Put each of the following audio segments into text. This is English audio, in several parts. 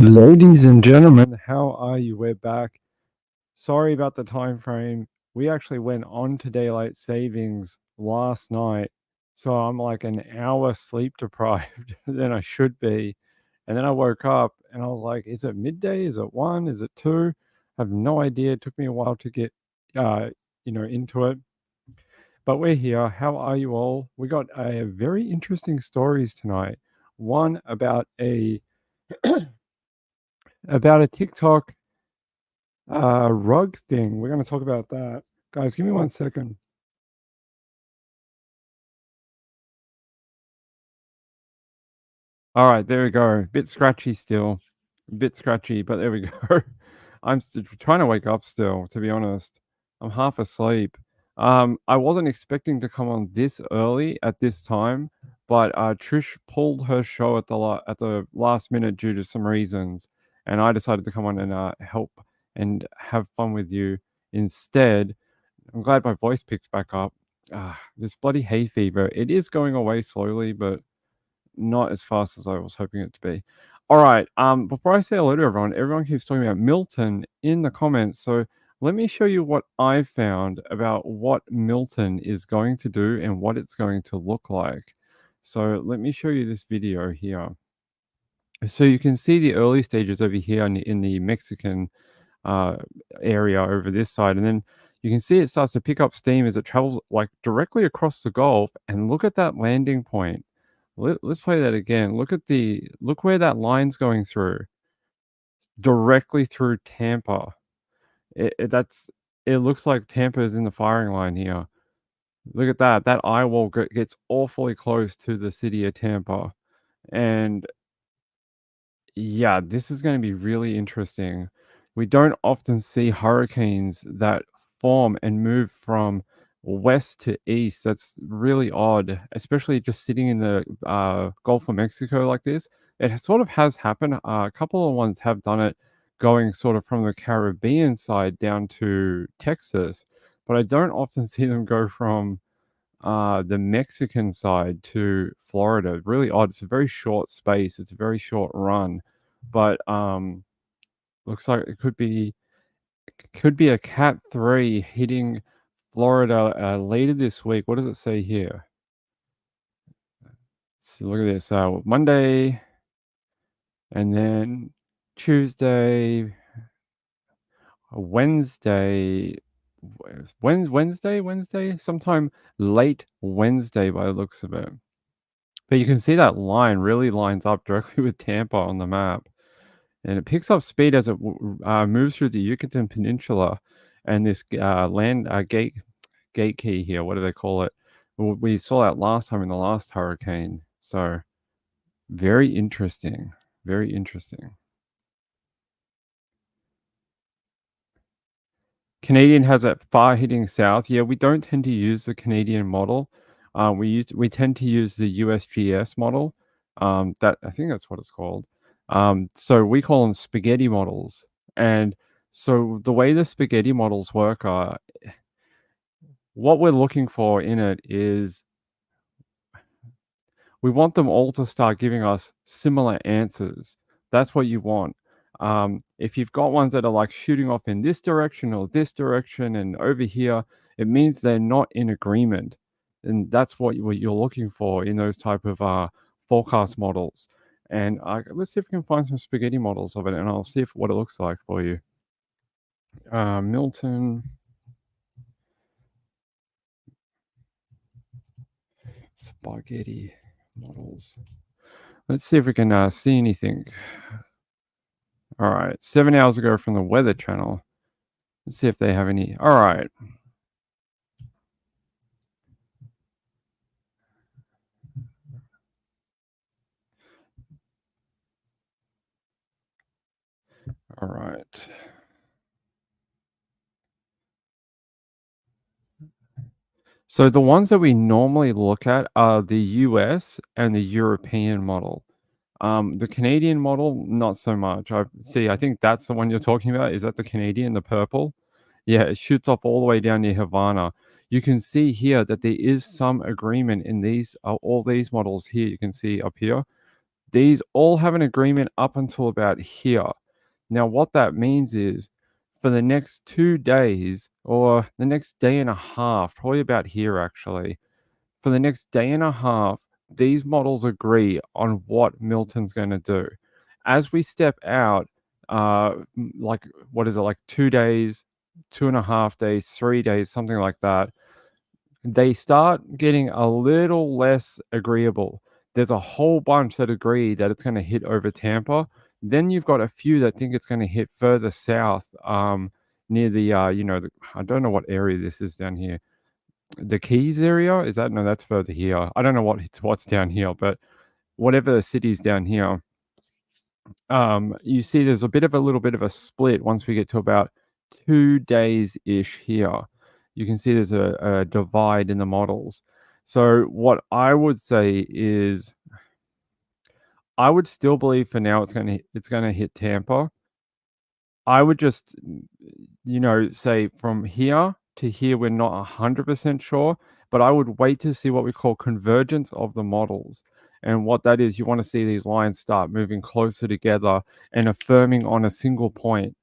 Ladies and gentlemen, how are you? We're back. Sorry about the time frame. We actually went on to daylight savings last night, so I'm like an hour sleep deprived than I should be. And then I woke up and I was like, is it midday? Is it 1? Is it 2? I have no idea. It took me a while to get into it. But we're here. How are you all? We got a very interesting stories tonight. One about a TikTok rug thing. We're going to talk about that. Guys, give me 1 second. All right, there we go. Bit scratchy still. Bit scratchy, but there we go. I'm trying to wake up still, to be honest. I'm half asleep. I wasn't expecting to come on this early at this time, but Trish pulled her show at the last minute due to some reasons, and I decided to come on and help and have fun with you instead. I'm glad my voice picked back up. This bloody hay fever. It is going away slowly, but not as fast as I was hoping it to be. All right. Before I say hello to everyone keeps talking about Milton in the comments. So let me show you what I found about what Milton is going to do and what it's going to look like. So let me show you this video here. So you can see the early stages over here in the Mexican area over this side, and then you can see it starts to pick up steam as it travels like directly across the Gulf. And look at that landing point. Let's play that again. Look where that line's going through, directly through Tampa. It looks like Tampa is in the firing line here. Look at that. That eye wall gets awfully close to the city of Tampa, and yeah, this is going to be really interesting. We don't often see hurricanes that form and move from west to east. That's really odd, especially just sitting in the Gulf of Mexico like this. Sort of has happened. A couple of ones have done it going sort of from the Caribbean side down to Texas, but I don't often see them go from the Mexican side to Florida. Really odd. It's a very short space. It's a very short run, but looks like it could be a Cat 3 hitting Florida later this week. What does it say here? So look at this. Monday, and then Tuesday, Wednesday. Wednesday, sometime late Wednesday by the looks of it. But you can see that line really lines up directly with Tampa on the map. And it picks up speed as it moves through the Yucatan Peninsula and this land gate key here. What do they call it? We saw that last time in the last hurricane. So very interesting. Very interesting. Canadian has it far hitting south. Yeah, we don't tend to use the Canadian model. We tend to use the USGS model. That I think that's what it's called. So we call them spaghetti models. And so the way the spaghetti models work are, what we're looking for in it is we want them all to start giving us similar answers. That's what you want. If you've got ones that are like shooting off in this direction or this direction and over here, it means they're not in agreement. And that's what you're looking for in those type of forecast models. And let's see if we can find some spaghetti models of it, and I'll see what it looks like for you. Milton. Spaghetti models. Let's see if we can see anything. All right, 7 hours ago from the Weather Channel. Let's see if they have any. All right. All right. So the ones that we normally look at are the US and the European model. The Canadian model, not so much. I think that's the one you're talking about. Is that the Canadian, the purple? Yeah, it shoots off all the way down near Havana. You can see here that there is some agreement in these all these models here. You can see up here. These all have an agreement up until about here. Now, what that means is for the next 2 days or the next day and a half, probably about here actually, for the next day and a half, these models agree on what Milton's gonna do. As we step out, like, what is it, like 2 days, 2.5 days, 3 days, something like that, they start getting a little less agreeable. There's a whole bunch that agree that it's gonna hit over Tampa. Then you've got a few that think it's gonna hit further south, near the, I don't know what area this is down here. The Keys area? Is that no, that's further here. I don't know what's down here, but whatever the city's down here, you see there's a little bit of a split once we get to about 2 days-ish here. You can see there's a divide in the models. So what I would say is I would still believe for now it's gonna hit Tampa. I would just, say from here to here, we're not 100% sure, but I would wait to see what we call convergence of the models. And what that is, you want to see these lines start moving closer together and affirming on a single point.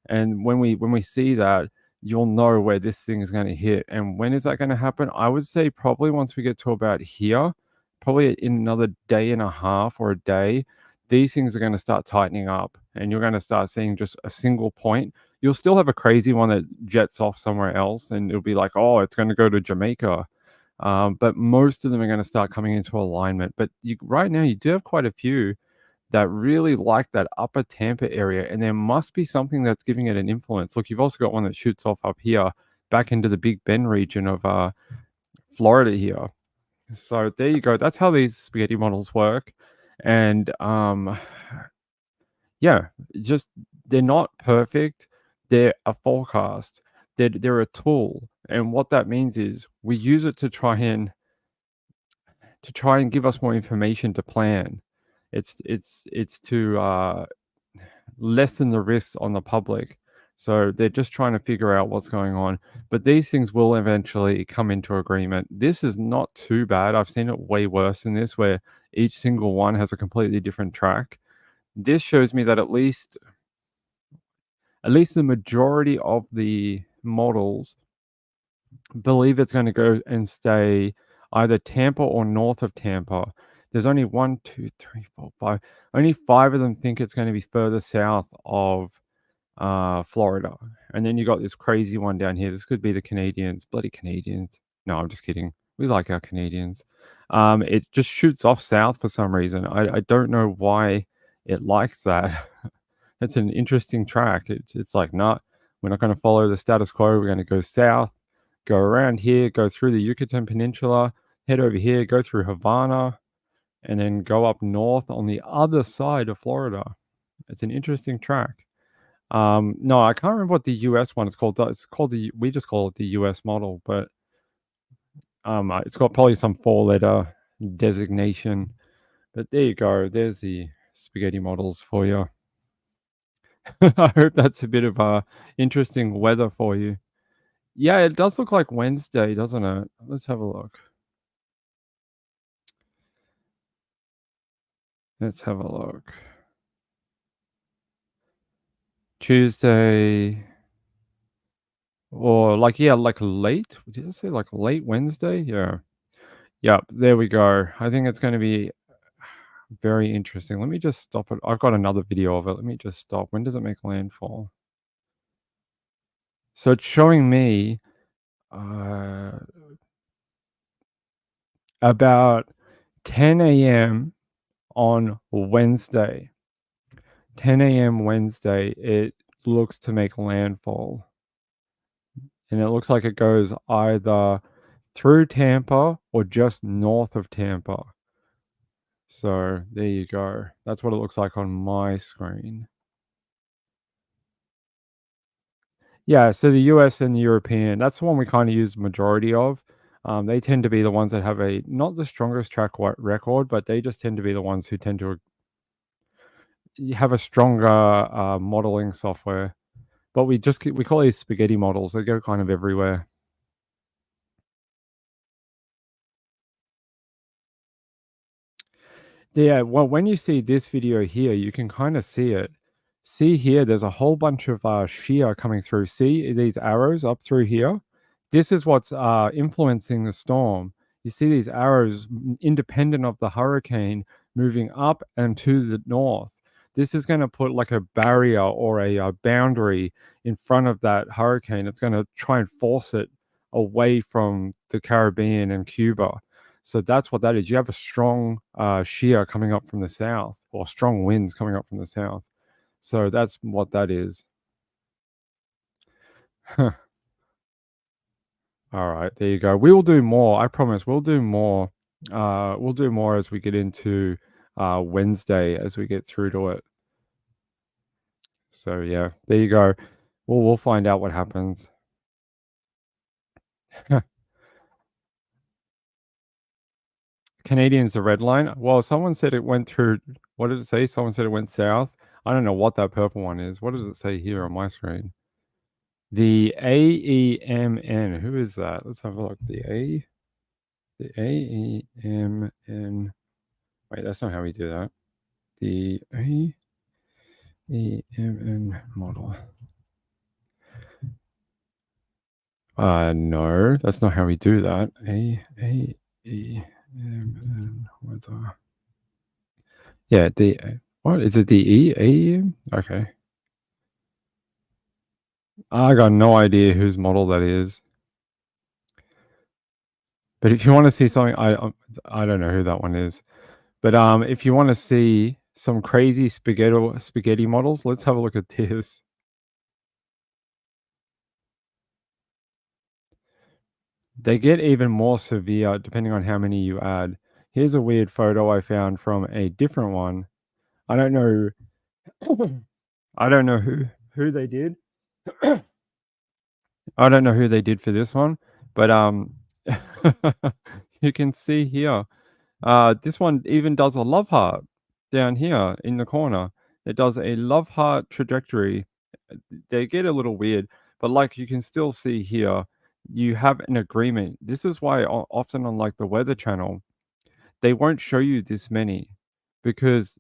And when we see that, you'll know where this thing is gonna hit. And when is that gonna happen? I would say probably once we get to about here, probably in another day and a half or a day, these things are gonna start tightening up, and you're gonna start seeing just a single point. You'll still have a crazy one that jets off somewhere else, and it'll be like, "Oh, it's gonna go to Jamaica." But most of them are gonna start coming into alignment. But you right now, you do have quite a few that really like that upper Tampa area, and there must be something that's giving it an influence. Look, you've also got one that shoots off up here back into the Big Bend region of Florida here. So there you go. That's how these spaghetti models work. And yeah, just they're not perfect. They're a forecast. They're a tool. And what that means is we use it to try and give us more information to plan. It's to lessen the risks on the public. So they're just trying to figure out what's going on. But these things will eventually come into agreement. This is not too bad. I've seen it way worse than this, where each single one has a completely different track. This shows me that at least the majority of the models believe it's going to go and stay either Tampa or north of Tampa. There's only one, two, three, four, five. Only five of them think it's going to be further south of Florida. And then you got this crazy one down here. This could be the Canadians. Bloody Canadians. No, I'm just kidding. We like our Canadians. It just shoots off south for some reason. I don't know why it likes that. It's an interesting track. It's like, nah, we're not going to follow the status quo. We're going to go south, go around here, go through the Yucatan Peninsula, head over here, go through Havana, and then go up north on the other side of Florida. It's an interesting track. No, I can't remember what the US one is called. It's called we just call it the US model, but it's got probably some 4-letter designation. But there you go. There's the spaghetti models for you. I hope that's a bit of interesting weather for you. Yeah, it does look like Wednesday, doesn't it? Let's have a look. Let's have a look. Tuesday or like late. Did I say like late Wednesday? Yeah. Yep, there we go. I think it's gonna be very interesting. Let me just stop it. I've got another video of it. Let me just stop. When does it make landfall? So it's showing me uh, about 10 a.m. on Wednesday. 10 a.m. Wednesday, it looks to make landfall. And it looks like it goes either through Tampa or just north of Tampa. So there you go. That's what it looks like on my screen. Yeah, so the US and the European, that's the one we kind of use majority of. They tend to be the ones that have not the strongest record, but they just tend to be the ones who tend to have a stronger modeling software. But we call these spaghetti models. They go kind of everywhere. Yeah, well, when you see this video here, you can kind of see it. See here, there's a whole bunch of shear coming through. See these arrows up through here? This is what's influencing the storm. You see these arrows independent of the hurricane moving up and to the north. This is going to put like a barrier or a boundary in front of that hurricane. It's going to try and force it away from the Caribbean and Cuba. So that's what that is. You have a strong shear coming up from the south, or strong winds coming up from the south. So that's what that is. All right, there you go. We will do more. I promise. We'll do more. We'll do more as we get into Wednesday, as we get through to it. So yeah, there you go. We'll find out what happens. Canadian's the red line. Well, someone said it went through. What did it say? Someone said it went south. I don't know what that purple one is. What does it say here on my screen? The AEMN. Who is that? Let's have a look. The AEMN. Wait, that's not how we do that. The AEMN model. No, that's not how we do that. AEMN weather. Yeah, what is it? The AEM? Okay. I got no idea whose model that is. But if you want to see something, I don't know who that one is. But if you want to see some crazy spaghetti models, let's have a look at this. They get even more severe depending on how many you add. Here's a weird photo I found from a different one. I don't know. I don't know who they did. I don't know who they did for this one, but you can see here. This one even does a love heart down here in the corner. It does a love heart trajectory. They get a little weird, but like you can still see here, you have an agreement. This is why often on like the Weather Channel, they won't show you this many because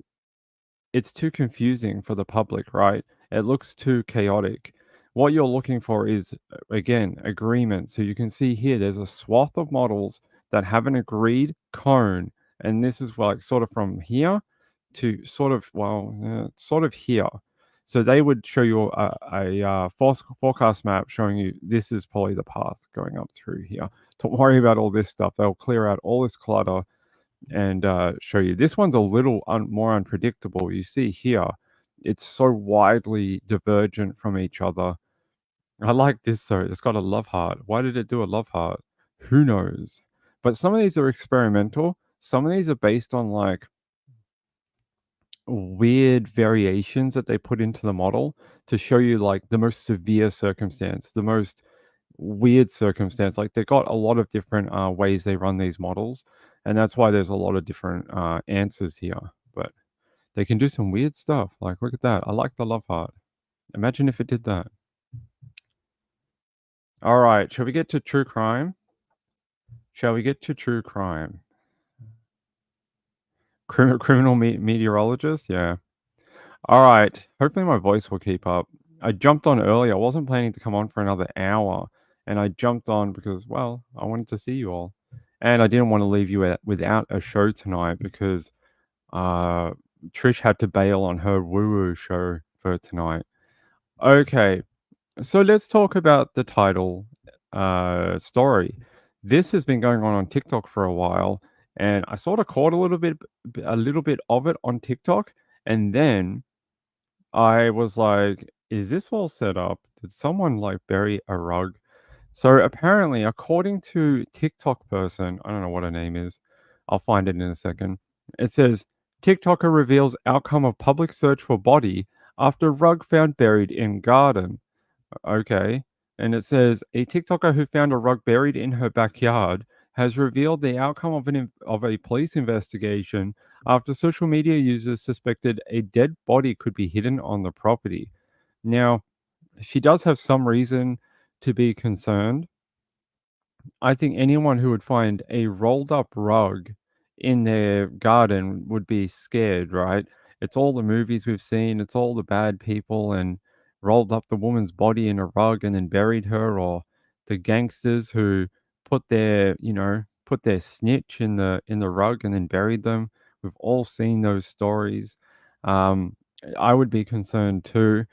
it's too confusing for the public, right? It looks too chaotic. What you're looking for is, again, agreement. So you can see here, there's a swath of models that have an agreed cone. And this is like sort of from here to sort of, well, sort of here. So they would show you a forecast map showing you this is probably the path going up through here. Don't worry about all this stuff. They'll clear out all this clutter and show you. This one's a little more unpredictable. You see here, it's so widely divergent from each other. I like this though. It's got a love heart. Why did it do a love heart? Who knows? But some of these are experimental. Some of these are based on like weird variations that they put into the model to show you like the most severe circumstance, the most weird circumstance. Like they got a lot of different ways they run these models, and that's why there's a lot of different answers here. But they can do some weird stuff. Like look at that. I like the love heart. Imagine if it did that. All right, shall we get to true crime? Shall we get to true crime? Criminal meteorologist? Yeah. All right. Hopefully my voice will keep up. I jumped on early. I wasn't planning to come on for another hour, and I jumped on because, well, I wanted to see you all, and I didn't want to leave you without a show tonight because Trish had to bail on her woo-woo show for tonight. Okay, so let's talk about the title story. This has been going on TikTok for a while, and I sort of caught a little bit of it on TikTok, and then I was like, "Is this all set up? Did someone like bury a rug?" So apparently, according to TikTok person, I don't know what her name is. I'll find it in a second. It says TikToker reveals outcome of public search for body after rug found buried in garden. Okay. And it says a TikToker who found a rug buried in her backyard has revealed the outcome of a police investigation after social media users suspected a dead body could be hidden on the property. Now, she does have some reason to be concerned. I think anyone who would find a rolled up rug in their garden would be scared, right? It's all the movies we've seen, it's all the bad people and rolled up the woman's body in a rug and then buried her, or the gangsters who put their snitch in the rug and then buried them. We've all seen those stories. Um, I would be concerned too.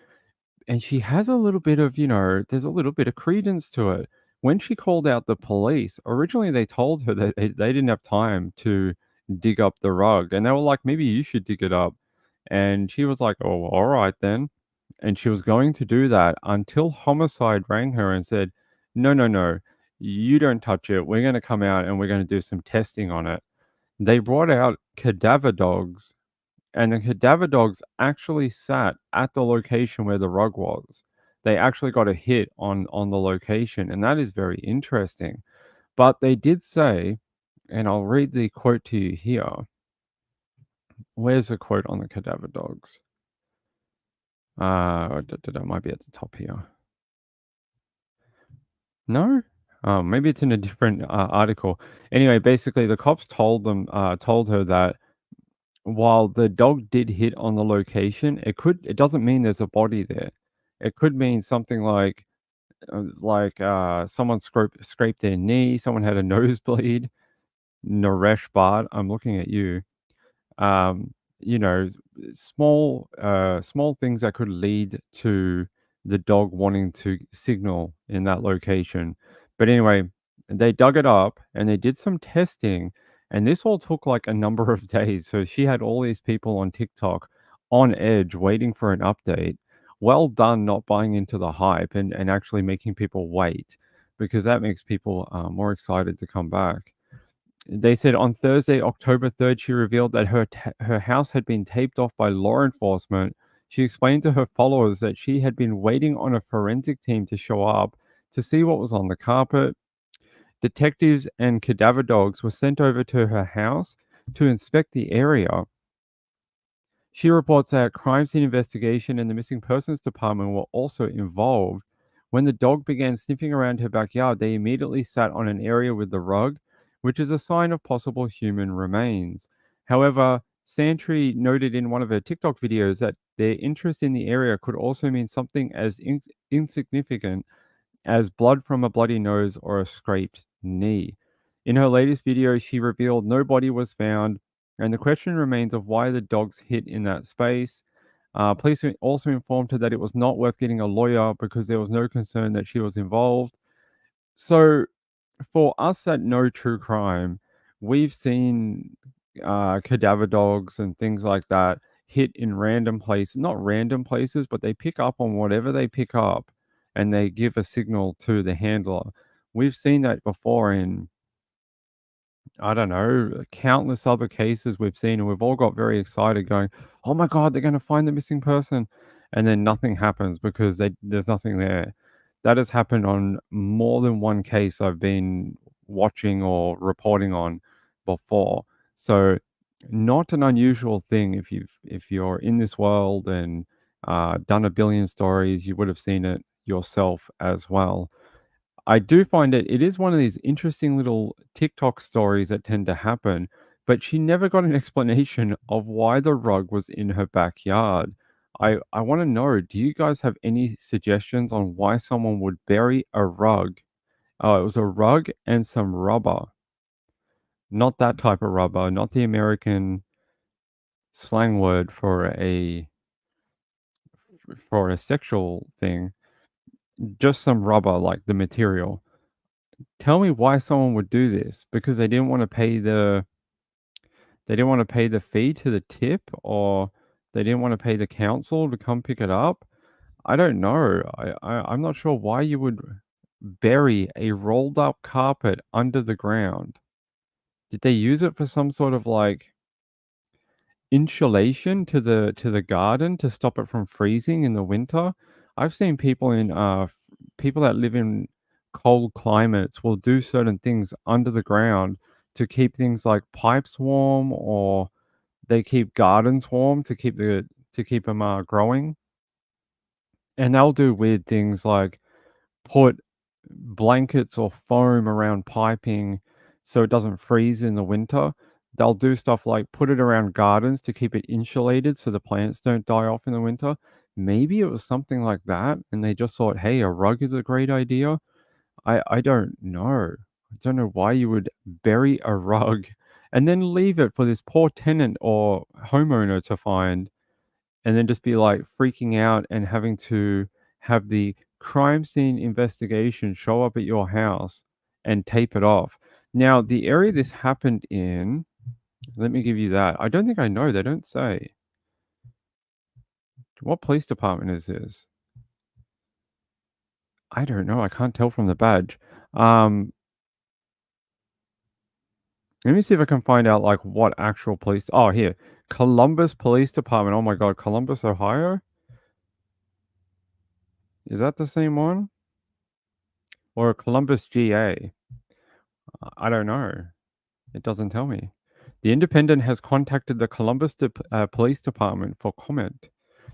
And she has a little bit of, there's a little bit of credence to it. When she called out the police, originally they told her that they didn't have time to dig up the rug. And they were like, maybe you should dig it up. And she was like, oh, all right then. And she was going to do that until homicide rang her and said, no, no, no, you don't touch it. We're going to come out and we're going to do some testing on it. They brought out cadaver dogs, and the cadaver dogs actually sat at the location where the rug was. They actually got a hit on the location, and that is very interesting. But they did say, and I'll read the quote to you here. Where's the quote on the cadaver dogs? Might be at the top here. No? Maybe it's in a different article. Anyway, basically, the cops told her that while the dog did hit on the location, it doesn't mean there's a body there. It could mean something someone scraped their knee, someone had a nosebleed. Naresh Bhatt, I'm looking at you. Um, small things that could lead to the dog wanting to signal in that location. But anyway, they dug it up and they did some testing, and this all took like a number of days. So she had all these people on TikTok on edge waiting for an update. Well done not buying into the hype and actually making people wait, because that makes people more excited to come back. They said on Thursday, October 3rd, she revealed that her house had been taped off by law enforcement. She explained to her followers that she had been waiting on a forensic team to show up to see what was on the carpet. Detectives and cadaver dogs were sent over to her house to inspect the area. She reports that crime scene investigation and the missing persons department were also involved. When the dog began sniffing around her backyard, they immediately sat on an area with the rug, which is a sign of possible human remains. However, Santry noted in one of her TikTok videos that their interest in the area could also mean something as insignificant as blood from a bloody nose or a scraped knee. In her latest video, she revealed no body was found, and the question remains of why the dogs hid in that space. Police also informed her that it was not worth getting a lawyer because there was no concern that she was involved. So, for us at No True Crime, we've seen cadaver dogs and things like that hit in random places, not random places, but they pick up on whatever they pick up and they give a signal to the handler. We've seen that before in, I don't know, countless other cases we've seen, and we've all got very excited going, oh my God, they're going to find the missing person. And then nothing happens because there's nothing there. That has happened on more than one case I've been watching or reporting on before. So, not an unusual thing if you're in this world and done a billion stories, you would have seen it yourself as well. I do find it is one of these interesting little TikTok stories that tend to happen, but she never got an explanation of why the rug was in her backyard. I want to know, do you guys have any suggestions on why someone would bury a rug? Oh, it was a rug and some rubber. Not that type of rubber, not the American slang word for a sexual thing, just some rubber like the material. Tell me why someone would do this, because they didn't wanna pay the fee to the tip, or they didn't wanna pay the council to come pick it up? I don't know. I'm not sure why you would bury a rolled up carpet under the ground. Did they use it for some sort of, like, insulation to the garden to stop it from freezing in the winter? I've seen people that live in cold climates will do certain things under the ground to keep things like pipes warm, or they keep gardens warm to keep them growing. And they'll do weird things like put blankets or foam around piping so it doesn't freeze in the winter. They'll do stuff like put it around gardens to keep it insulated so the plants don't die off in the winter. Maybe it was something like that, and they just thought, "Hey, a rug is a great idea." I don't know. I don't know why you would bury a rug and then leave it for this poor tenant or homeowner to find, and then just be, like, freaking out and having to have the crime scene investigation show up at your house and tape it off. Now, the area this happened in, let me give you that. I don't think I know, they don't say. What police department is this? I don't know, I can't tell from the badge. Um, Let me see if I can find out, like, what actual police. Oh, here. Columbus Police Department. Oh my god, Columbus, Ohio? Is that the same one? Or Columbus, GA? I don't know. It doesn't tell me. The Independent has contacted the Columbus Police Department for comment.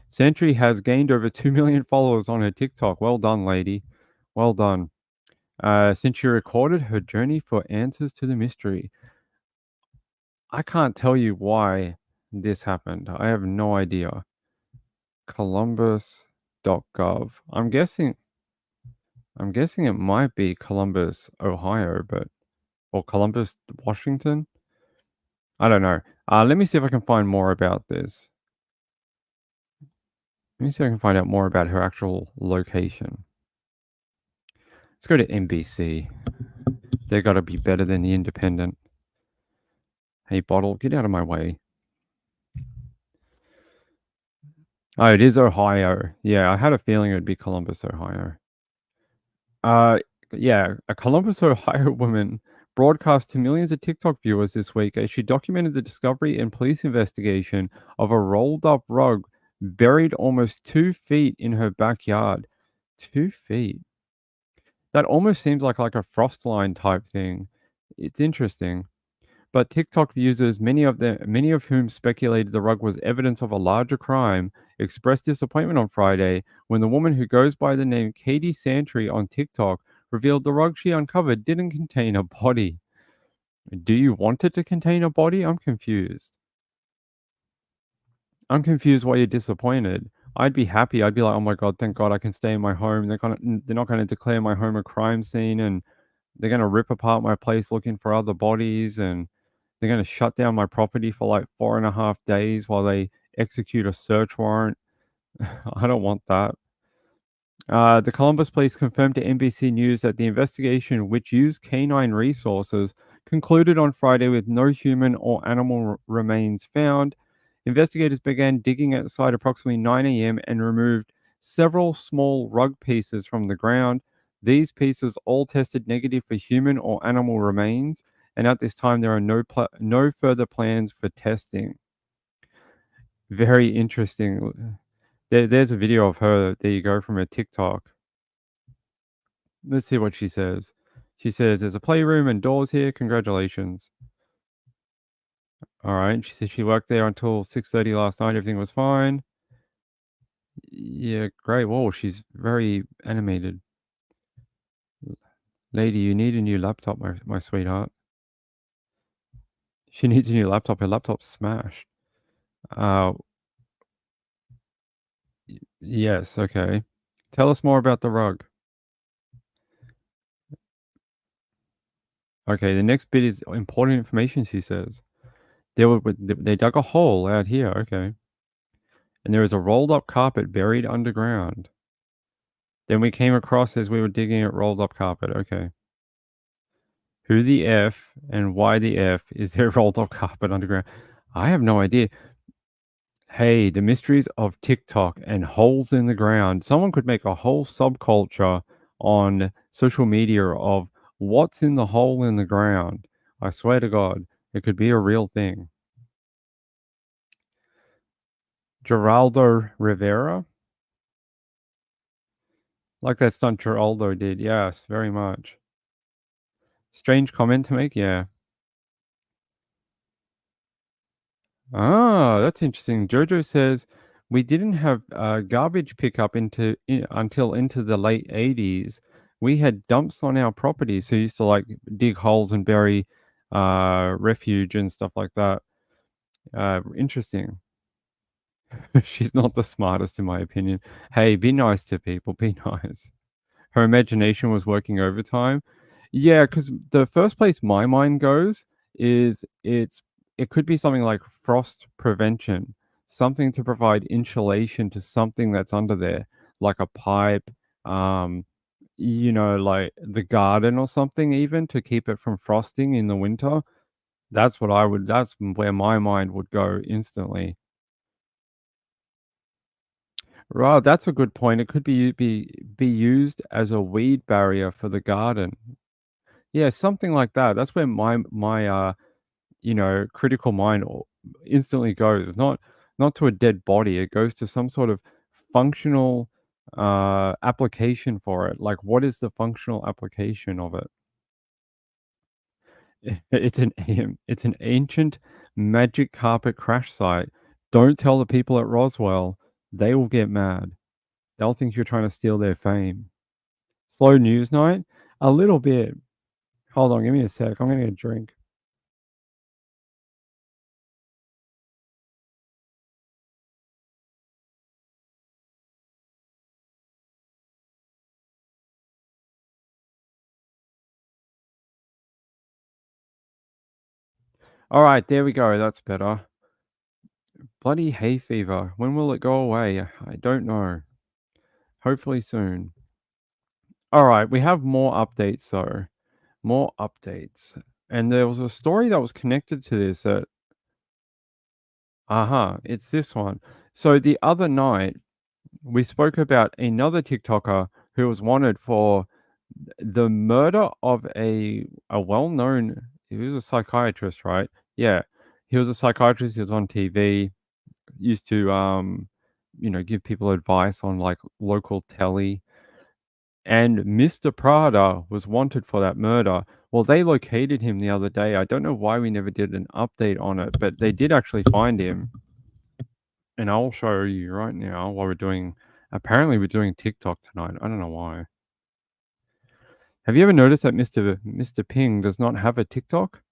Sentry has gained over 2 million followers on her TikTok. Well done, lady. Well done. Since she recorded her journey for answers to the mystery. I can't tell you why this happened. I have no idea. Columbus.gov. I'm guessing it might be Columbus, Ohio, but or Columbus, Washington. I don't know. Let me see if I can find more about this. Let me see if I can find out more about her actual location. Let's go to NBC. They got to be better than the Independent. Hey, bottle, get out of my way. Oh, it is Ohio. Yeah, I had a feeling it would be Columbus, Ohio. Uh, yeah, a Columbus, Ohio woman broadcast to millions of TikTok viewers this week as she documented the discovery and police investigation of a rolled up rug buried almost 2 feet in her backyard. 2 feet. That almost seems like a frost line type thing. It's interesting. But TikTok users, many of whom speculated the rug was evidence of a larger crime, expressed disappointment on Friday when the woman who goes by the name Katie Santry on TikTok revealed the rug she uncovered didn't contain a body. Do you want it to contain a body? I'm confused. I'm confused why you're disappointed. I'd be happy. I'd be like, oh my god, thank God I can stay in my home. They're not gonna declare my home a crime scene, and they're gonna rip apart my place looking for other bodies, and they're gonna shut down my property for like 4.5 days while they execute a search warrant. I don't want that. The Columbus police confirmed to NBC News that the investigation, which used canine resources, concluded on Friday with no human or animal remains found. Investigators began digging at the site approximately 9 a.m. and removed several small rug pieces from the ground. These pieces all tested negative for human or animal remains, and at this time there are no further plans for testing. Very interesting. There's a video of her. There you go, from a TikTok. Let's see what she says. She says, "There's a playroom and doors here. Congratulations." All right. She said she worked there until 6:30 last night. Everything was fine. Yeah, great. Whoa, she's very animated. Lady, you need a new laptop, my sweetheart. She needs a new laptop. Her laptop's smashed. Uh, yes. Okay. Tell us more about the rug. Okay. The next bit is important information. She says they dug a hole out here. Okay. And there was a rolled up carpet buried underground. Then we came across, as we were digging at, rolled up carpet. Okay. Who the F and why the F is there rolled up carpet underground? I have no idea. Hey, the mysteries of TikTok and holes in the ground. Someone could make a whole subculture on social media of what's in the hole in the ground. I swear to God, it could be a real thing. Geraldo Rivera? Like that stunt Geraldo did. Yes, very much. Strange comment to make? Yeah. Ah, that's interesting. Jojo says we didn't have garbage pickup until into the late 80s. We had dumps on our property, so used to like dig holes and bury refuge and stuff like that. Interesting. She's not the smartest, in my opinion. Hey, be nice to people. Be nice. Her imagination was working overtime. Yeah, because the first place my mind goes is it could be something like frost prevention, something to provide insulation to something that's under there, like a pipe, um, like the garden or something, even to keep it from frosting in the winter. That's where my mind would go instantly. Right, that's a good point. It could be used as a weed barrier for the garden. Yeah, something like that. That's where my critical mind instantly goes. Not to a dead body. It goes to some sort of functional application for it. Like, what is the functional application of it? It's an ancient magic carpet crash site. Don't tell the people at Roswell. They will get mad. They'll think you're trying to steal their fame. Slow news night? A little bit. Hold on, give me a sec. I'm gonna get a drink. All right, there we go. That's better. Bloody hay fever. When will it go away? I don't know. Hopefully soon. All right, we have more updates though. More updates. And there was a story that was connected to this that it's this one. So the other night we spoke about another TikToker who was wanted for the murder of a well-known, he was a psychiatrist, right? Yeah. He was a psychiatrist, he was on TV, used to give people advice on like local telly. And Mr. Prada was wanted for that murder. Well, they located him the other day. I don't know why we never did an update on it, but they did actually find him. And I'll show you right now while apparently we're doing TikTok tonight. I don't know why. Have you ever noticed that Mr. Ping does not have a TikTok?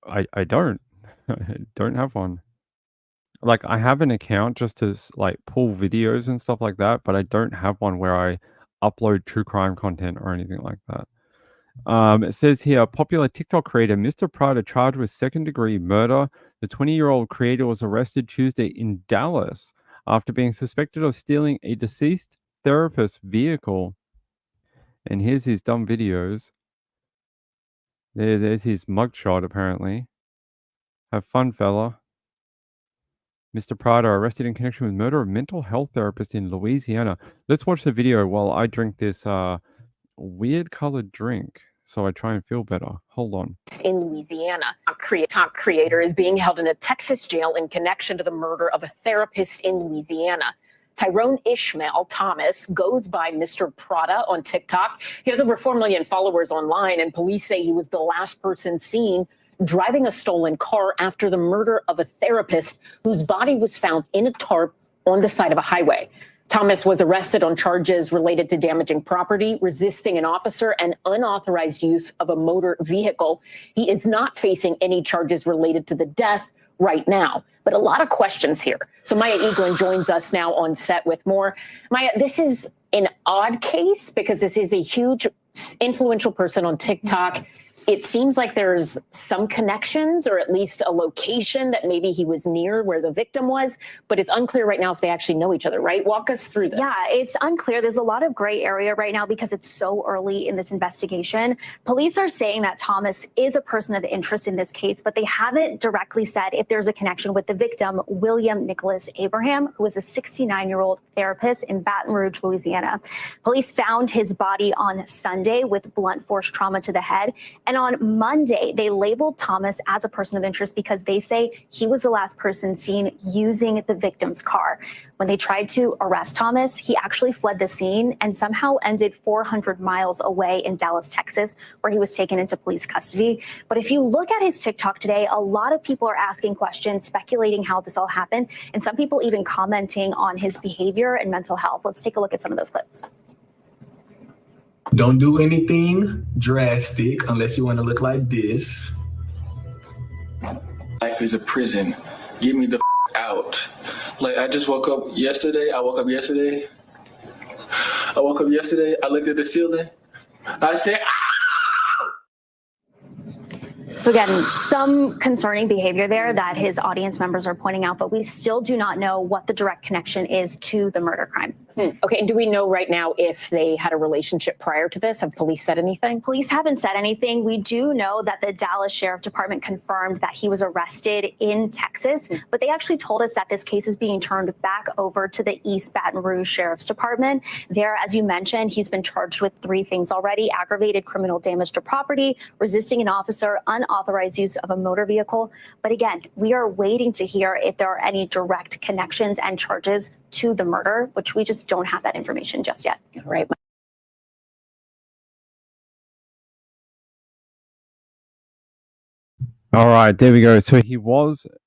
I don't. I don't have one. Like, I have an account just to like pull videos and stuff like that, but I don't have one where I upload true crime content or anything like that. It says here, popular TikTok creator Mr. Prada charged with second-degree murder. The 20-year-old creator was arrested Tuesday in Dallas after being suspected of stealing a deceased therapist's vehicle. And here's his dumb videos. There's his mugshot, apparently. Have fun, fella. Mr. Prada arrested in connection with murder of mental health therapist in Louisiana. Let's watch the video while I drink this weird colored drink. So I try and feel better. Hold on. In Louisiana, a TikTok creator is being held in a Texas jail in connection to the murder of a therapist in Louisiana. Tyrone Ishmael Thomas goes by Mr. Prada on TikTok. He has over 4 million followers online, and police say he was the last person seen driving a stolen car after the murder of a therapist whose body was found in a tarp on the side of a highway. Thomas was arrested on charges related to damaging property, resisting an officer, and unauthorized use of a motor vehicle. He is not facing any charges related to the death right now, but a lot of questions here. So Maya Eaglin joins us now on set with more. Maya, this is an odd case because this is a huge influential person on TikTok. It seems like there's some connections, or at least a location that maybe he was near where the victim was, but it's unclear right now if they actually know each other, right? Walk us through this. Yeah, it's unclear. There's a lot of gray area right now because it's so early in this investigation. Police are saying that Thomas is a person of interest in this case, but they haven't directly said if there's a connection with the victim, William Nicholas Abraham, who was a 69-year-old therapist in Baton Rouge, Louisiana. Police found his body on Sunday with blunt force trauma to the head. And on Monday, they labeled Thomas as a person of interest because they say he was the last person seen using the victim's car. When they tried to arrest Thomas, he actually fled the scene and somehow ended 400 miles away in Dallas, Texas, where he was taken into police custody. But if you look at his TikTok today, a lot of people are asking questions, speculating how this all happened, and some people even commenting on his behavior and mental health. Let's take a look at some of those clips. Don't do anything drastic unless you want to look like this. Life is a prison. Get me the out. Like, I just woke up yesterday. I woke up yesterday. I looked at the ceiling. I said, So again, some concerning behavior there that his audience members are pointing out, but we still do not know what the direct connection is to the murder crime. Okay, and do we know right now if they had a relationship prior to this? Have police said anything? Police haven't said anything. We do know that the Dallas Sheriff Department confirmed that he was arrested in Texas, but they actually told us that this case is being turned back over to the East Baton Rouge Sheriff's Department. There, as you mentioned, he's been charged with 3 things already: aggravated criminal damage to property, resisting an officer, unauthorized use of a motor vehicle. But again, we are waiting to hear if there are any direct connections and charges to the murder, which we just don't have that information just yet. All right. All right, there we go. So he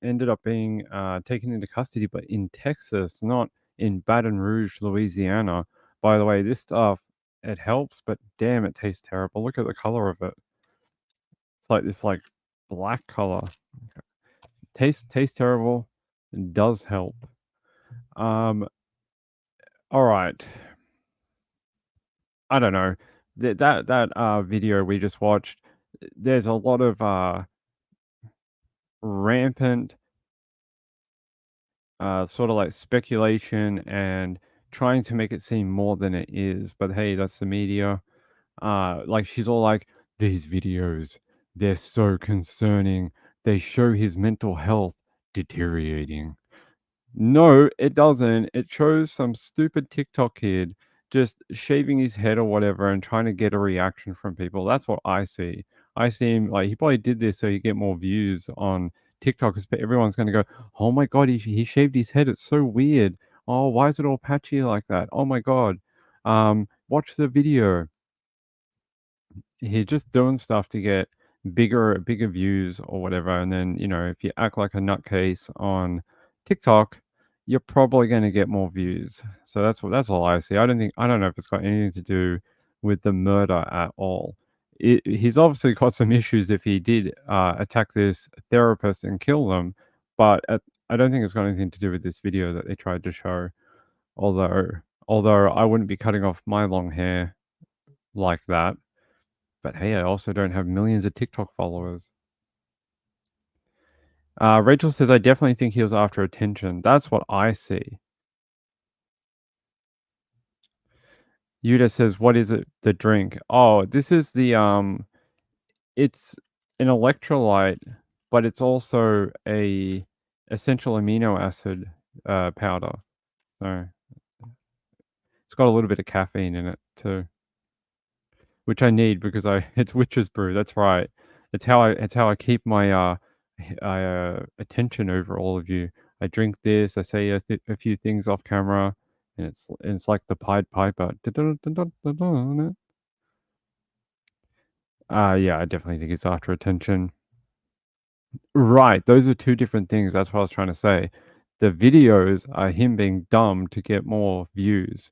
ended up being taken into custody, but in Texas, not in Baton Rouge, Louisiana. By the way, this stuff, it helps, but damn, it tastes terrible. Look at the color of it. It's like this black color. Okay. Tastes terrible. It does help. All right. I don't know. That video we just watched, there's a lot of rampant sort of like speculation and trying to make it seem more than it is. But hey, that's the media. Like she's all like, these videos, they're so concerning. They show his mental health deteriorating. No, it doesn't. It shows some stupid TikTok kid just shaving his head or whatever and trying to get a reaction from people. That's what I see. I see him like he probably did this so he get more views on TikTok because everyone's going to go, oh my God, he shaved his head. It's so weird. Oh, why is it all patchy like that? Oh my God. Watch the video. He's just doing stuff to get bigger views or whatever. And then, if you act like a nutcase on TikTok, you're probably going to get more views. So that's all I see. I don't know if it's got anything to do with the murder at all. He's obviously got some issues if he did attack this therapist and kill them, but I don't think it's got anything to do with this video that they tried to show. Although I wouldn't be cutting off my long hair like that. But hey, I also don't have millions of TikTok followers. Rachel says, I definitely think he was after attention. That's what I see. Yuda says, what is it, the drink? Oh, this is the, it's an electrolyte, but it's also a essential amino acid powder. So it's got a little bit of caffeine in it too, which I need because it's witch's brew. That's right. It's how I keep my attention over all of you. I drink this. I say a few things off camera, and it's like the Pied Piper. Yeah, I definitely think it's after attention. Right, those are 2 different things. That's what I was trying to say. The videos are him being dumb to get more views.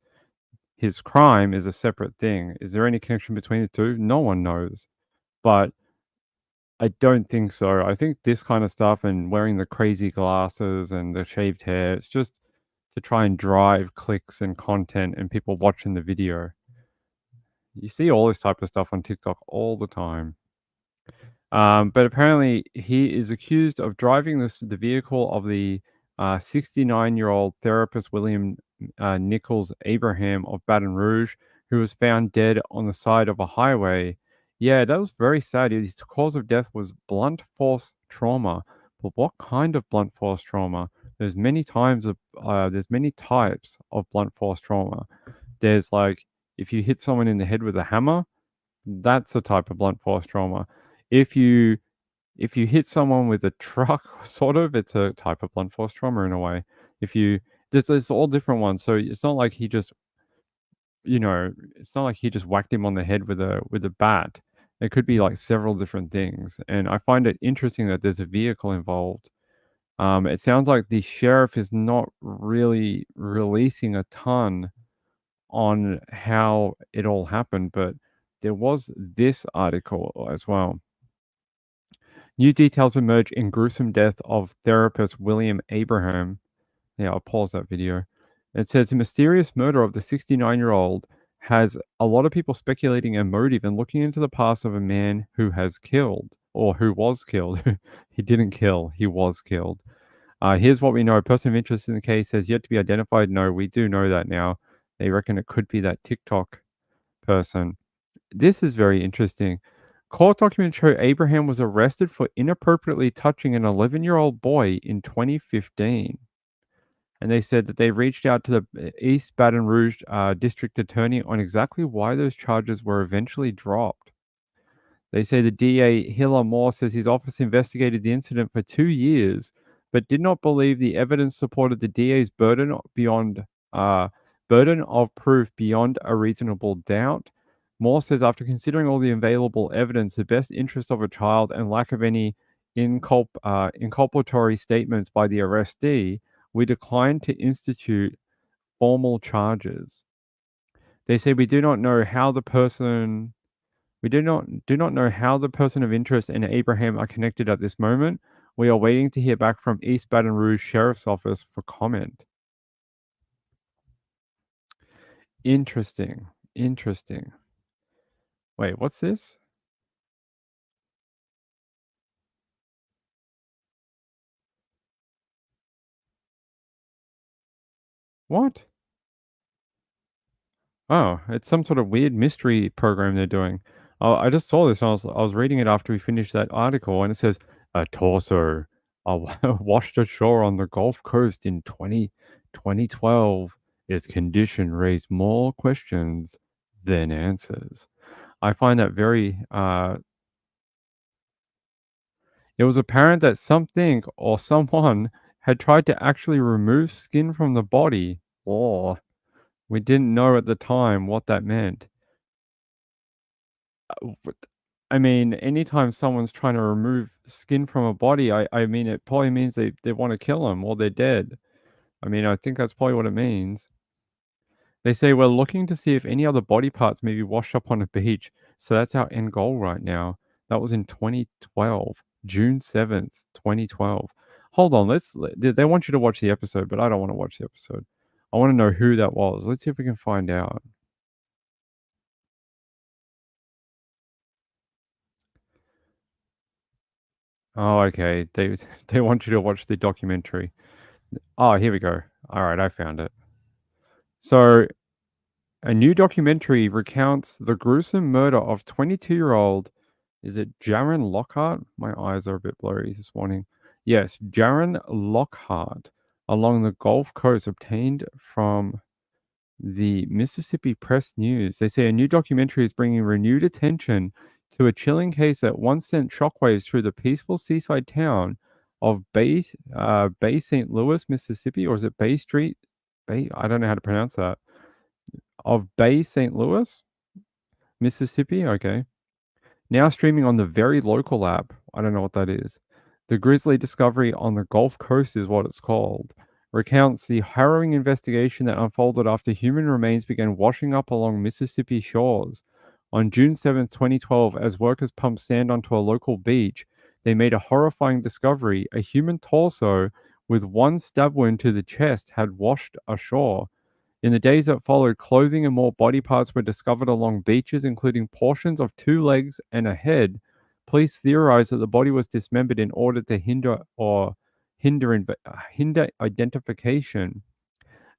His crime is a separate thing. Is there any connection between the 2? No one knows. But I don't think so. I think this kind of stuff and wearing the crazy glasses and the shaved hair, it's just to try and drive clicks and content and people watching the video. You see all this type of stuff on TikTok all the time. But apparently he is accused of driving the vehicle of the 69-year-old therapist William Nichols Abraham of Baton Rouge, who was found dead on the side of a highway. Yeah, that was very sad. His cause of death was blunt force trauma. But what kind of blunt force trauma? There's many types of blunt force trauma. There's like if you hit someone in the head with a hammer, that's a type of blunt force trauma. If you hit someone with a truck, sort of, it's a type of blunt force trauma in a way. There's all different ones. So it's not like he just, whacked him on the head with a bat. It could be like several different things. And I find it interesting that there's a vehicle involved. It sounds like the sheriff is not really releasing a ton on how it all happened, but there was this article as well. New details emerge in gruesome death of therapist William Abraham. Yeah, I'll pause that video. It says the mysterious murder of the 69-year-old has a lot of people speculating a motive and looking into the past of a man who has killed, or who was killed. He didn't kill, he was killed. Here's what we know. A person of interest in the case has yet to be identified. No, we do know that now. They reckon it could be that TikTok person. This is very interesting. Court documents show Abraham was arrested for inappropriately touching an 11-year-old boy in 2015. And they said that they reached out to the East Baton Rouge district attorney on exactly why those charges were eventually dropped. They say the DA, Hiller Moore, says his office investigated the incident for 2 years, but did not believe the evidence supported the DA's burden of proof beyond a reasonable doubt. Moore says after considering all the available evidence, the best interest of a child, and lack of any inculpatory statements by the arrestee, we declined to institute formal charges. They say we do not know how the person of interest and Abraham are connected at this moment. We are waiting to hear back from East Baton Rouge Sheriff's Office for comment. Interesting. Wait, what's this? What? Oh, it's some sort of weird mystery program they're doing. Oh, I just saw this and I was reading it after we finished that article, and it says a torso washed ashore on the Gulf Coast in 2012. Its condition raised more questions than answers. I find that very it was apparent that something or someone had tried to actually remove skin from the body. Oh, we didn't know at the time what that meant. I mean, anytime someone's trying to remove skin from a body, I mean, it probably means they want to kill them or they're dead. I mean, I think that's probably what it means. They say we're looking to see if any other body parts may be washed up on a beach. So that's our end goal right now. That was in 2012, June 7th, 2012. Hold on, they want you to watch the episode, but I don't want to watch the episode. I want to know who that was. Let's see if we can find out. Oh, okay. They want you to watch the documentary. Oh, here we go. All right, I found it. So, a new documentary recounts the gruesome murder of 22-year-old. Is it Jaron Lockhart? My eyes are a bit blurry this morning. Yes, Jaron Lockhart along the Gulf Coast, obtained from the Mississippi Press News. They say a new documentary is bringing renewed attention to a chilling case that once sent shockwaves through the peaceful seaside town of Bay St. Louis, Mississippi, or is it Bay Street? I don't know how to pronounce that. Of Bay St. Louis, Mississippi. Okay. Now streaming on the very local app. I don't know what that is. The Grizzly Discovery on the Gulf Coast is what it's called. Recounts the harrowing investigation that unfolded after human remains began washing up along Mississippi shores. On June 7, 2012, as workers pumped sand onto a local beach, they made a horrifying discovery. A human torso with one stab wound to the chest had washed ashore. In the days that followed, clothing and more body parts were discovered along beaches, including portions of 2 legs and a head. Police theorized that the body was dismembered in order to hinder identification.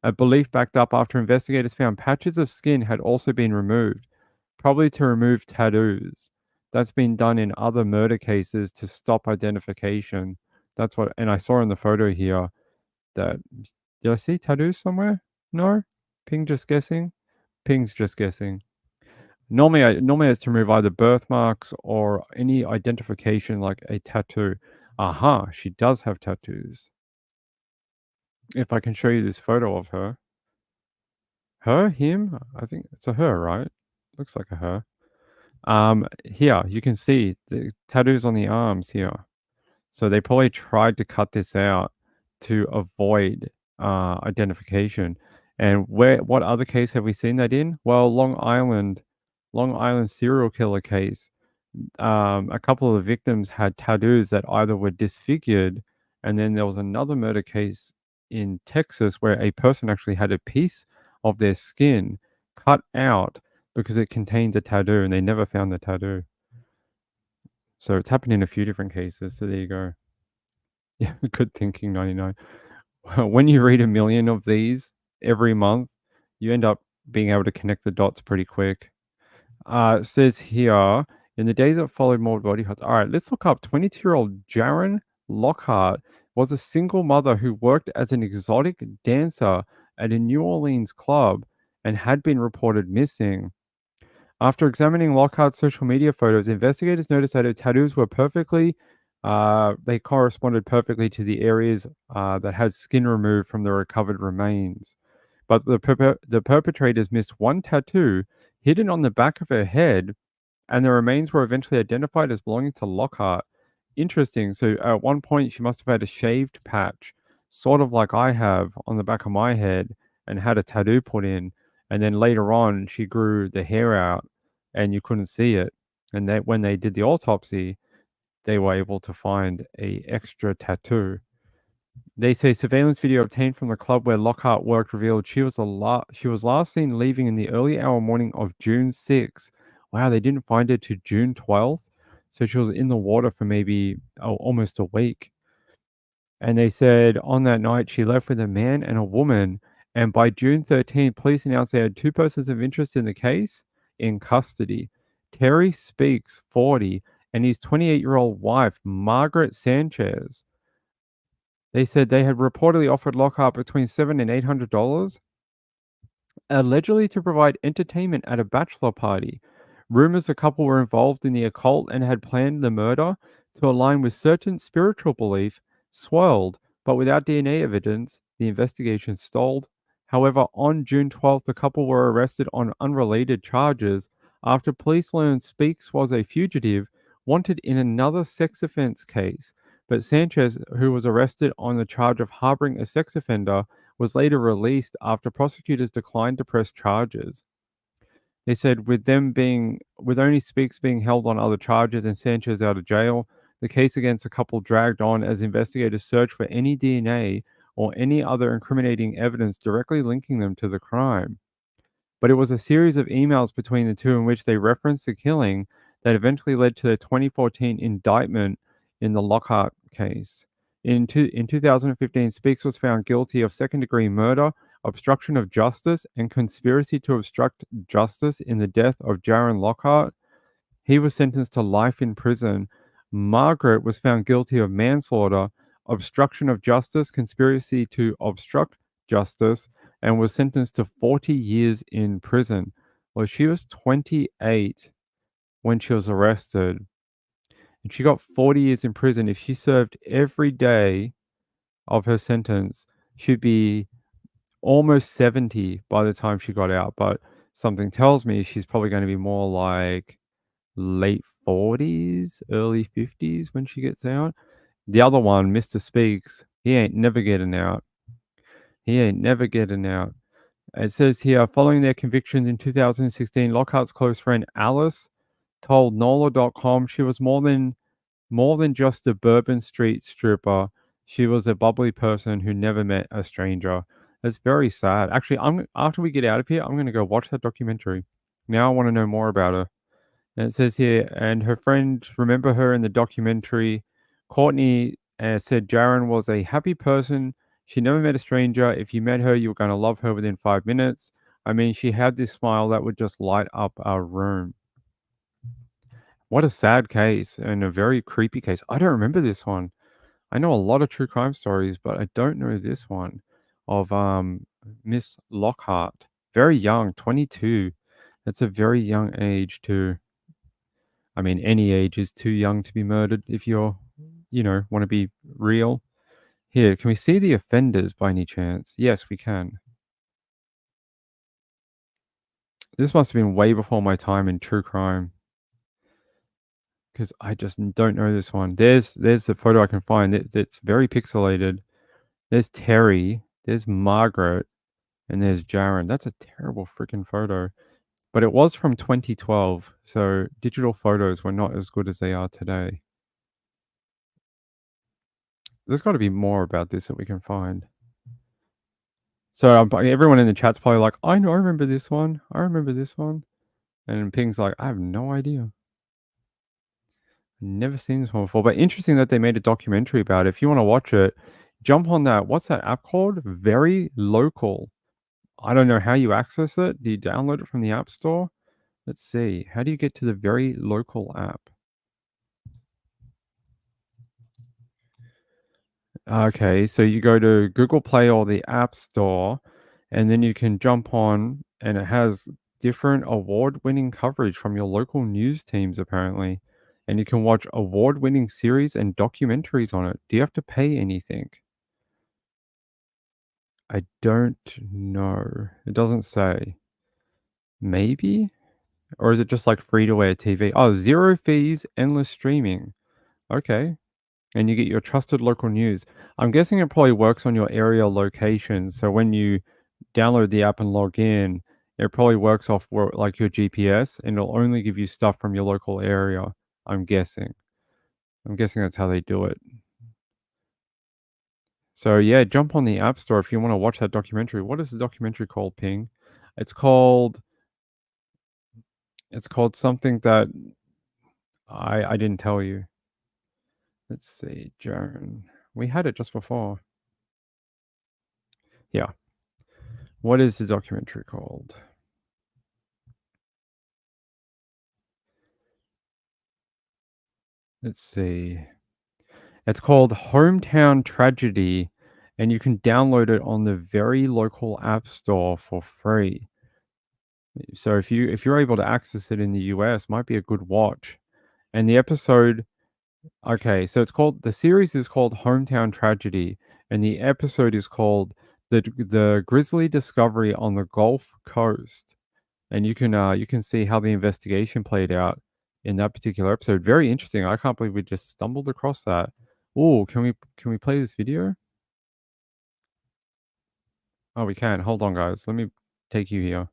A belief backed up after investigators found patches of skin had also been removed, probably to remove tattoos. That's been done in other murder cases to stop identification. That's what, and I saw in the photo here that, did I see tattoos somewhere? No? Ping just guessing? Ping's just guessing. Normally it's to remove either birthmarks or any identification like a tattoo. Aha, she does have tattoos. If I can show you this photo of her. Her? Him? I think it's a her, right? Looks like a her. Here, you can see the tattoos on the arms here. So they probably tried to cut this out to avoid identification. And what other case have we seen that in? Well, Long Island serial killer case. A couple of the victims had tattoos that either were disfigured, and then there was another murder case in Texas where a person actually had a piece of their skin cut out because it contained a tattoo, and they never found the tattoo. So it's happened in a few different cases. So there you go. Yeah, good thinking, 99. When you read 1,000,000 of these every month, you end up being able to connect the dots pretty quick. It says here, in the days that followed more body shots. All right, let's look up 22-year-old Jaren Lockhart was a single mother who worked as an exotic dancer at a New Orleans club and had been reported missing. After examining Lockhart's social media photos, investigators noticed that her tattoos were they corresponded perfectly to the areas that had skin removed from the recovered remains. But the perpetrators missed one tattoo hidden on the back of her head, and the remains were eventually identified as belonging to Lockhart. Interesting. So at one point, she must have had a shaved patch, sort of like I have on the back of my head, and had a tattoo put in. And then later on, she grew the hair out, and you couldn't see it. And when they did the autopsy, they were able to find a extra tattoo. They say surveillance video obtained from the club where Lockhart worked revealed she was last seen leaving in the early hour morning of June 6th. Wow, they didn't find her to June 12th. So she was in the water for maybe almost a week. And they said on that night she left with a man and a woman. And by June 13th, police announced they had two persons of interest in the case in custody. Terry Speaks, 40, and his 28-year-old wife, Margaret Sanchez. They said they had reportedly offered Lockhart between $700 and $800, allegedly to provide entertainment at a bachelor party. Rumors the couple were involved in the occult and had planned the murder to align with certain spiritual belief swirled, but without DNA evidence, the investigation stalled. However, on June 12th, the couple were arrested on unrelated charges after police learned Speaks was a fugitive wanted in another sex offense case. But Sanchez, who was arrested on the charge of harboring a sex offender, was later released after prosecutors declined to press charges. They said with only Speaks being held on other charges and Sanchez out of jail, the case against the couple dragged on as investigators searched for any DNA or any other incriminating evidence directly linking them to the crime. But it was a series of emails between the two in which they referenced the killing that eventually led to the 2014 indictment in the Lockhart case. In 2015, Speaks was found guilty of second-degree murder, obstruction of justice, and conspiracy to obstruct justice in the death of Jaren Lockhart. He was sentenced to life in prison. Margaret was found guilty of manslaughter, obstruction of justice, conspiracy to obstruct justice, and was sentenced to 40 years in prison. Well, she was 28 when she was arrested, and she got 40 years in prison. If she served every day of her sentence, she'd be almost 70 by the time she got out. But something tells me she's probably going to be more like late 40s, early 50s when she gets out. The other one, Mr. Speaks, he ain't never getting out. He ain't never getting out. It says here, following their convictions in 2016, Lockhart's close friend Alice told NOLA.com she was more than just a Bourbon Street stripper. She was a bubbly person who never met a stranger. It's very sad. Actually, after we get out of here, I'm going to go watch that documentary. Now I want to know more about her. And it says here, and her friend, remember her in the documentary, Courtney said Jaren was a happy person. She never met a stranger. If you met her, you were going to love her within 5 minutes. I mean, she had this smile that would just light up our room. What a sad case and a very creepy case. I don't remember this one. I know a lot of true crime stories, but I don't know this one of Miss Lockhart. Very young, 22. That's a very young age too. I mean, any age is too young to be murdered if you're, want to be real. Here, can we see the offenders by any chance? Yes, we can. This must have been way before my time in true crime, because I just don't know this one. There's a photo I can find. It's very pixelated. There's Terry. There's Margaret. And there's Jaren. That's a terrible freaking photo. But it was from 2012, so digital photos were not as good as they are today. There's got to be more about this that we can find. So everyone in the chat's probably like, I remember this one. I remember this one. And Ping's like, I have no idea. Never seen this one before. But interesting that they made a documentary about it. If you want to watch it, jump on that. What's that app called? Very Local. I don't know how you access it. Do you download it from the App Store? Let's see. How do you get to the Very Local app? Okay, so you go to Google Play or the App Store, and then you can jump on, and it has different award-winning coverage from your local news teams, apparently. And you can watch award-winning series and documentaries on it. Do you have to pay anything? I don't know. It doesn't say. Maybe? Or is it just like free-to-air TV? Oh, 0 fees, endless streaming. Okay. And you get your trusted local news. I'm guessing it probably works on your area location. So when you download the app and log in, it probably works off like your GPS, and it'll only give you stuff from your local area. I'm guessing. That's how they do it. So yeah, jump on the App Store if you want to watch that documentary. What is the documentary called, Ping? It's called something that I didn't tell you. Let's see, Jaren. We had it just before. Yeah. What is the documentary called? Let's see. It's called Hometown Tragedy, and you can download it on the Very Local App Store for free. So if you're able to access it in the US, might be a good watch. And the episode, okay, so the series is called Hometown Tragedy, and the episode is called the Grizzly Discovery on the Gulf Coast. And you can see how the investigation played out in that particular episode. Very interesting. I can't believe we just stumbled across that. Oh, can we play this video? Oh, we can. Hold on, guys. Let me take you here.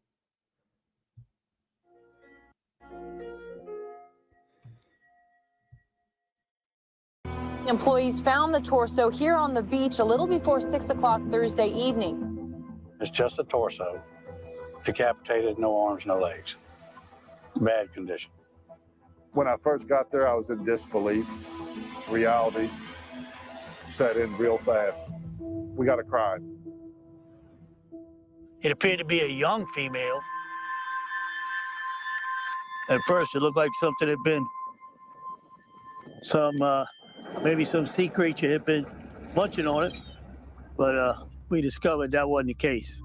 Employees found the torso here on the beach a little before 6 o'clock Thursday evening. It's just a torso, decapitated, no arms, no legs. Bad condition. When I first got there, I was in disbelief. Reality set in real fast. We got a crime. It appeared to be a young female. At first, it looked like something had been maybe some sea creature had been munching on it, but we discovered that wasn't the case.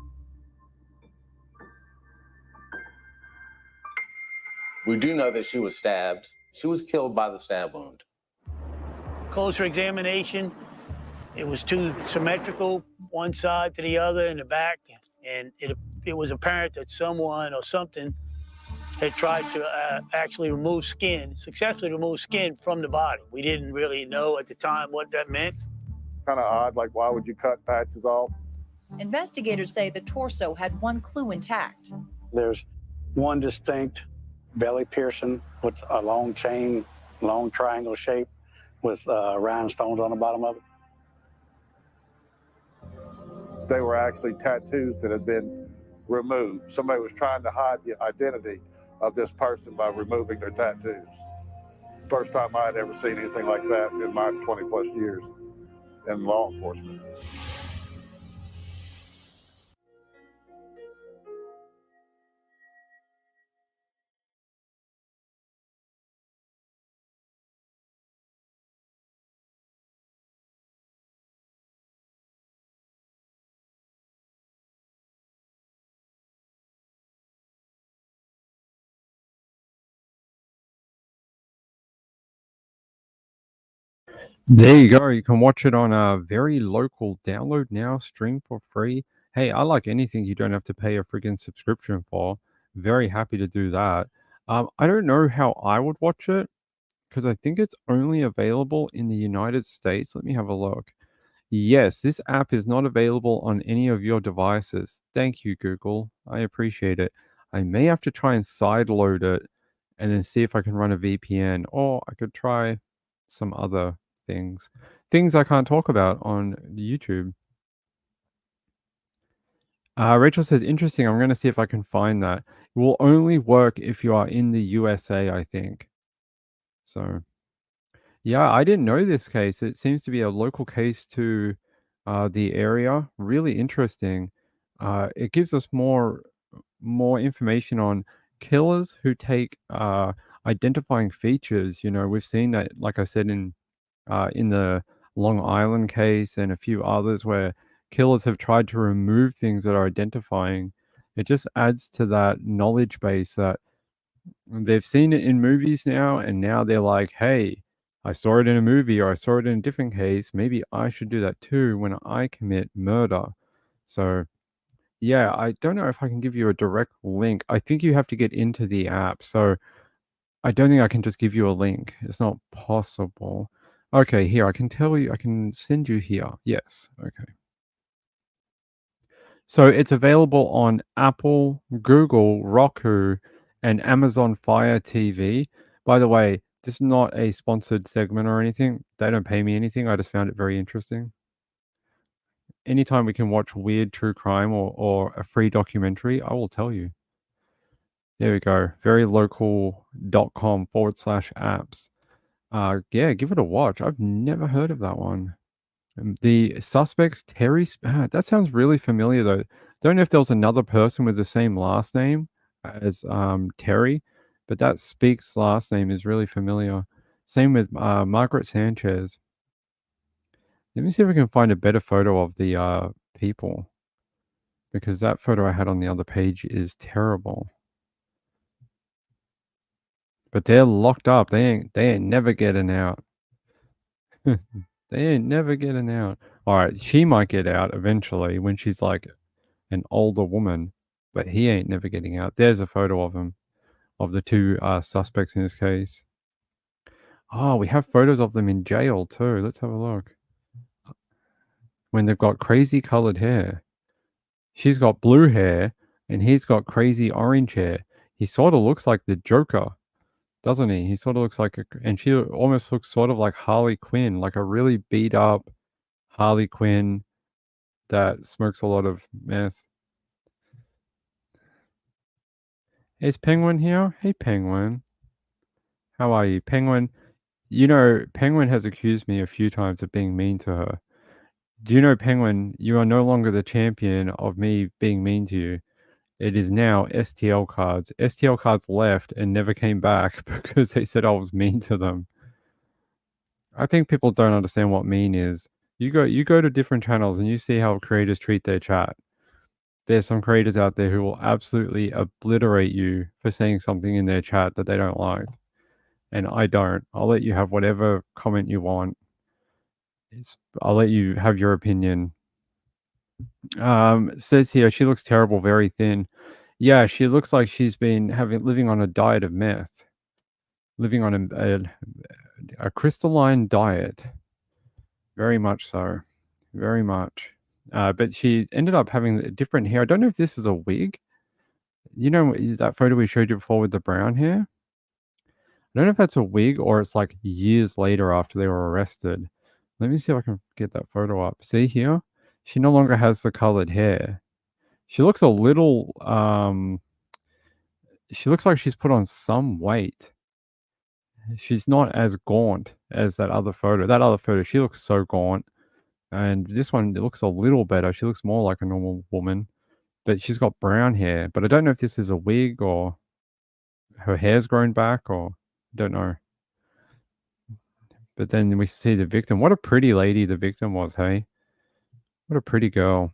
We do know that she was stabbed. She was killed by the stab wound. Closer examination, it was too symmetrical, one side to the other in the back, and it was apparent that someone or something had tried to actually successfully remove skin from the body. We didn't really know at the time what that meant. Kind of odd, like why would you cut patches off? Investigators say the torso had one clue intact. There's one distinct belly piercing with a long chain, long triangle shape with rhinestones on the bottom of it. They were actually tattoos that had been removed. Somebody was trying to hide the identity of this person by removing their tattoos. First time I had ever seen anything like that in my 20 plus years in law enforcement. There you go. You can watch it on a Very Local. Download now, stream for free. Hey, I like anything you don't have to pay a friggin' subscription for. Very happy to do that. I don't know how I would watch it because I think it's only available in the United States. Let me have a look. Yes, this app is not available on any of your devices. Thank you, Google. I appreciate it. I may have to try and sideload it and then see if I can run a VPN, or I could try some other things. Things I can't talk about on YouTube. Rachel says, interesting. I'm going to see if I can find that. It will only work if you are in the USA, I think. So, yeah, I didn't know this case. It seems to be a local case to the area. Really interesting. It gives us more information on killers who take identifying features. You know, we've seen that, like I said, in the Long Island case and a few others where killers have tried to remove things that are identifying. It just adds to that knowledge base that they've seen it in movies now, and now they're like, hey, I saw it in a movie or I saw it in a different case. Maybe I should do that too when I commit murder. So, yeah, I don't know if I can give you a direct link. I think you have to get into the app. So, I don't think I can just give you a link. It's not possible. Okay, here, I can tell you, I can send you here. Yes, okay. So it's available on Apple, Google, Roku, and Amazon Fire TV. By the way, this is not a sponsored segment or anything. They don't pay me anything. I just found it very interesting. Anytime we can watch weird true crime or a free documentary, I will tell you. There we go. verylocal.com/apps. Yeah, give it a watch. I've never heard of that one. The suspects, that sounds really familiar though. Don't know if there was another person with the same last name as Terry, but that Speaks last name is really familiar. Same with Margaret Sanchez. Let me see if I can find a better photo of the people, because that photo I had on the other page is terrible. But they're locked up. They ain't never getting out. They ain't never getting out. All right, she might get out eventually when she's like an older woman, but he ain't never getting out. There's a photo of him, of the two suspects in this case. Oh, we have photos of them in jail too. Let's have a look. When they've got crazy colored hair. She's got blue hair and he's got crazy orange hair. He sort of looks like the Joker, doesn't he? He sort of looks like and she almost looks sort of like Harley Quinn, like a really beat up Harley Quinn that smokes a lot of meth. Is Penguin here? Hey, Penguin. How are you? Penguin, you know, Penguin has accused me a few times of being mean to her. Do you know, Penguin, you are no longer the champion of me being mean to you. It is now STL cards. STL cards left and never came back because they said I was mean to them. I think people don't understand what mean is. You go to different channels and you see how creators treat their chat. There's some creators out there who will absolutely obliterate you for saying something in their chat that they don't like. And I don't. I'll let you have whatever comment you want. I'll let you have your opinion. It says here, she looks terrible, very thin. Yeah, she looks like she's been living on a diet of meth. Living on a crystalline diet. Very much so. Very much. But she ended up having different hair. I don't know if this is a wig. You know that photo we showed you before with the brown hair? I don't know if that's a wig or it's like years later after they were arrested. Let me see if I can get that photo up. See here? She no longer has the colored hair. She looks a little, she looks like she's put on some weight. She's not as gaunt as that other photo. That other photo, she looks so gaunt. And this one, it looks a little better. She looks more like a normal woman. But she's got brown hair. But I don't know if this is a wig or her hair's grown back or don't know. But then we see the victim. What a pretty lady the victim was, hey? What a pretty girl.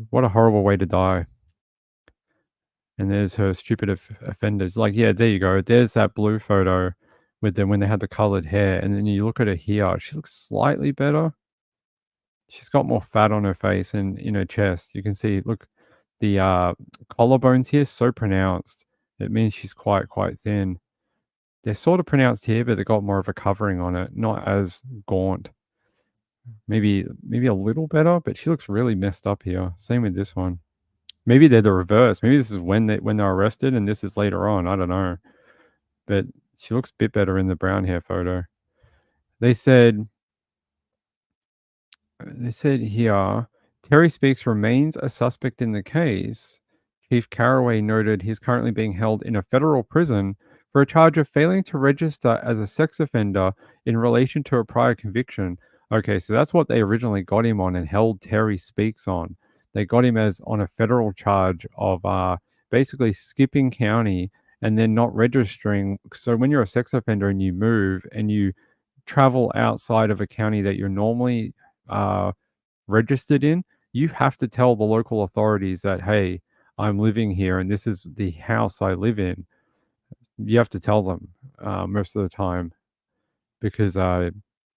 What a horrible way to die. And there's her stupid offenders. Like, yeah, there you go. There's that blue photo with them when they had the colored hair. And then you look at her here. She looks slightly better. She's got more fat on her face and in her chest. You can see, look, the collarbones here, so pronounced. It means she's quite thin. They're sort of pronounced here, but they got more of a covering on it, not as gaunt Maybe a little better, but she looks really messed up here. Same with this one. Maybe they're the reverse. Maybe this is when they're arrested, and this is later on. I don't know, but she looks a bit better in the brown hair photo. They said here, Terry Speaks remains a suspect in the case. Chief Carraway noted he's currently being held in a federal prison for a charge of failing to register as a sex offender in relation to a prior conviction. Okay, so that's what they originally got him on and held Terry Speaks on. They got him on a federal charge of basically skipping county and then not registering. So when you're a sex offender and you move and you travel outside of a county that you're normally registered in, you have to tell the local authorities that, hey, I'm living here and this is the house I live in. You have to tell them most of the time because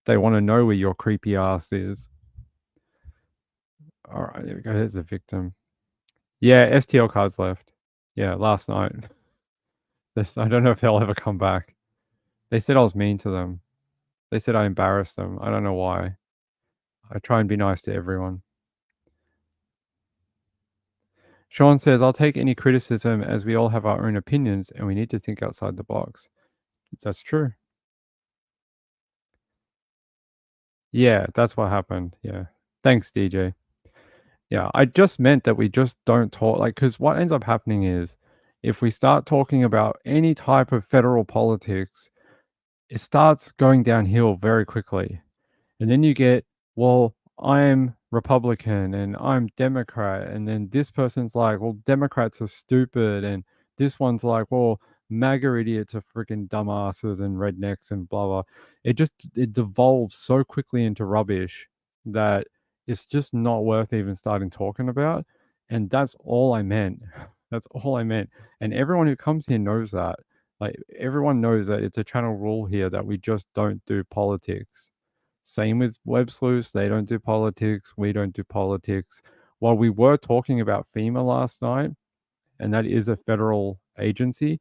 they want to know where your creepy ass is. All right, there we go. There's the victim. Yeah, STL cards left. Yeah, last night. I don't know if they'll ever come back. They said I was mean to them. They said I embarrassed them. I don't know why. I try and be nice to everyone. Sean says, I'll take any criticism as we all have our own opinions and we need to think outside the box. That's true. Yeah, that's what happened. Yeah. Thanks, DJ. Yeah, I just meant that we just don't talk, like, because what ends up happening is if we start talking about any type of federal politics, it starts going downhill very quickly. And then you get, well, I'm Republican and I'm Democrat. And then this person's like, well, Democrats are stupid. And this one's like, well, MAGA idiots are freaking dumbasses and rednecks and blah, blah. It devolves so quickly into rubbish that it's just not worth even starting talking about. And that's all I meant. That's all I meant. And everyone who comes here knows that. Like, everyone knows that it's a channel rule here that we just don't do politics. Same with Web Sleuths. They don't do politics. We don't do politics. While we were talking about FEMA last night, and that is a federal agency,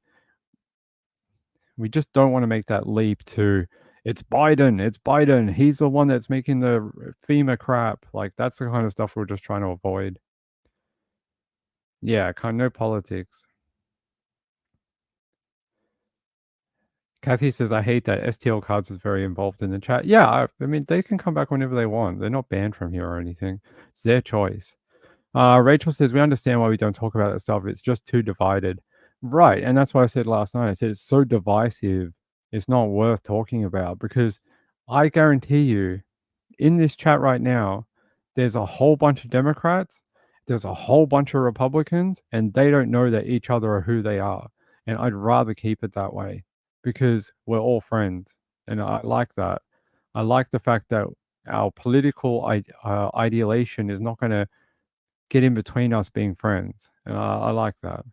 we just don't want to make that leap to, it's Biden. He's the one that's making the FEMA crap. Like, that's the kind of stuff we're just trying to avoid. Yeah, no politics. Kathy says, I hate that STL Cards is very involved in the chat. Yeah, I mean, they can come back whenever they want. They're not banned from here or anything. It's their choice. Rachel says, we understand why we don't talk about that stuff. It's just too divided. Right, and that's what I said last night. I said it's so divisive, it's not worth talking about because I guarantee you, in this chat right now, there's a whole bunch of Democrats, there's a whole bunch of Republicans, and they don't know that each other are who they are. And I'd rather keep it that way because we're all friends. And I like that. I like the fact that our political ideation is not going to get in between us being friends. And I like that.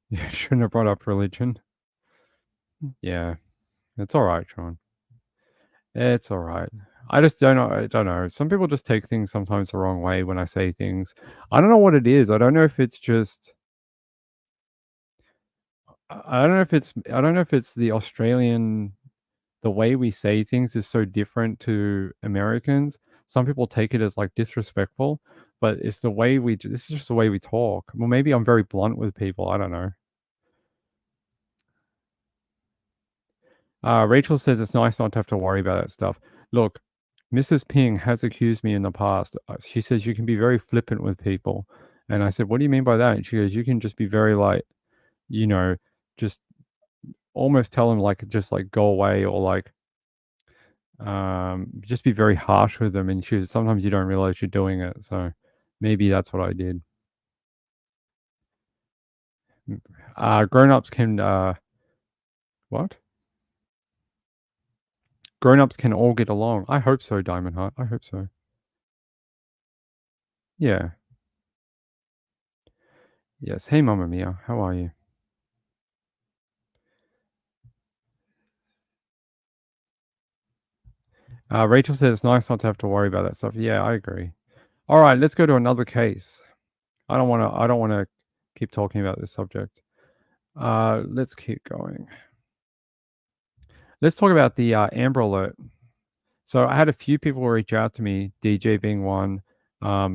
You shouldn't have brought up religion. Yeah, it's all right, Sean. It's all right. I just don't know. I don't know. Some people just take things sometimes the wrong way when I say things. I don't know what it is. I don't know if it's just. I don't know if it's the Australian. The way we say things is so different to Americans. Some people take it as like disrespectful, but it's the way this is just the way we talk. Well, maybe I'm very blunt with people. I don't know. Rachel says it's nice not to have to worry about that stuff. Look, Mrs. Ping has accused me in the past. She says you can be very flippant with people. And I said, what do you mean by that? And she goes, you can just be very like, just almost tell them like, just like go away or like, just be very harsh with them. And she goes, sometimes you don't realize you're doing it. So maybe that's what I did. Grownups can, what? Grownups can all get along. I hope so, Diamond Heart. I hope so. Yeah. Yes. Hey, Mamma Mia. How are you? Rachel says it's nice not to have to worry about that stuff. Yeah, I agree. All right, let's go to another case. I don't want to keep talking about this subject. Let's keep going. Let's talk about the Amber Alert. So I had a few people reach out to me, DJ being one.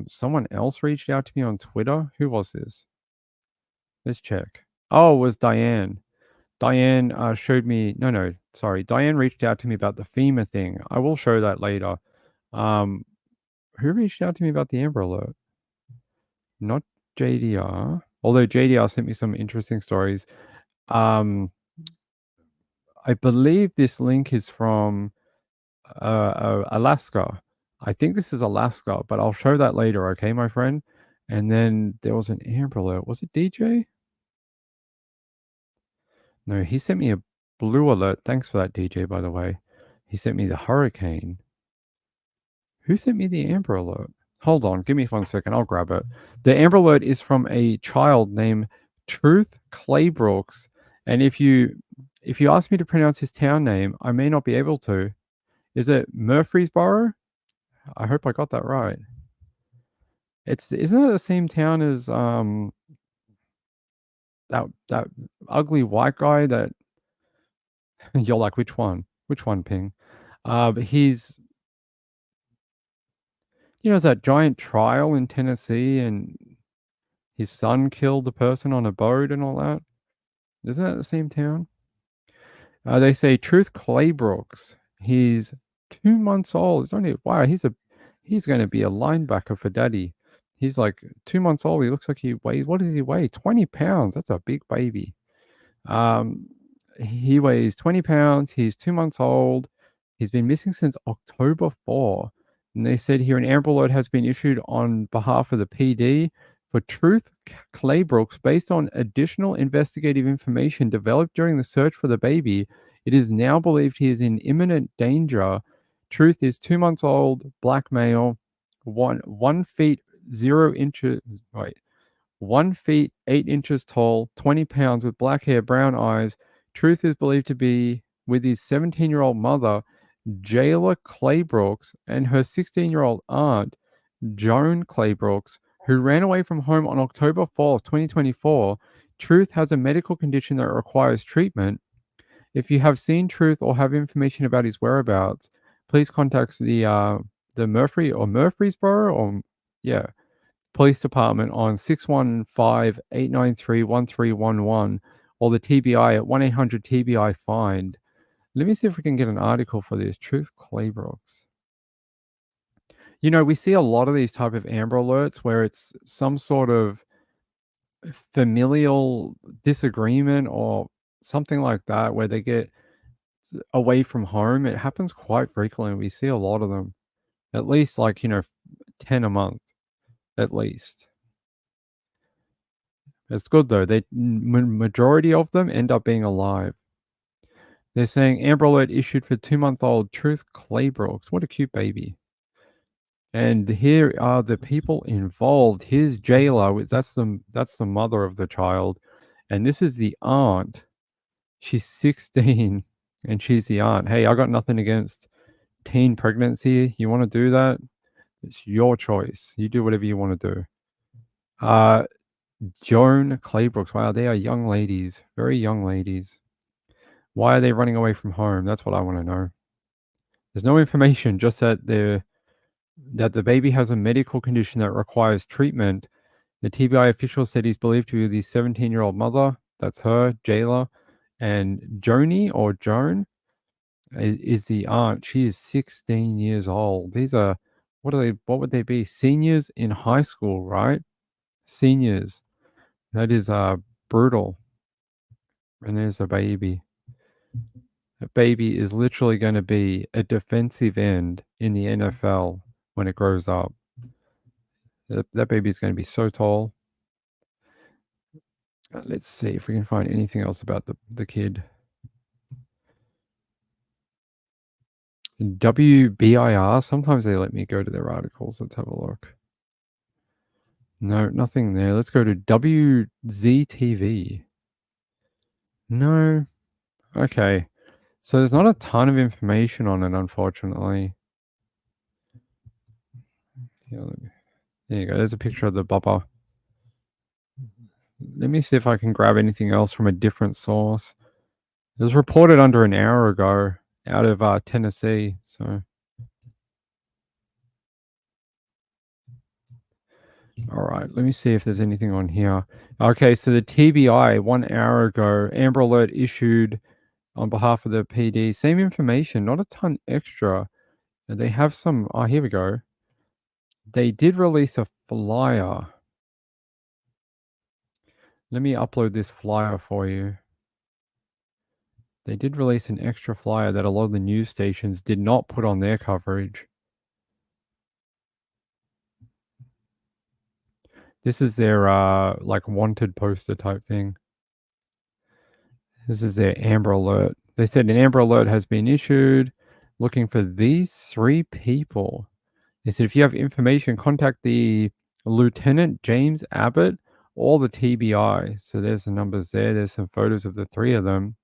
Someone else reached out to me on Twitter. Who was this? Let's check. Oh, it was Diane. Diane showed me. No, sorry. Diane reached out to me about the FEMA thing. I will show that later. Who reached out to me about the Amber Alert? Not JDR. Although JDR sent me some interesting stories. I believe this link is from Alaska. I think this is Alaska, but I'll show that later, okay, my friend? And then there was an Amber Alert. Was it DJ? No, he sent me a blue alert. Thanks for that, DJ, by the way. He sent me the hurricane. Who sent me the Amber Alert? Hold on, give me 1 second. I'll grab it. The Amber Alert is from a child named Truth Claybrooks. And if you ask me to pronounce his town name, I may not be able to. Is it Murfreesboro? I hope I got that right. Isn't it the same town as that ugly white guy that you're like, which one? Which one, Ping? But he's, that giant trial in Tennessee and his son killed the person on a boat and all that. Isn't that the same town? They say Truth Claybrooks. He's 2 months old. It's only he's going to be a linebacker for daddy. He's like 2 months old. He looks like he weighs, what does he weigh? 20 pounds. That's a big baby. He weighs 20 pounds. He's 2 months old. He's been missing since October 4. And they said here an Amber Alert has been issued on behalf of the PD for Truth Claybrooks based on additional investigative information developed during the search for the baby. It is now believed he is in imminent danger. Truth is 2 months old, black male, 1 feet 0 inches. 1 feet 8 inches tall, 20 pounds, with black hair, brown eyes. Truth is believed to be with his 17-year-old mother, Jayla Claybrooks, and her 16-year-old aunt, Joan Claybrooks, who ran away from home on October 4th, 2024. Truth has a medical condition that requires treatment. If you have seen Truth or have information about his whereabouts, please contact the Murfreesboro Police Department on 615-893-1311 or the TBI at 1-800-TBI-FIND. Let me see if we can get an article for this. Truth Claybrooks. We see a lot of these type of Amber Alerts where it's some sort of familial disagreement or something like that where they get away from home. It happens quite frequently. We see a lot of them. At least 10 a month. At least. It's good though. Majority of them end up being alive. They're saying Amber Alert issued for 2-month-old Truth Claybrooks. What a cute baby. And here are the people involved. Here's Jayla. That's the mother of the child. And this is the aunt. She's 16 and she's the aunt. Hey, I got nothing against teen pregnancy. You want to do that? It's your choice. You do whatever you want to do. Joan Claybrooks. Wow, they are young ladies. Very young ladies. Why are they running away from home? That's what I want to know. There's no information, just that the baby has a medical condition that requires treatment. The TBI official said he's believed to be the 17-year-old mother. That's her, Jayla. And Joni or Joan is the aunt. She is 16 years old. These are, what would they be? Seniors in high school, right? Seniors. That is brutal. And there's a baby. A baby is literally going to be a defensive end in the NFL when it grows up. That baby is going to be so tall. Let's see if we can find anything else about the kid. WBIR, sometimes they let me go to their articles. Let's have a look. No, nothing there. Let's go to WZTV. No. Okay. So there's not a ton of information on it, unfortunately. Yeah, there you go. There's a picture of the bubba. Let me see if I can grab anything else from a different source. It was reported under an hour ago out of Tennessee. So All right, let me see if there's anything on here. Okay, so the TBI 1 hour ago, Amber Alert issued on behalf of the PD. Same information, not a ton extra. They have some. Oh, here we go. They did release a flyer. Let me upload this flyer for you. They did release an extra flyer that a lot of the news stations did not put on their coverage. This is their like wanted poster type thing. This is their Amber Alert. They said an Amber Alert has been issued looking for these 3 people. They said if you have information, contact the Lieutenant James Abbott or the TBI. So there's the numbers there. There's some photos of the 3 of them.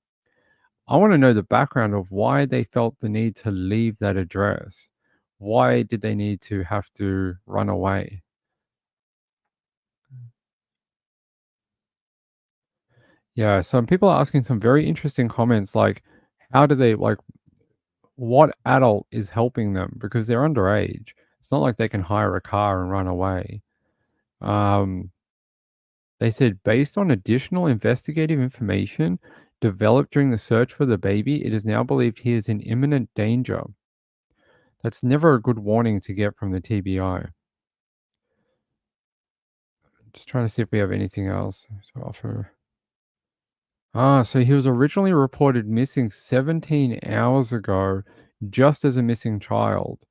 I want to know the background of why they felt the need to leave that address. Why did they need to have to run away? Yeah, some people are asking some very interesting comments like, how do they, like, what adult is helping them? Because they're underage. It's not like they can hire a car and run away. They said, based on additional investigative information developed during the search for the baby, it is now believed he is in imminent danger. That's never a good warning to get from the TBI. Just trying to see if we have anything else to offer. So he was originally reported missing 17 hours ago, just as a missing child.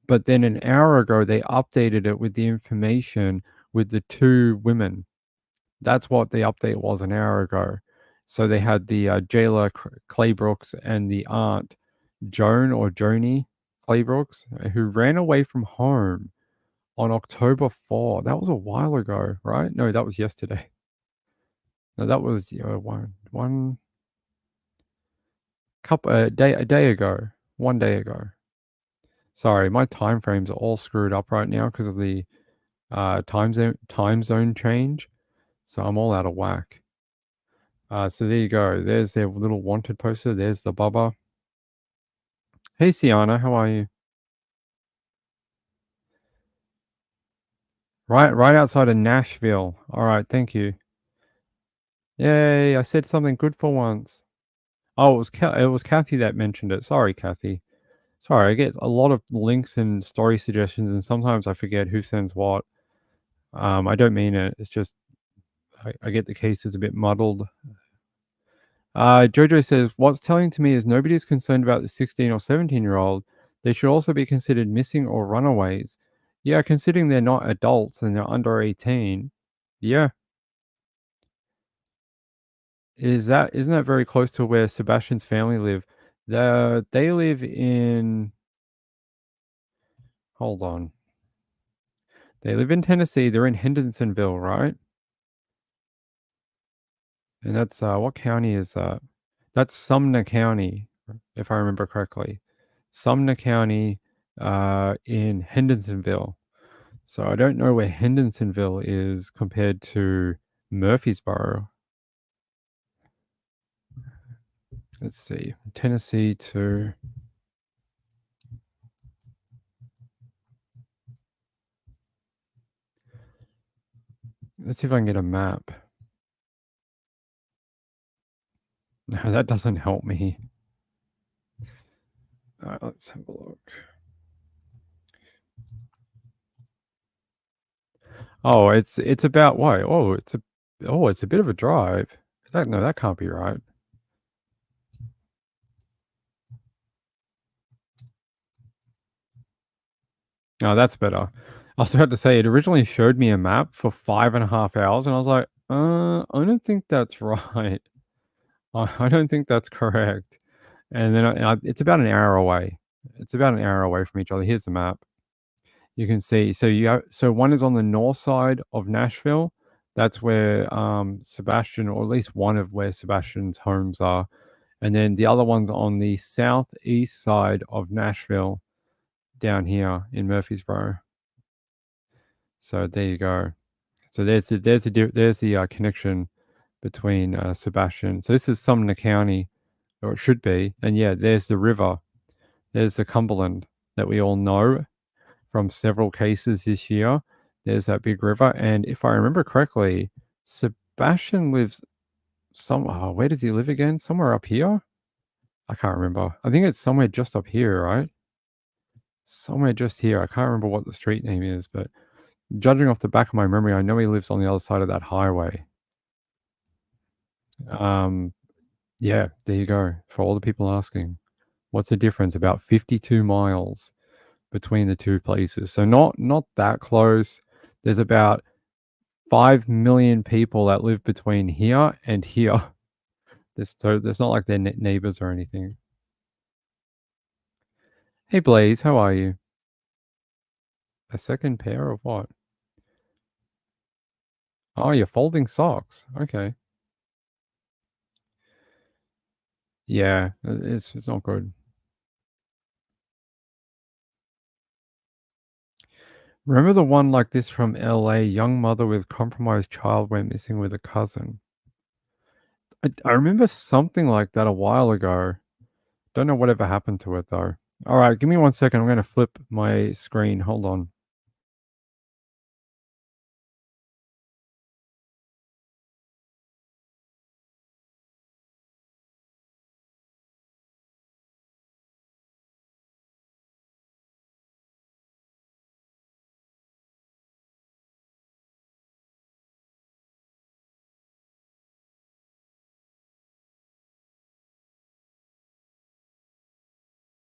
But then an hour ago, they updated it with the information with the 2 women. That's what the update was an hour ago. So they had the jailer Claybrooks and the aunt Joan or Joni Claybrooks, who ran away from home on October 4. That was a while ago, right? No, that was yesterday. No, that was one couple a day ago. 1 day ago. Sorry, my time frames are all screwed up right now because of the time zone change. So I'm all out of whack. So there you go. There's their little wanted poster. There's the Bubba. Hey, Sienna, how are you? Right outside of Nashville. All right, thank you. Yay! I said something good for once. Oh, it was Kathy that mentioned it. Sorry, Kathy. Sorry, I get a lot of links and story suggestions, and sometimes I forget who sends what. I don't mean it. It's just I get the cases a bit muddled. Jojo says, what's telling to me is nobody's concerned about the 16 or 17-year-old. They should also be considered missing or runaways. Yeah, considering they're not adults and they're under 18. Yeah. Isn't that very close to where Sebastian's family live? They live in... Hold on. They live in Tennessee. They're in Hendersonville, right? And that's, what county is that? That's Sumner County, if I remember correctly. Sumner County in Hendersonville. So I don't know where Hendersonville is compared to Murfreesboro. Let's see. Tennessee to... Let's see if I can get a map. No, that doesn't help me. All right, let's have a look. Oh, it's about what? Oh, it's a bit of a drive. No, that can't be right. Oh, that's better. I was about to say, it originally showed me a map for 5.5 hours, and I was like, I don't think that's right. I don't think that's correct. And then it's about an hour away. It's about an hour away from each other. Here's the map. You can see. So one is on the north side of Nashville. That's where Sebastian, or at least one of where Sebastian's homes are. And then the other one's on the southeast side of Nashville, down here in Murfreesboro. So there you go. So there's the connection between Sebastian. So this is Sumner County, or it should be. And yeah, there's the river. There's the Cumberland that we all know from several cases this year. There's that big river. And if I remember correctly, Sebastian lives where does he live again? Somewhere up here? I can't remember. I think it's somewhere just up here, right? Somewhere just here. I can't remember what the street name is, but judging off the back of my memory, I know he lives on the other side of that highway. Yeah, there you go. For all the people asking, what's the difference? About 52 miles between the two places. So not that close. There's about 5 million people that live between here and here. There's not like they're neighbors or anything. Hey Blaze, how are you? A second pair of what? Oh, you're folding socks. Okay. Yeah, it's not good. Remember the one like this from LA? Young mother with compromised child went missing with a cousin. I remember something like that a while ago. Don't know whatever happened to it though. All right, give me 1 second. I'm going to flip my screen. Hold on.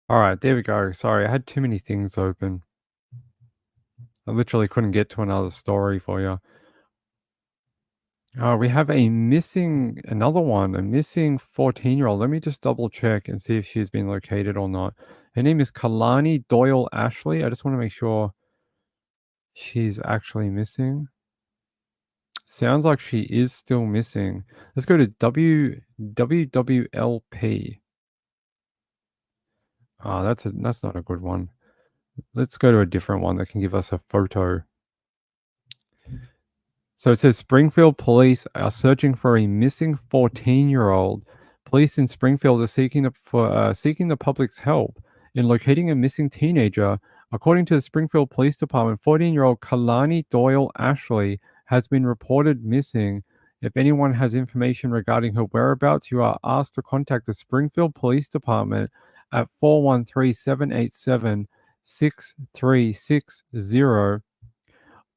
All right, there we go. Sorry, I had too many things open. I literally couldn't get to another story for you. We have another one, a missing 14-year-old. Let me just double check and see if she's been located or not. Her name is Kalani Doyle Ashley. I just want to make sure she's actually missing. Sounds like she is still missing. Let's go to WWLP. Oh, that's not a good one. Let's go to a different one that can give us a photo. So it says Springfield police are searching for a missing 14-year-old. Police in Springfield are seeking the public's help in locating a missing teenager. According to the Springfield Police Department, 14-year-old Kalani Doyle Ashley has been reported missing. If anyone has information regarding her whereabouts, you are asked to contact the Springfield Police Department at 413-787-6360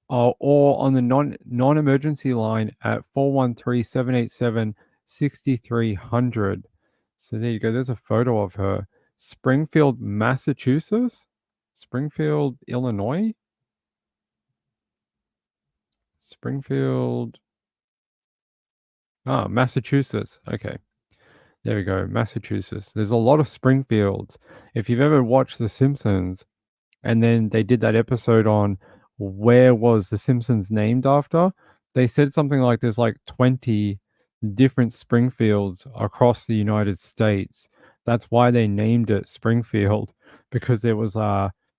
or on the non-emergency line at 413-787-6300. So there you go. There's a photo of her. Springfield, Massachusetts? Springfield, Illinois? Springfield. Massachusetts. Okay. There we go. Massachusetts. There's a lot of Springfields. If you've ever watched The Simpsons, and then they did that episode on where was The Simpsons named after, they said something like there's like 20 different Springfields across the United States. That's why they named it Springfield, because it was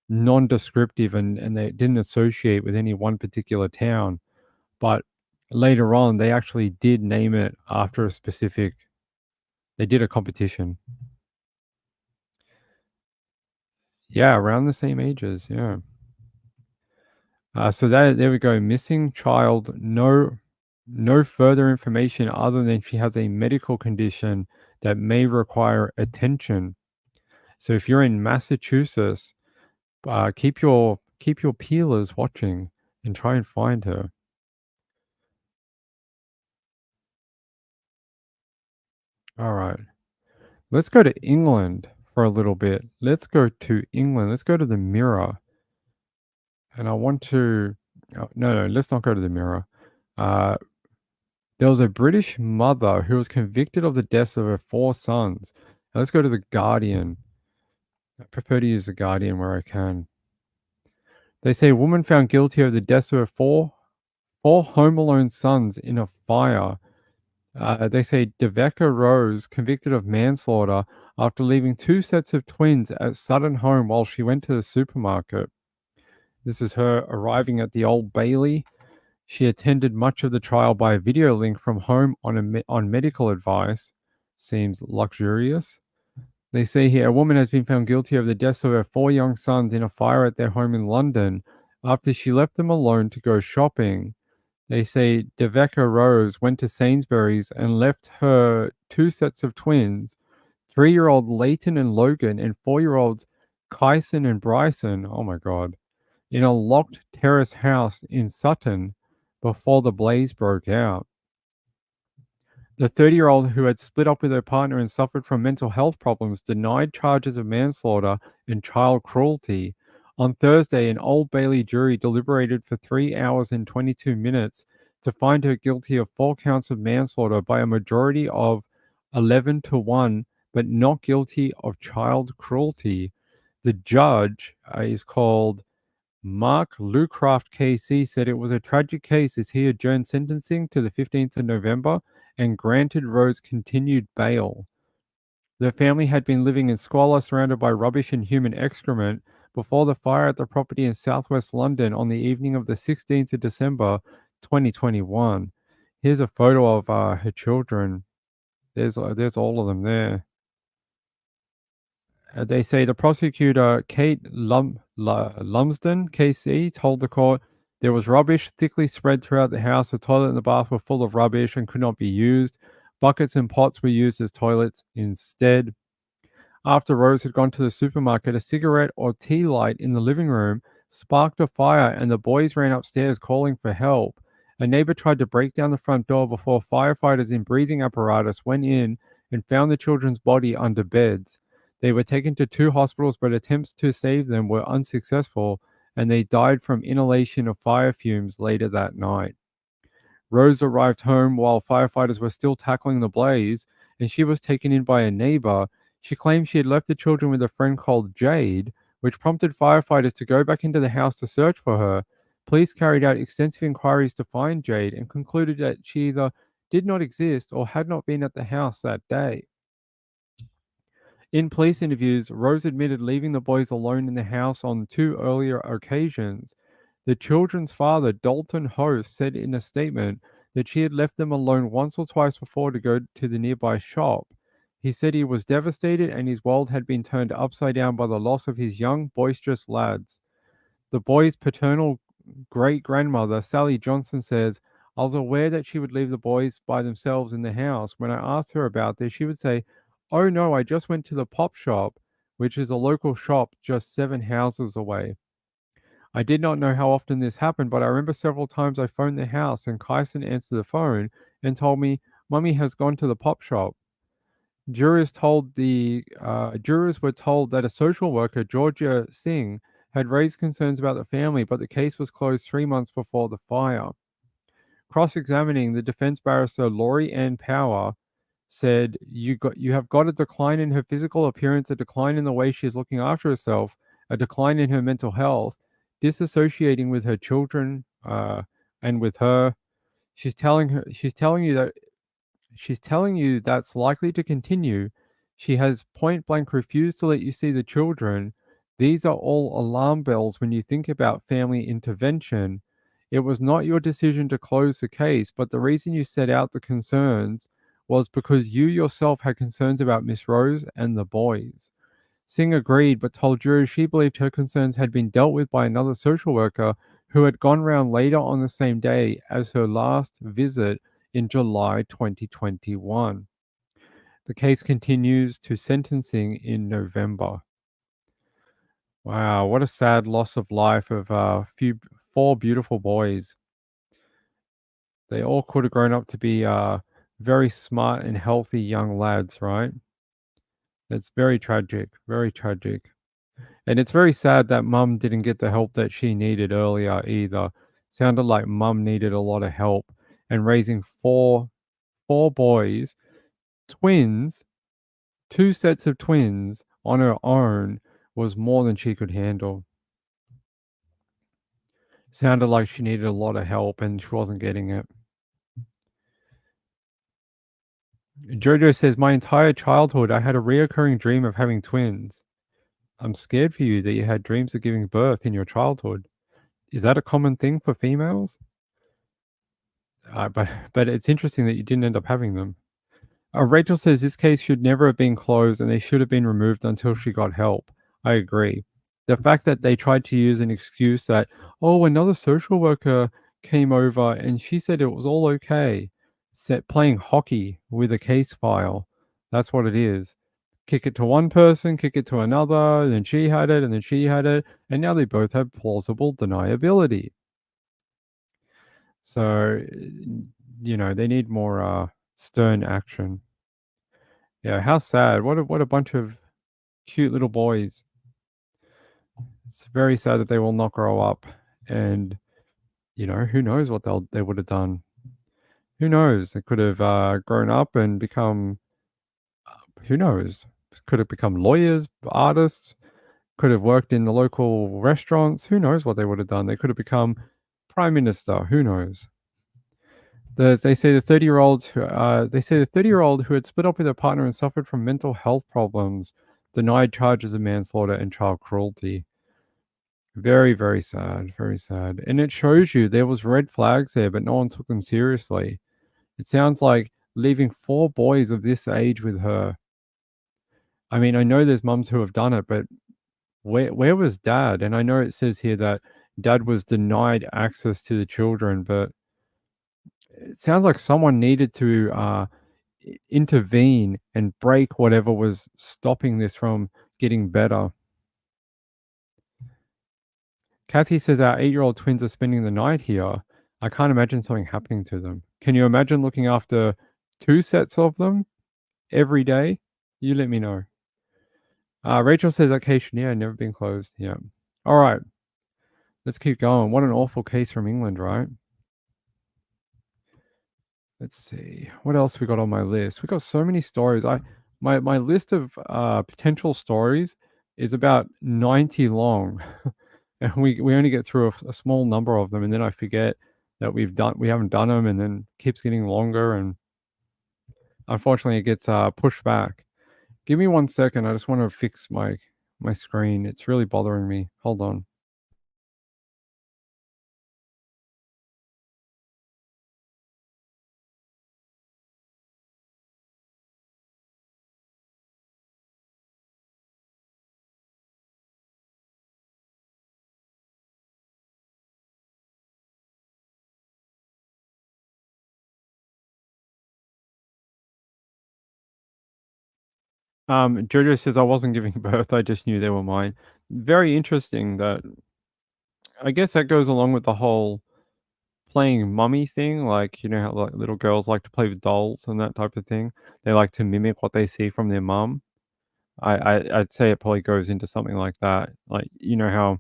non-descriptive and they didn't associate with any one particular town. But later on, they actually did name it after a specific. They did a competition. Yeah, around the same ages. Yeah. So there we go. Missing child. No further information other than she has a medical condition that may require attention. So if you're in Massachusetts, keep your peelers watching and try and find her. All right. Let's go to England for a little bit. Let's go to England. Let's go to the Mirror. And I want to... no, let's not go to the Mirror. There was a British mother who was convicted of the deaths of her 4 sons. Now let's go to the Guardian. I prefer to use the Guardian where I can. They say a woman found guilty of the deaths of her four Home Alone sons in a fire. They say Deveka Rose convicted of manslaughter after leaving 2 sets of twins at Sutton Home while she went to the supermarket. This is her arriving at the Old Bailey. She attended much of the trial by a video link from home on medical advice. Seems luxurious. They say here a woman has been found guilty of the deaths of her 4 young sons in a fire at their home in London After she left them alone to go shopping, they say Deveka Rose went to Sainsbury's and left her 2 sets of twins, 3-year-old Leighton and Logan and 4-year-olds Kyson and Bryson, oh my god, in a locked terrace house in Sutton before the blaze broke out. The 30-year-old, who had split up with her partner and suffered from mental health problems, denied charges of manslaughter and child cruelty. On Thursday, an Old Bailey jury deliberated for 3 hours and 22 minutes to find her guilty of 4 counts of manslaughter by a majority of 11-1, but not guilty of child cruelty. The judge is called Mark Lucraft KC, said it was a tragic case as he adjourned sentencing to the 15th of November and granted Rose continued bail. The family had been living in squalor surrounded by rubbish and human excrement before the fire at the property in southwest London on the evening of the 16th of December 2021. Here's a photo of her children. There's all of them there. They say the prosecutor, Kate Lumsden, KC, told the court there was rubbish thickly spread throughout the house. The toilet and the bath were full of rubbish and could not be used. Buckets and pots were used as toilets instead. After Rose had gone to the supermarket, a cigarette or tea light in the living room sparked a fire and the boys ran upstairs calling for help. A neighbor tried to break down the front door before firefighters in breathing apparatus went in and found the children's body under beds. They were taken to 2 hospitals, but attempts to save them were unsuccessful, and they died from inhalation of fire fumes later that night. Rose arrived home while firefighters were still tackling the blaze, and she was taken in by a neighbor. She claimed she had left the children with a friend called Jade, which prompted firefighters to go back into the house to search for her. Police carried out extensive inquiries to find Jade and concluded that she either did not exist or had not been at the house that day. In police interviews, Rose admitted leaving the boys alone in the house on 2 earlier occasions. The children's father, Dalton Host, said in a statement that she had left them alone once or twice before to go to the nearby shop. He said he was devastated and his world had been turned upside down by the loss of his young, boisterous lads. The boys' paternal great-grandmother, Sally Johnson, says, I was aware that she would leave the boys by themselves in the house. When I asked her about this, she would say, oh no, I just went to the pop shop, which is a local shop just 7 houses away. I did not know how often this happened, but I remember several times I phoned the house and Kyson answered the phone and told me, Mummy has gone to the pop shop. Jurors were told that a social worker, Georgia Singh, had raised concerns about the family, but the case was closed 3 months before the fire. Cross-examining, the defense barrister Laurie Ann Power said, you have got a decline in her physical appearance, a decline in the way she is looking after herself, a decline in her mental health, disassociating with her children and with her. She's telling you that's likely to continue. She has point blank refused to let you see the children. These are all alarm bells when you think about family intervention. It was not your decision to close the case, but the reason you set out the concerns was because you yourself had concerns about Miss Rose and the boys. Singh agreed, but told jurors she believed her concerns had been dealt with by another social worker who had gone round later on the same day as her last visit in July 2021. The case continues to sentencing in November. Wow, what a sad loss of life of 4 beautiful boys. They all could have grown up to be very smart and healthy young lads, right? It's very tragic, very tragic. And it's very sad that mum didn't get the help that she needed earlier either. Sounded like mum needed a lot of help. And raising four boys, twins, 2 sets of twins on her own was more than she could handle. Sounded like she needed a lot of help and she wasn't getting it. Jojo says, my entire childhood, I had a reoccurring dream of having twins. I'm scared for you that you had dreams of giving birth in your childhood. Is that a common thing for females? But it's interesting that you didn't end up having them. Rachel says this case should never have been closed and they should have been removed until she got help. I agree. The fact that they tried to use an excuse that, oh, another social worker came over and she said it was all okay. Playing hockey with a case file. That's what it is. Kick it to one person, kick it to another, and then she had it, and then she had it, and now they both have plausible deniability. So, they need more stern action. Yeah, how sad. What a bunch of cute little boys. It's very sad that they will not grow up, and who knows what they would have done. Who knows? They could have grown up and become, who knows? Could have become lawyers, artists, could have worked in the local restaurants. Who knows what they would have done? They could have become prime minister. Who knows? They say the 30-year-old who had split up with her partner and suffered from mental health problems denied charges of manslaughter and child cruelty. Very, very sad, very sad. And it shows you there was red flags there, but no one took them seriously. It sounds like leaving 4 boys of this age with her. I mean, I know there's mums who have done it, but where was dad? And I know it says here that dad was denied access to the children, but it sounds like someone needed to intervene and break whatever was stopping this from getting better. Kathy says our 8-year-old twins are spending the night here. I can't imagine something happening to them. Can you imagine looking after 2 sets of them every day? You let me know. Rachel says that case, yeah, never been closed. Yeah. All right. Let's keep going. What an awful case from England, right? Let's see. What else we got on my list? We got so many stories. My list of potential stories is about 90 long. And we only get through a small number of them, and then I forget that we haven't done them, and then keeps getting longer, and unfortunately it gets pushed back. Give me 1 second. I just want to fix my screen. It's really bothering me. Hold on. Jojo says I wasn't giving birth. I just knew they were mine. Very interesting that I guess that goes along with the whole playing mummy thing. Like, how like little girls like to play with dolls and that type of thing. They like to mimic what they see from their mum. I'd say it probably goes into something like that. Like, how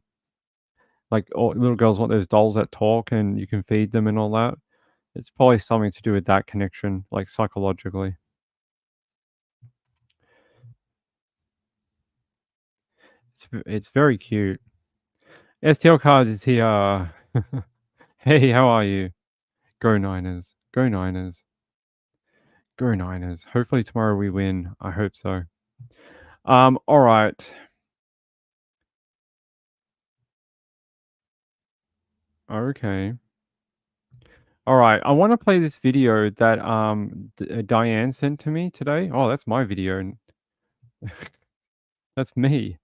like all little girls want those dolls that talk and you can feed them and all that. It's probably something to do with that connection, like psychologically. It's very cute. STL Cards is here. Hey, how are you? Go Niners. Go Niners. Go Niners. Hopefully tomorrow we win. I hope so. All right. Okay. All right. I want to play this video that Diane sent to me today. Oh, that's my video. That's me.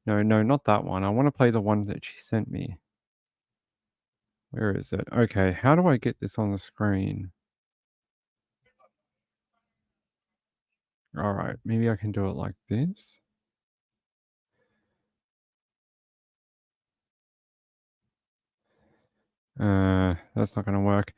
No, not that one. I want to play the one that she sent me. Where is it? Okay, how do I get this on the screen? All right, maybe I can do it like this. That's not going to work.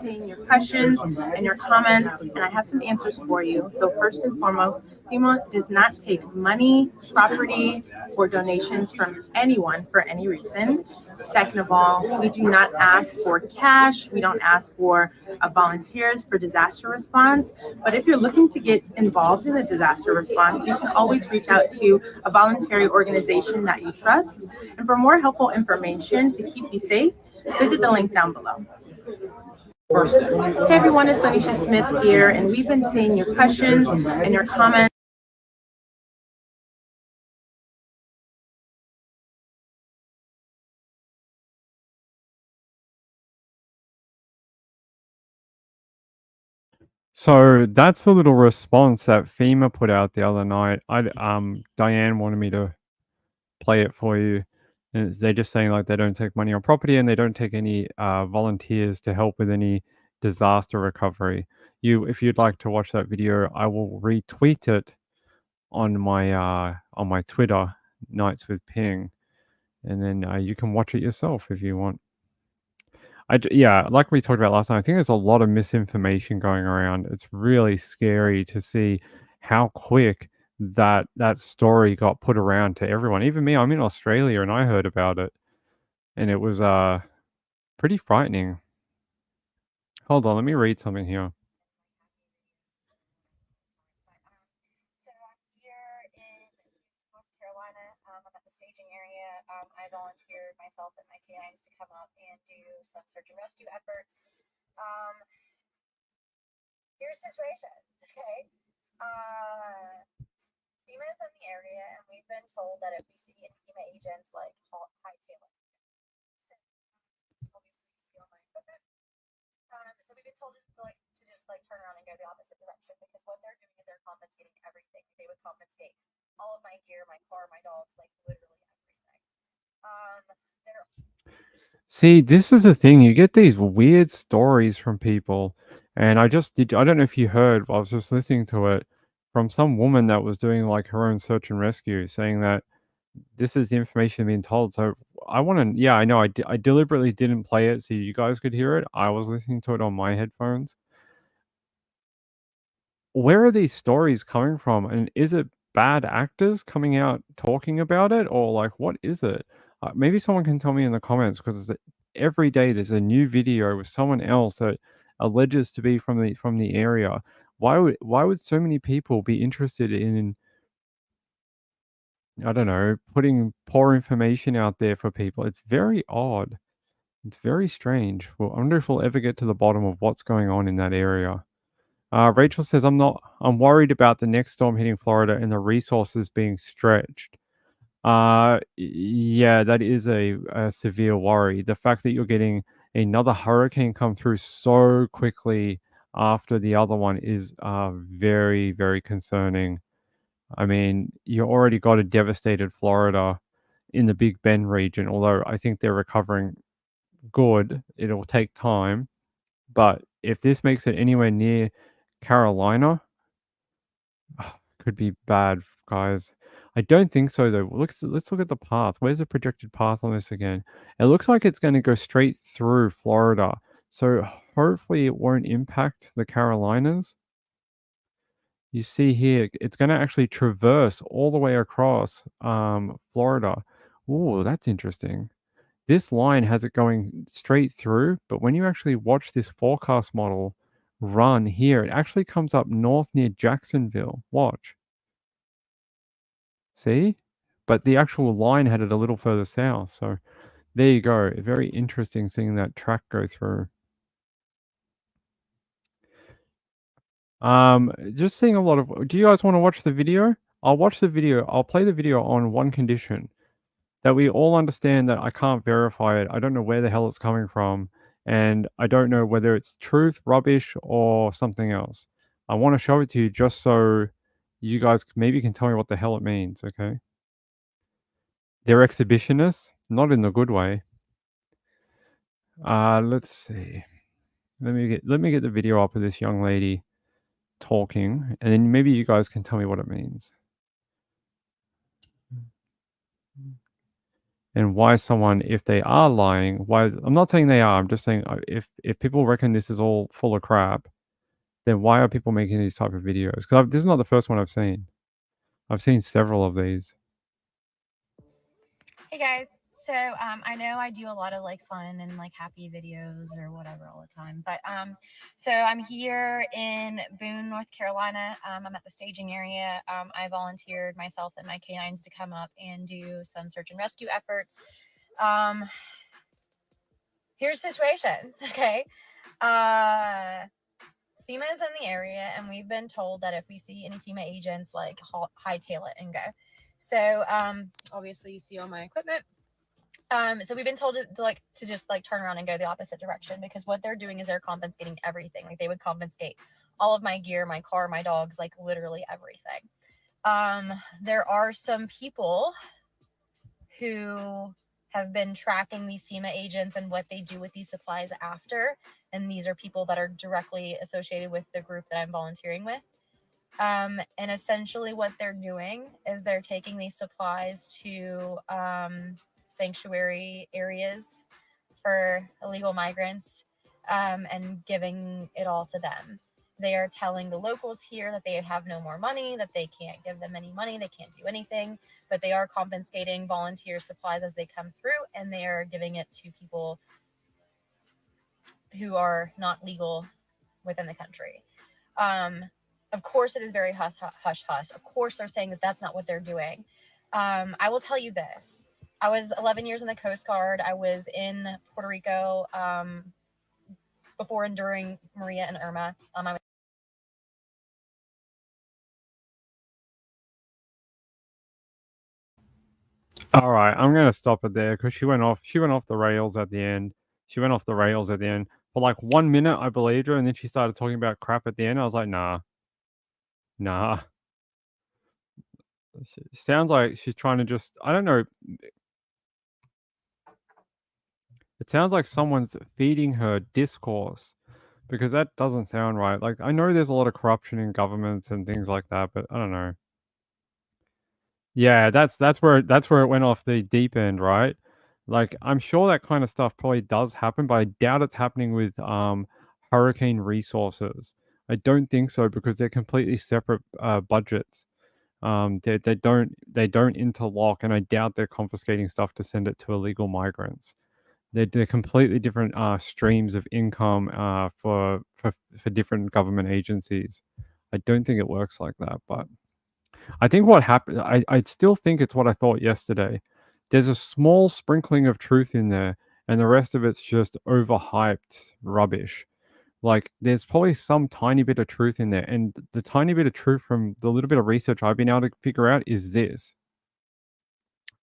Seeing your questions and your comments, and I have some answers for you. So first and foremost, FEMA does not take money, property, or donations from anyone for any reason. Second of all, we do not ask for cash. We don't ask for volunteers for disaster response. But if you're looking to get involved in a disaster response, you can always reach out to a voluntary organization that you trust. And for more helpful information to keep you safe, visit the link down below. Hey everyone, it's Lanisha Smith here, and we've been seeing your questions and your comments. So that's a little response that FEMA put out the other night. Diane wanted me to play it for you. And they're just saying like they don't take money on property and they don't take any volunteers to help with any disaster recovery. If you'd like to watch that video, I will retweet it on my Twitter, Nights with Ping, and then you can watch it yourself if you want. Yeah, like we talked about last time, I think there's a lot of misinformation going around. It's really scary to see how quick that story got put around to everyone. Even me, I'm in Australia and I heard about it, and it was pretty frightening. Hold on, let me read something here. So I'm here in North Carolina. I'm at the staging area. I volunteered myself and my canines to come up and do some search and rescue efforts. Here's the situation, okay? FEMA is in the area, and we've been told that if we see any FEMA agents, like, hightail it. So, obviously, you see all my equipment. So we've been told to just turn around and go the opposite direction, because what they're doing is they're confiscating everything. They would confiscate all of my gear, my car, my dogs, like literally everything. See, this is the thing. You get these weird stories from people, and I don't know if you heard, I was just listening to it from some woman that was doing like her own search and rescue, saying that this is the information being told. So yeah, I know I deliberately didn't play it so you guys could hear it. I was listening to it on my headphones. Where are these stories coming from? And is it bad actors coming out talking about it, or like what is it? Maybe someone can tell me in the comments, because every day there's a new video with someone else that alleges to be from the area. Why would so many people be interested in, I don't know, putting poor information out there for people? It's very odd. It's very strange. Well, I wonder if we'll ever get to the bottom of what's going on in that area. Rachel says, I'm worried about the next storm hitting Florida and the resources being stretched. Yeah, that is a severe worry. The fact that you're getting another hurricane come through so quickly after the other one is very, very concerning. I mean, you already got a devastated Florida in the Big Bend region, although I think they're recovering good. It'll take time. But if this makes it anywhere near Carolina, could be bad, guys. I don't think so, though. Let's look at the path. Where's the projected path on this again? It looks like it's going to go straight through Florida. So hopefully it won't impact the Carolinas. You see here, it's going to actually traverse all the way across Florida. Ooh, that's interesting. This line has it going straight through, but when you actually watch this forecast model run here, it actually comes up north near Jacksonville. Watch. See? But the actual line had it a little further south. So there you go. Very interesting seeing that track go through. Just seeing a lot of... Do you guys want to watch the video? I'll watch the video. I'll play the video on one condition. That we all understand that I can't verify it. I don't know where the hell it's coming from. And I don't know whether it's truth, rubbish, or something else. I want to show it to you just so you guys maybe can tell me what the hell it means, okay? They're exhibitionists, not in the good way. Let's see. Let me get the video up of this young lady talking, and then maybe you guys can tell me what it means. And why someone, if they are lying, why... I'm not saying they are, I'm just saying if people reckon this is all full of crap, then why are people making these type of videos? Because this is not the first one I've seen. I've seen several of these. Hey guys, so I know I do a lot of fun and happy videos or whatever all the time, but so I'm here in Boone, North Carolina. I'm at the staging area. I volunteered myself and my canines to come up and do some search and rescue efforts. Here's the situation, okay? FEMA is in the area, and we've been told that if we see any FEMA agents, hightail it and go. So obviously you see all my equipment. So we've been told to just turn around and go the opposite direction, because what they're doing is they're confiscating everything. They would confiscate all of my gear, my car, my dogs, like literally everything. There are some people who have been tracking these FEMA agents and what they do with these supplies after. And these are people that are directly associated with the group that I'm volunteering with. And essentially what they're doing is they're taking these supplies to sanctuary areas for illegal migrants and giving it all to them. They are telling the locals here that they have no more money, that they can't give them any money, they can't do anything, but they are confiscating volunteer supplies as they come through, and they are giving it to people who are not legal within the country. Of course, it is very hush hush. Of course, they're saying that that's not what they're doing. I will tell you this. I was 11 years in the Coast Guard. I was in Puerto Rico before and during Maria and Irma. All right, I'm gonna stop it there because she went off the rails at the end. She went off the rails at the end. For like 1 minute, I believed her, and then she started talking about crap at the end. I was like, nah. Sounds like she's trying to just, I don't know. It sounds like someone's feeding her discourse because that doesn't sound right. Like, I know there's a lot of corruption in governments and things like that, but I don't know. Yeah, that's where it went off the deep end, right? Like, I'm sure that kind of stuff probably does happen, but I doubt it's happening with hurricane resources. I don't think so because they're completely separate budgets. They don't interlock, and I doubt they're confiscating stuff to send it to illegal migrants. They're completely different streams of income for different government agencies. I don't think it works like that, but I think what happened, I still think it's what I thought yesterday. There's a small sprinkling of truth in there, and the rest of it's just overhyped rubbish. Like, there's probably some tiny bit of truth in there, and the tiny bit of truth from the little bit of research I've been able to figure out is this.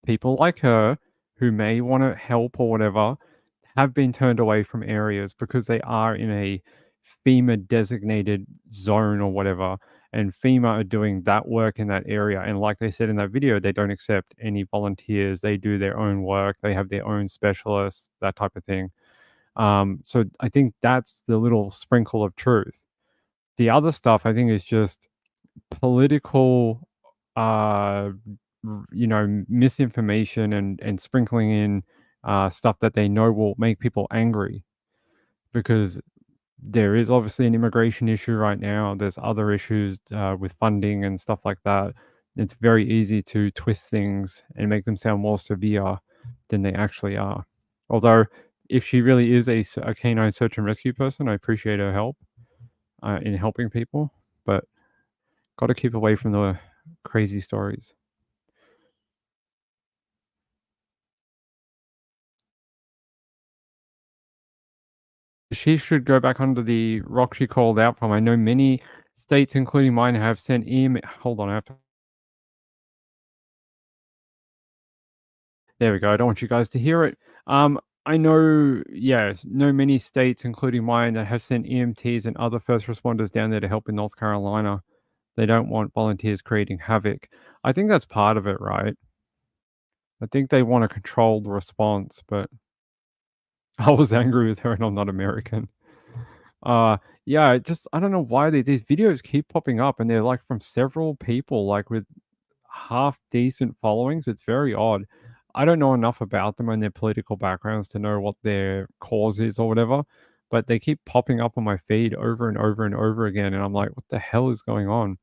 People like her, who may want to help or whatever, have been turned away from areas because they are in a FEMA designated zone or whatever, and FEMA are doing that work in that area. And like they said in that video, they don't accept any volunteers. They do their own work. They have their own specialists, that type of thing. So I think that's the little sprinkle of truth. The other stuff I think is just political, misinformation and sprinkling in stuff that they know will make people angry, because there is obviously an immigration issue right now. There's other issues with funding and stuff like that. It's very easy to twist things and make them sound more severe than they actually are. Although, if she really is a canine search and rescue person, I appreciate her help in helping people, but got to keep away from the crazy stories. She should go back under the rock she called out from. I know many states, including mine, have sent email. Hold on, I have to. There we go. I don't want you guys to hear it. I know, many states, including mine, that have sent EMTs and other first responders down there to help in North Carolina. They don't want volunteers creating havoc. I think that's part of it, right? I think they want to control the response, but I was angry with her and I'm not American. I don't know why these videos keep popping up, and they're like from several people, like with half decent followings. It's very odd. I don't know enough about them and their political backgrounds to know what their cause is or whatever, but they keep popping up on my feed over and over and over again, and I'm like, what the hell is going on?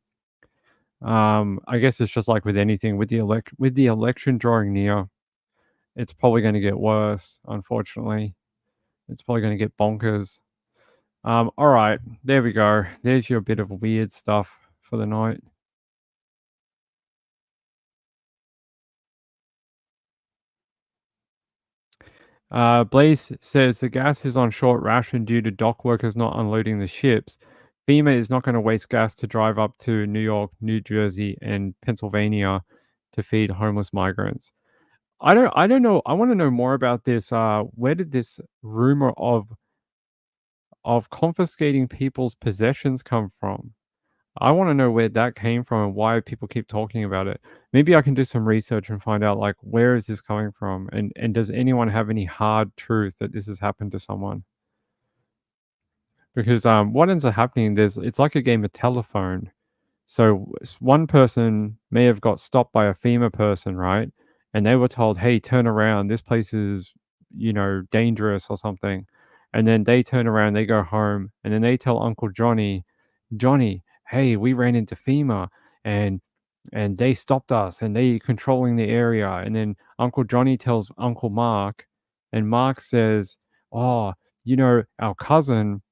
I guess it's just like with anything, with the election drawing near, it's probably going to get worse. Unfortunately, it's probably going to get bonkers. All right, there we go. There's your bit of weird stuff for the night. Blaze says the gas is on short ration due to dock workers not unloading the ships. FEMA is not going to waste gas to drive up to New York, New Jersey, and Pennsylvania to feed homeless migrants. I don't know. I want to know more about this. Where did this rumor of of confiscating people's possessions come from? I want to know where that came from and why people keep talking about it. Maybe I can do some research and find out like where is this coming from, and does anyone have any hard truth that this has happened to someone? Because what ends up happening, it's like a game of telephone. So one person may have got stopped by a FEMA person, right? And they were told, "Hey, turn around. This place is, dangerous or something." And then they turn around, they go home, and then they tell Uncle Johnny, "Johnny, hey, we ran into FEMA and they stopped us and they controlling the area." And then Uncle Johnny tells Uncle Mark, and Mark says, "Oh, our cousin,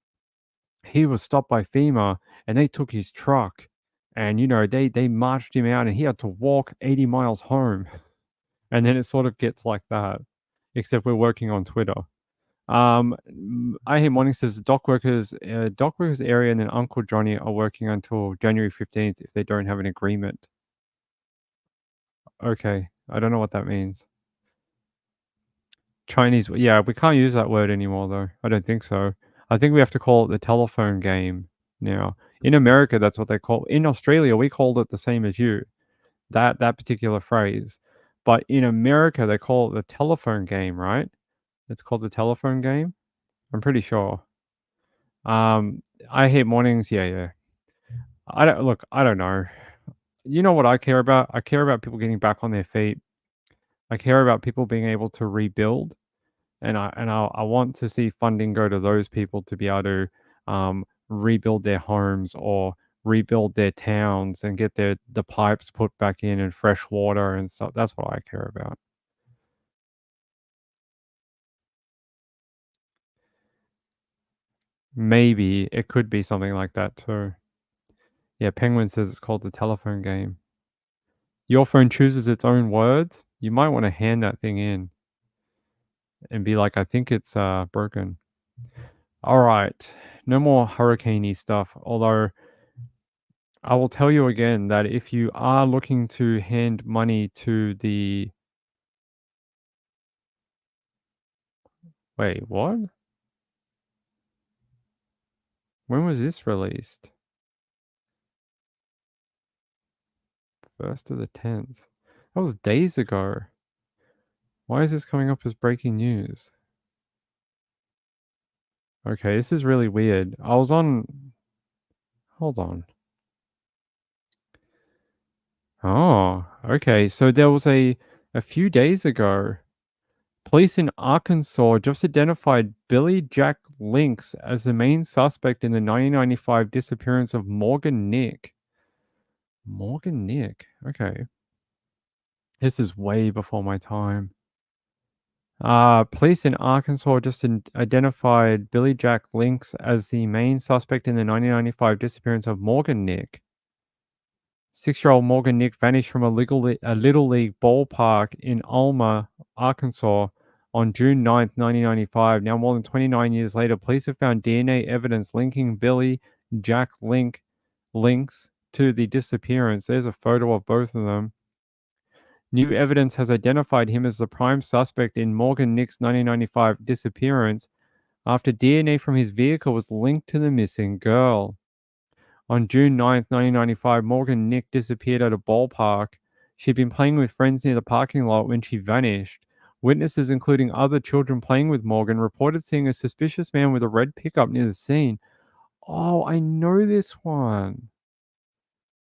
he was stopped by FEMA and they took his truck and they marched him out and he had to walk 80 miles home." And then it sort of gets like that, except we're working on Twitter. I hear Morning says dock workers area and then Uncle Johnny are working until January 15th if they don't have an agreement. Okay, I don't know what that means. Chinese, yeah, we can't use that word anymore though. I don't think so. I think we have to call it the telephone game now. In America, that's what they call. In Australia, we called it the same as you. That particular phrase. But in America, they call it the telephone game, right? It's called the telephone game. I'm pretty sure. I hate mornings. Yeah. I don't know. You know what I care about? I care about people getting back on their feet. I care about people being able to rebuild. And I want to see funding go to those people to be able to rebuild their homes or rebuild their towns and get the pipes put back in and fresh water and stuff. That's what I care about. Maybe it could be something like that too. Yeah, Penguin says it's called the telephone game. Your phone chooses its own words. You might want to hand that thing in and be like, I think it's broken. All right. No more hurricane-y stuff. Although I will tell you again that if you are looking to hand money to the... Wait, what? When was this released? 1st to the 10th. That was days ago. Why is this coming up as breaking news? Okay, this is really weird. I was on... Hold on. Oh, okay. So there was a few days ago, police in Arkansas just identified Billy Jack Lynx as the main suspect in the 1995 disappearance of Morgan Nick. Morgan Nick. Okay. This is way before my time. Police in Arkansas just identified Billy Jack Lynx as the main suspect in the 1995 disappearance of Morgan Nick. 6-year-old Morgan Nick vanished from a Little League ballpark in Alma, Arkansas on June 9th, 1995. Now, more than 29 years later, police have found DNA evidence linking Billy Jack Lynx to the disappearance. There's a photo of both of them. New evidence has identified him as the prime suspect in Morgan Nick's 1995 disappearance after DNA from his vehicle was linked to the missing girl. On June 9th, 1995, Morgan Nick disappeared at a ballpark. She'd been playing with friends near the parking lot when she vanished. Witnesses, including other children playing with Morgan, reported seeing a suspicious man with a red pickup near the scene. Oh, I know this one.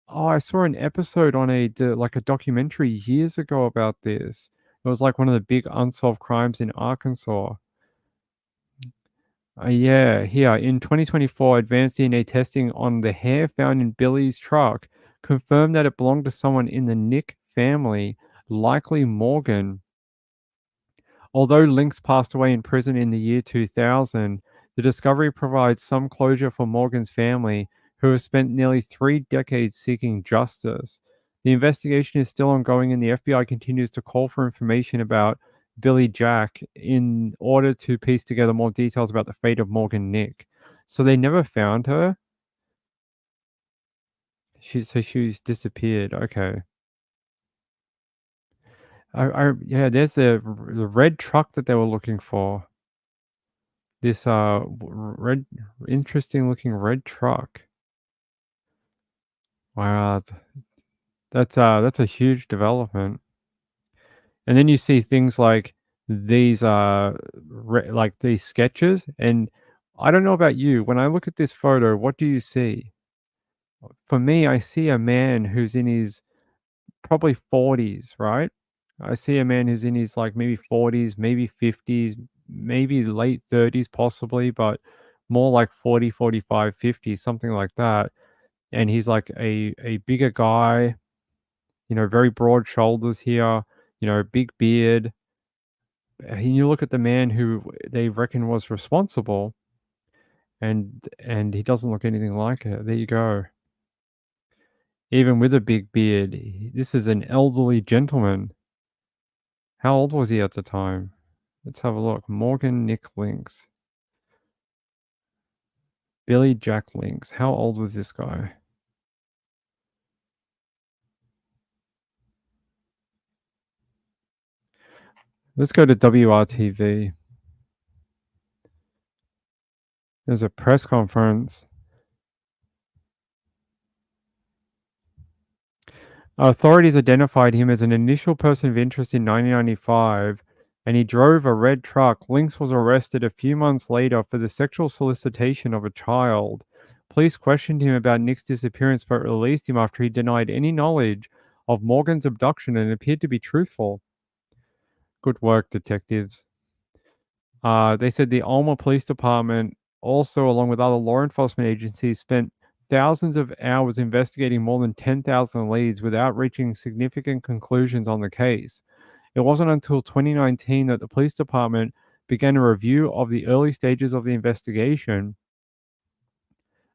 Oh, I saw an episode on a documentary years ago about this. It was like one of the big unsolved crimes in Arkansas. Yeah, here in 2024, advanced DNA testing on the hair found in Billy's truck confirmed that it belonged to someone in the Nick family, likely Morgan. Although Lynx passed away in prison in the year 2000, the discovery provides some closure for Morgan's family, who have spent nearly 3 decades seeking justice. The investigation is still ongoing, and the FBI continues to call for information about Billy Jack in order to piece together more details about the fate of Morgan Nick. So they never found her? She's disappeared. Okay. Yeah, there's the red truck that they were looking for. This red, interesting looking red truck. Wow, that's a huge development. And then you see things like these like these sketches, and I don't know about you, when I look at this photo, what do you see? For me, I see a man who's in his probably 40s, right? I see a man who's in his like maybe 40s, maybe 50s, maybe late 30s possibly, but more like 40, 45, 50, something like that. And he's like a bigger guy, very broad shoulders here, big beard. And you look at the man who they reckon was responsible, and he doesn't look anything like it. There you go. Even with a big beard, this is an elderly gentleman. How old was he at the time? Let's have a look. Morgan Nick Lynx. Billy Jack Lynx. How old was this guy? Let's go to WRTV. There's a press conference. Authorities identified him as an initial person of interest in 1995, and he drove a red truck. Lynx was arrested a few months later for the sexual solicitation of a child. Police questioned him about Nick's disappearance but released him after he denied any knowledge of Morgan's abduction and appeared to be truthful. Good work, detectives. They said the Ulmer Police Department, also along with other law enforcement agencies, spent thousands of hours investigating more than 10,000 leads without reaching significant conclusions on the case. It wasn't until 2019 that the police department began a review of the early stages of the investigation.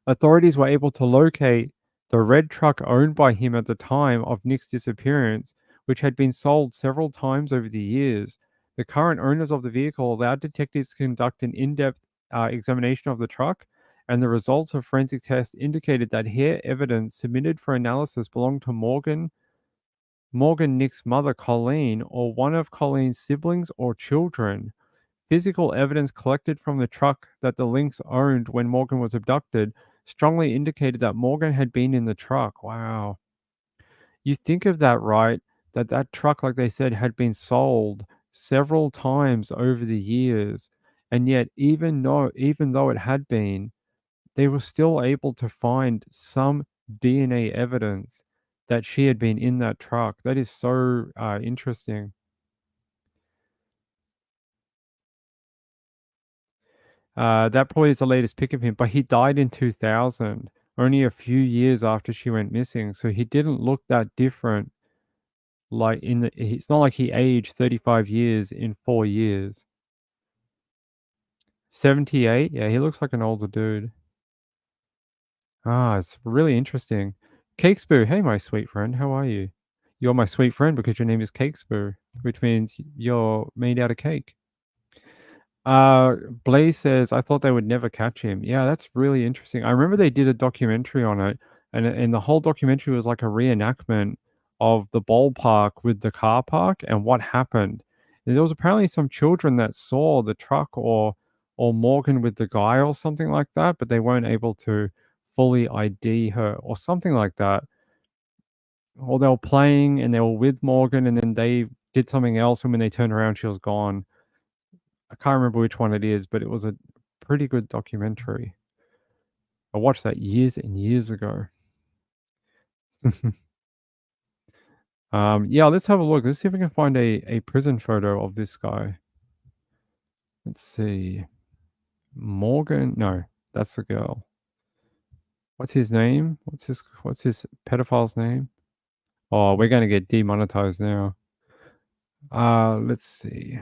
Authorities were able to locate the red truck owned by him at the time of Nick's disappearance, which had been sold several times over the years. The current owners of the vehicle allowed detectives to conduct an in-depth examination of the truck, and the results of forensic tests indicated that hair evidence submitted for analysis belonged to Morgan Nick's mother, Colleen, or one of Colleen's siblings or children. Physical evidence collected from the truck that the Lynx owned when Morgan was abducted strongly indicated that Morgan had been in the truck. Wow. You think of that, right? That truck, like they said, had been sold several times over the years. And yet, even though it had been, they were still able to find some DNA evidence that she had been in that truck. That is so interesting. That probably is the latest pic of him, but he died in 2000, only a few years after she went missing. So he didn't look that different. It's not like he aged 35 years in 4 years. 78? Yeah, he looks like an older dude. It's really interesting. Cakespoo, hey, my sweet friend, how are you? You're my sweet friend because your name is Cakespoo, which means you're made out of cake. Blaze says, I thought they would never catch him. Yeah, that's really interesting. I remember they did a documentary on it, and the whole documentary was like a reenactment of the ballpark with the car park and what happened. And there was apparently some children that saw the truck or Morgan with the guy or something like that, but they weren't able to fully ID her or something like that. Or they were playing and they were with Morgan, and then they did something else, and when they turned around, she was gone. I can't remember which one it is, but it was a pretty good documentary. I watched that years and years ago. Yeah, let's have a look. Let's see if we can find a prison photo of this guy. Let's see. Morgan. No, that's the girl. What's his name? What's his pedophile's name? Oh, we're gonna get demonetized now. Let's see.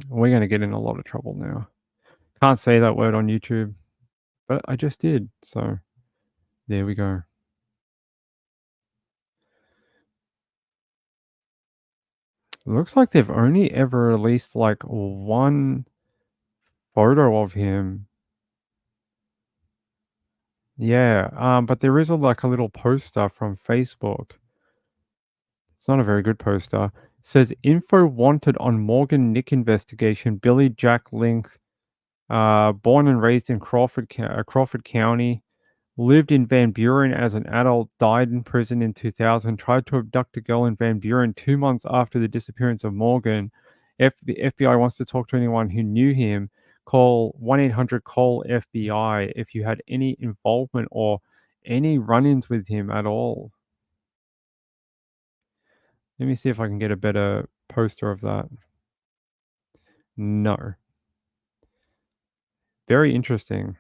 We're gonna get in a lot of trouble now. Can't say that word on YouTube, but I just did. So there we go. Looks like they've only ever released like one photo of him. Yeah, but there is like a little poster from Facebook. It's not a very good poster. says info wanted on Morgan Nick investigation. Billy Jack Link, born and raised in Crawford County, lived in Van Buren as an adult, died in prison in 2000, tried to abduct a girl in Van Buren 2 months after the disappearance of Morgan. FBI wants to talk to anyone who knew him. Call 1-800-CALL-FBI if you had any involvement or any run-ins with him at all. Let me see if I can get a better poster of that. No. Very interesting.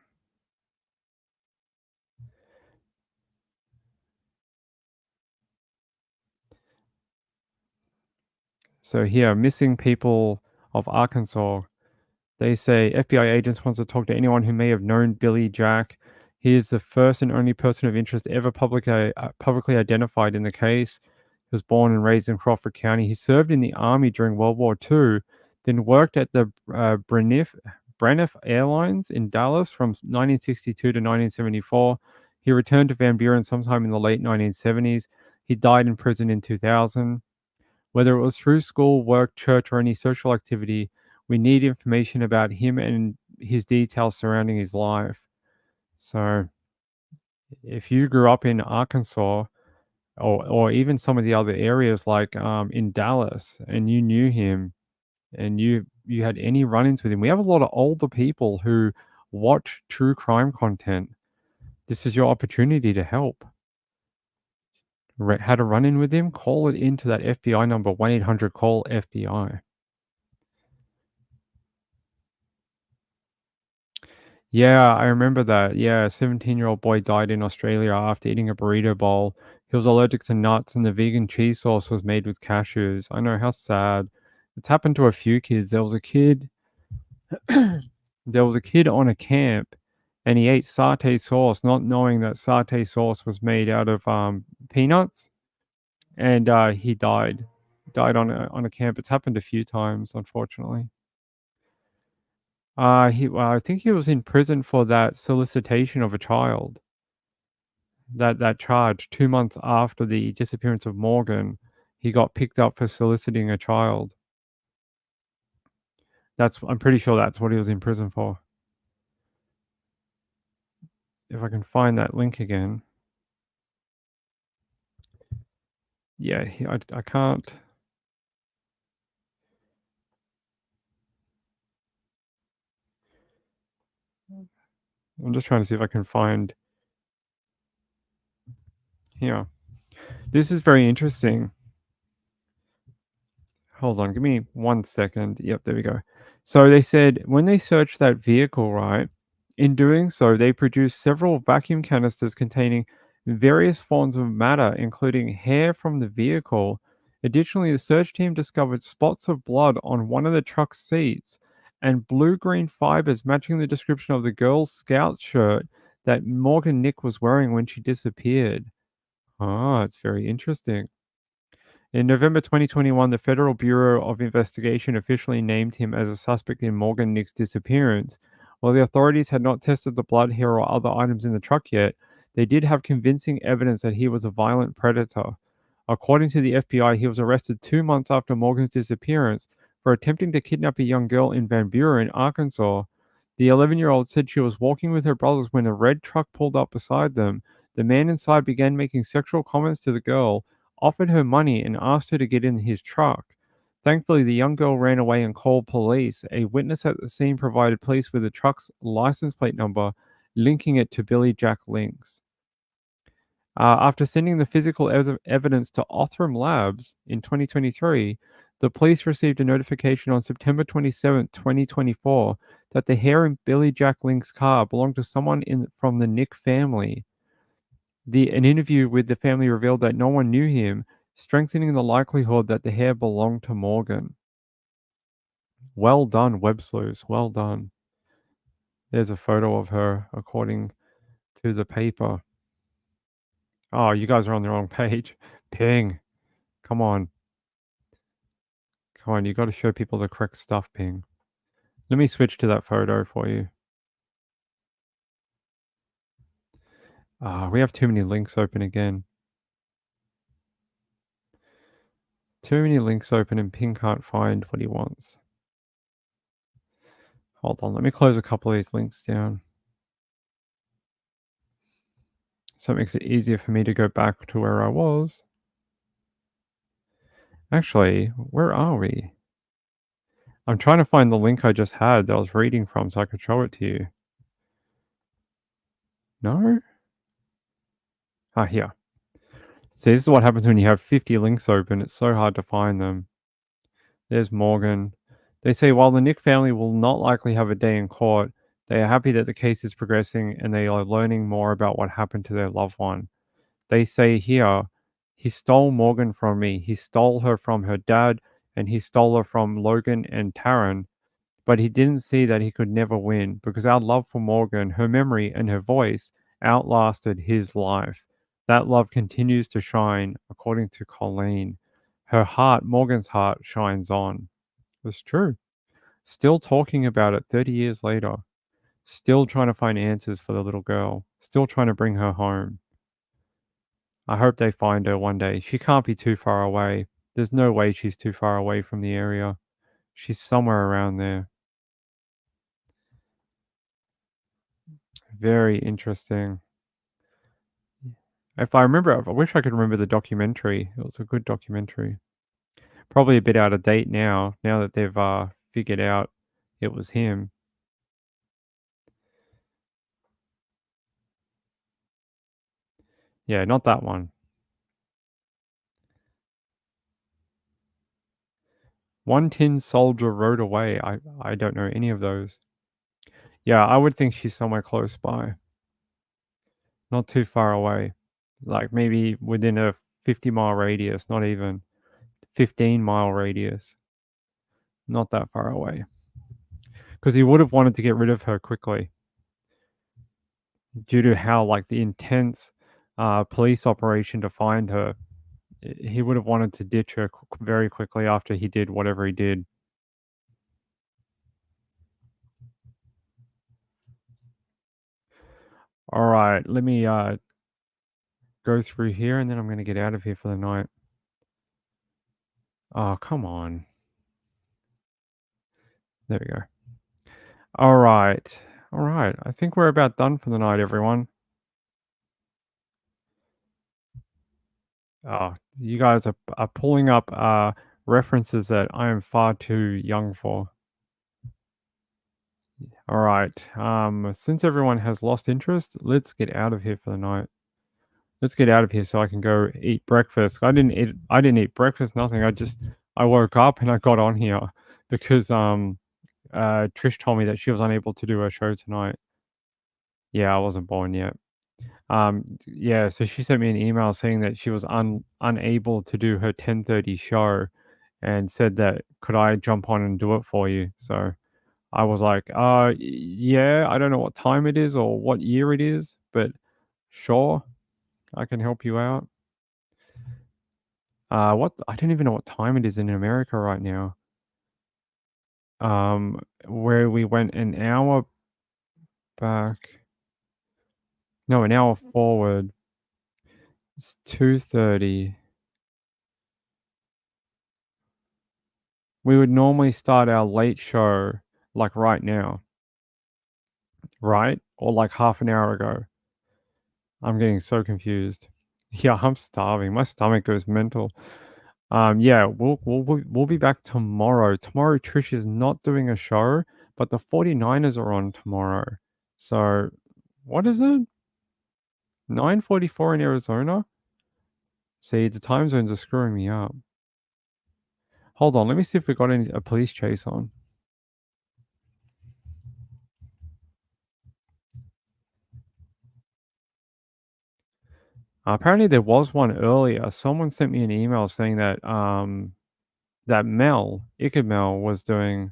So here, missing people of Arkansas. They say FBI agents wants to talk to anyone who may have known Billy Jack. He is the first and only person of interest ever publicly identified in the case. He was born and raised in Crawford County. He served in the Army during World War II, then worked at the Braniff Airlines in Dallas from 1962 to 1974. He returned to Van Buren sometime in the late 1970s. He died in prison in 2000. Whether it was through school, work, church, or any social activity, we need information about him and his details surrounding his life. So if you grew up in Arkansas or even some of the other areas like in Dallas and you knew him and you had any run-ins with him, we have a lot of older people who watch true crime content. This is your opportunity to help. Had a run-in with him? Call it into that FBI number, 1-800-CALL-FBI. Yeah, I remember that. Yeah, a 17-year-old boy died in Australia after eating a burrito bowl. He was allergic to nuts, and the vegan cheese sauce was made with cashews. I know, how sad. It's happened to a few kids. There was a kid on a camp, and he ate satay sauce, not knowing that satay sauce was made out of peanuts, and he died. Died on a camp. It's happened a few times, unfortunately. I think he was in prison for that solicitation of a child. That charge 2 months after the disappearance of Morgan, he got picked up for soliciting a child. I'm pretty sure that's what he was in prison for. If I can find that link again. Yeah, I can't. I'm just trying to see if I can find here. This is very interesting. Hold on, give me 1 second. Yep, there we go. So they said when they searched that vehicle, right, in doing so, they produced several vacuum canisters containing various forms of matter, including hair from the vehicle. Additionally, the search team discovered spots of blood on one of the truck's seats and blue-green fibers matching the description of the girl's scout shirt that Morgan Nick was wearing when she disappeared. Ah, it's very interesting. In November 2021, the Federal Bureau of Investigation officially named him as a suspect in Morgan Nick's disappearance. While the authorities had not tested the blood, hair, or other items in the truck yet, they did have convincing evidence that he was a violent predator. According to the FBI, he was arrested 2 months after Morgan's disappearance for attempting to kidnap a young girl in Van Buren, Arkansas. The 11-year-old said she was walking with her brothers when a red truck pulled up beside them. The man inside began making sexual comments to the girl, offered her money, and asked her to get in his truck. Thankfully, the young girl ran away and called police. A witness at the scene provided police with the truck's license plate number, linking it to Billy Jack Links. After sending the physical evidence to Othram Labs in 2023, the police received a notification on September 27, 2024, that the hair in Billy Jack Link's car belonged to someone from the Nick family. An interview with the family revealed that no one knew him, strengthening the likelihood that the hair belonged to Morgan. Well done, web sleuths. Well done. There's a photo of her, according to the paper. Oh, you guys are on the wrong page. Ping. Come on. Come on, you got to show people the correct stuff, Ping. Let me switch to that photo for you. We have too many links open again. Too many links open and Ping can't find what he wants. Hold on, let me close a couple of these links down. So it makes it easier for me to go back to where I was. Actually, where are we? I'm trying to find the link I just had that I was reading from so I could show it to you. No? Ah, here. See, this is what happens when you have 50 links open. It's so hard to find them. There's Morgan. They say while the Nick family will not likely have a day in court, they are happy that the case is progressing and they are learning more about what happened to their loved one. They say here, he stole Morgan from me. He stole her from her dad, and he stole her from Logan and Taryn. But he didn't see that he could never win because our love for Morgan, her memory, and her voice outlasted his life. That love continues to shine, according to Colleen. Her heart, Morgan's heart, shines on. It's true. Still talking about it 30 years later. Still trying to find answers for the little girl. Still trying to bring her home. I hope they find her one day. She can't be too far away. There's no way she's too far away from the area. She's somewhere around there. Very interesting. If I remember, I wish I could remember the documentary. It was a good documentary. Probably a bit out of date now that they've figured out it was him. Yeah, not that one. One Tin Soldier rode away. I don't know any of those. Yeah, I would think she's somewhere close by. Not too far away. Like maybe within a 50-mile radius, not even 15-mile radius. Not that far away. Because he would have wanted to get rid of her quickly. Due to how like the intense police operation to find her. He would have wanted to ditch her very quickly after he did whatever he did. All right, let me go through here and then I'm going to get out of here for the night. Oh, come on. There we go. All right. All right. I think we're about done for the night, everyone. Oh, you guys are pulling up references that I am far too young for. All right. Since everyone has lost interest, let's get out of here for the night. Let's get out of here so I can go eat breakfast. I didn't eat breakfast, nothing. I woke up and I got on here because Trish told me that she was unable to do her show tonight. Yeah, I wasn't born yet. Yeah, so she sent me an email saying that she was unable to do her 10:30 show and said that could I jump on and do it for you. So I was like, yeah, I don't know what time it is or what year it is, but sure, I can help you out. I don't even know what time it is in America right now. Where we went an hour back. No, an hour forward. It's 2:30. We would normally start our late show like right now. Right? Or like half an hour ago. I'm getting so confused. Yeah, I'm starving. My stomach goes mental. Yeah, we'll be back tomorrow. Tomorrow Trish is not doing a show, but the 49ers are on tomorrow. So, what is it? 9:44 in Arizona? See, the time zones are screwing me up. Hold on, let me see if we got a police chase on. Apparently there was one earlier. Someone sent me an email saying that that Ike Mel was doing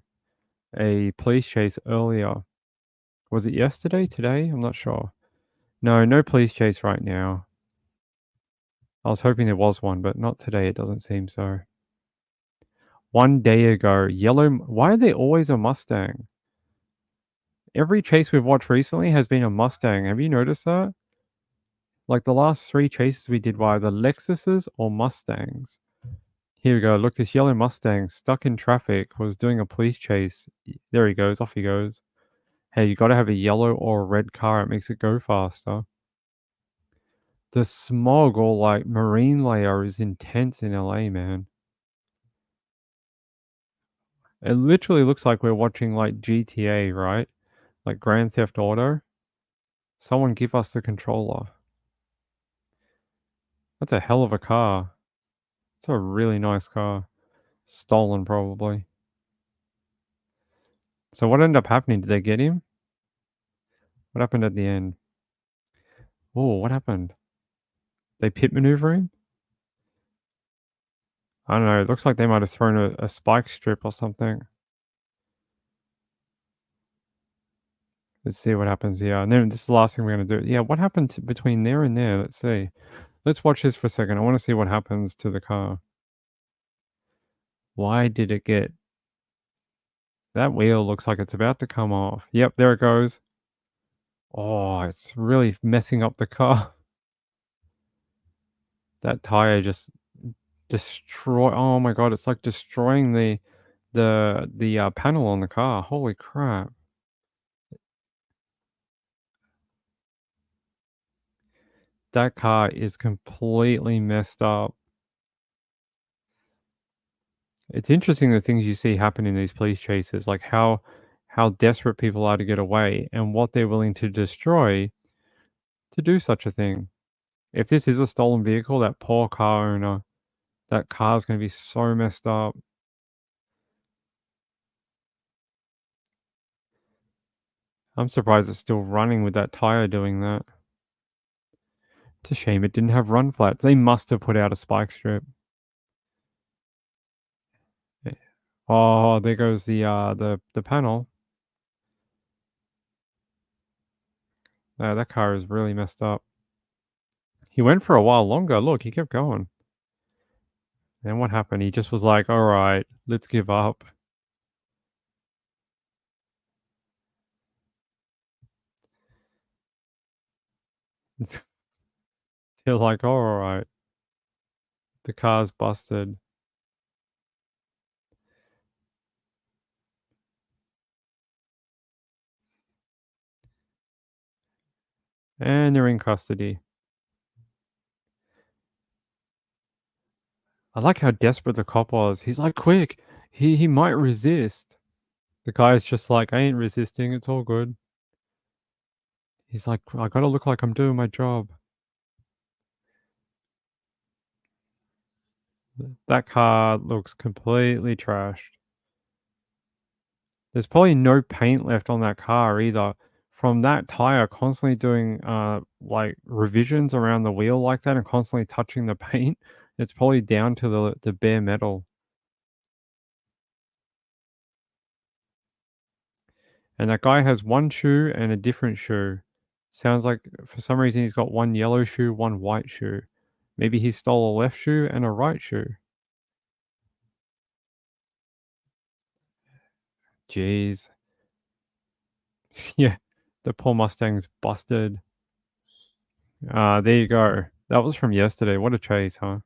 a police chase earlier. Was it yesterday? Today? I'm not sure. No police chase right now. I was hoping there was one, but not today. It doesn't seem so. 1 day ago, why are they always a Mustang? Every chase we've watched recently has been a Mustang. Have you noticed that? Like the last 3 chases we did were either Lexuses or Mustangs. Here we go. Look, this yellow Mustang stuck in traffic was doing a police chase. There he goes. Off he goes. Hey, you got to have a yellow or a red car. It makes it go faster. The smog or like marine layer is intense in LA, man. It literally looks like we're watching like GTA, right? Like Grand Theft Auto. Someone give us the controller. That's a hell of a car. It's a really nice car. Stolen, probably. So what ended up happening? Did they get him? What happened at the end? Oh, what happened? They pit maneuver him? I don't know. It looks like they might have thrown a spike strip or something. Let's see what happens here. And then this is the last thing we're going to do. Yeah, what happened between there and there? Let's see. Let's watch this for a second. I want to see what happens to the car. Why did it get... That wheel looks like it's about to come off. Yep, there it goes. Oh, it's really messing up the car. That tire just destroy... Oh my god, it's like destroying the panel on the car. Holy crap. That car is completely messed up. It's interesting the things you see happen in these police chases, like how desperate people are to get away and what they're willing to destroy to do such a thing. If this is a stolen vehicle, that poor car owner, that car's going to be so messed up. I'm surprised it's still running with that tire doing that. It's a shame it didn't have run flats. They must have put out a spike strip. Oh, there goes the panel. No, that car is really messed up. He went for a while longer. Look, he kept going. Then what happened? He just was like, all right, let's give up. They're like, all right. The car's busted. And they're in custody. I like how desperate the cop was. He's like, quick, he might resist. The guy's just like, I ain't resisting, it's all good. He's like, I gotta look like I'm doing my job. That car looks completely trashed. There's probably no paint left on that car either. From that tire constantly doing like revisions around the wheel like that and constantly touching the paint, it's probably down to the bare metal. And that guy has one shoe and a different shoe. Sounds like for some reason he's got one yellow shoe, one white shoe. Maybe he stole a left shoe and a right shoe. Jeez. Yeah, the poor Mustang's busted. There you go. That was from yesterday. What a chase, huh?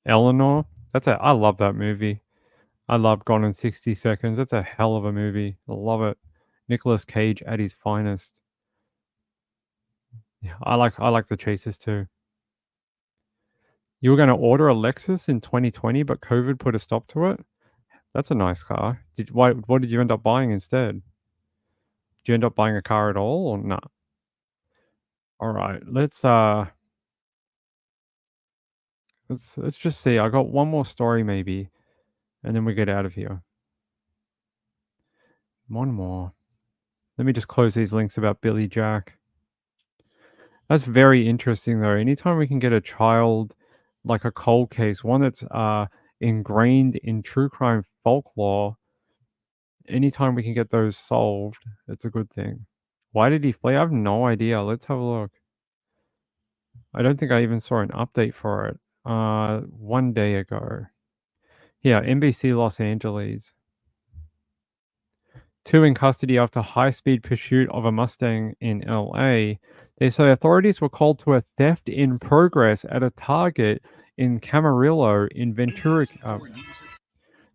Eleanor? I love that movie. I love Gone in 60 Seconds. That's a hell of a movie. I love it. Nicolas Cage at his finest. Yeah, I like the chases too. You were going to order a Lexus in 2020, but COVID put a stop to it? That's a nice car. What did you end up buying instead? Did you end up buying a car at all or not? All right, let's just see. I got one more story maybe, and then we get out of here. One more. Let me just close these links about Billy Jack. That's very interesting though. Anytime we can get a child, like a cold case, one that's ingrained in true crime folklore, anytime we can get those solved, it's a good thing. Why did he flee? I have no idea. Let's have a look. I don't think I even saw an update for it. 1 day ago. Yeah, NBC Los Angeles. 2 in custody after high-speed pursuit of a Mustang in LA. They say authorities were called to a theft in progress at a Target in Camarillo in Ventura.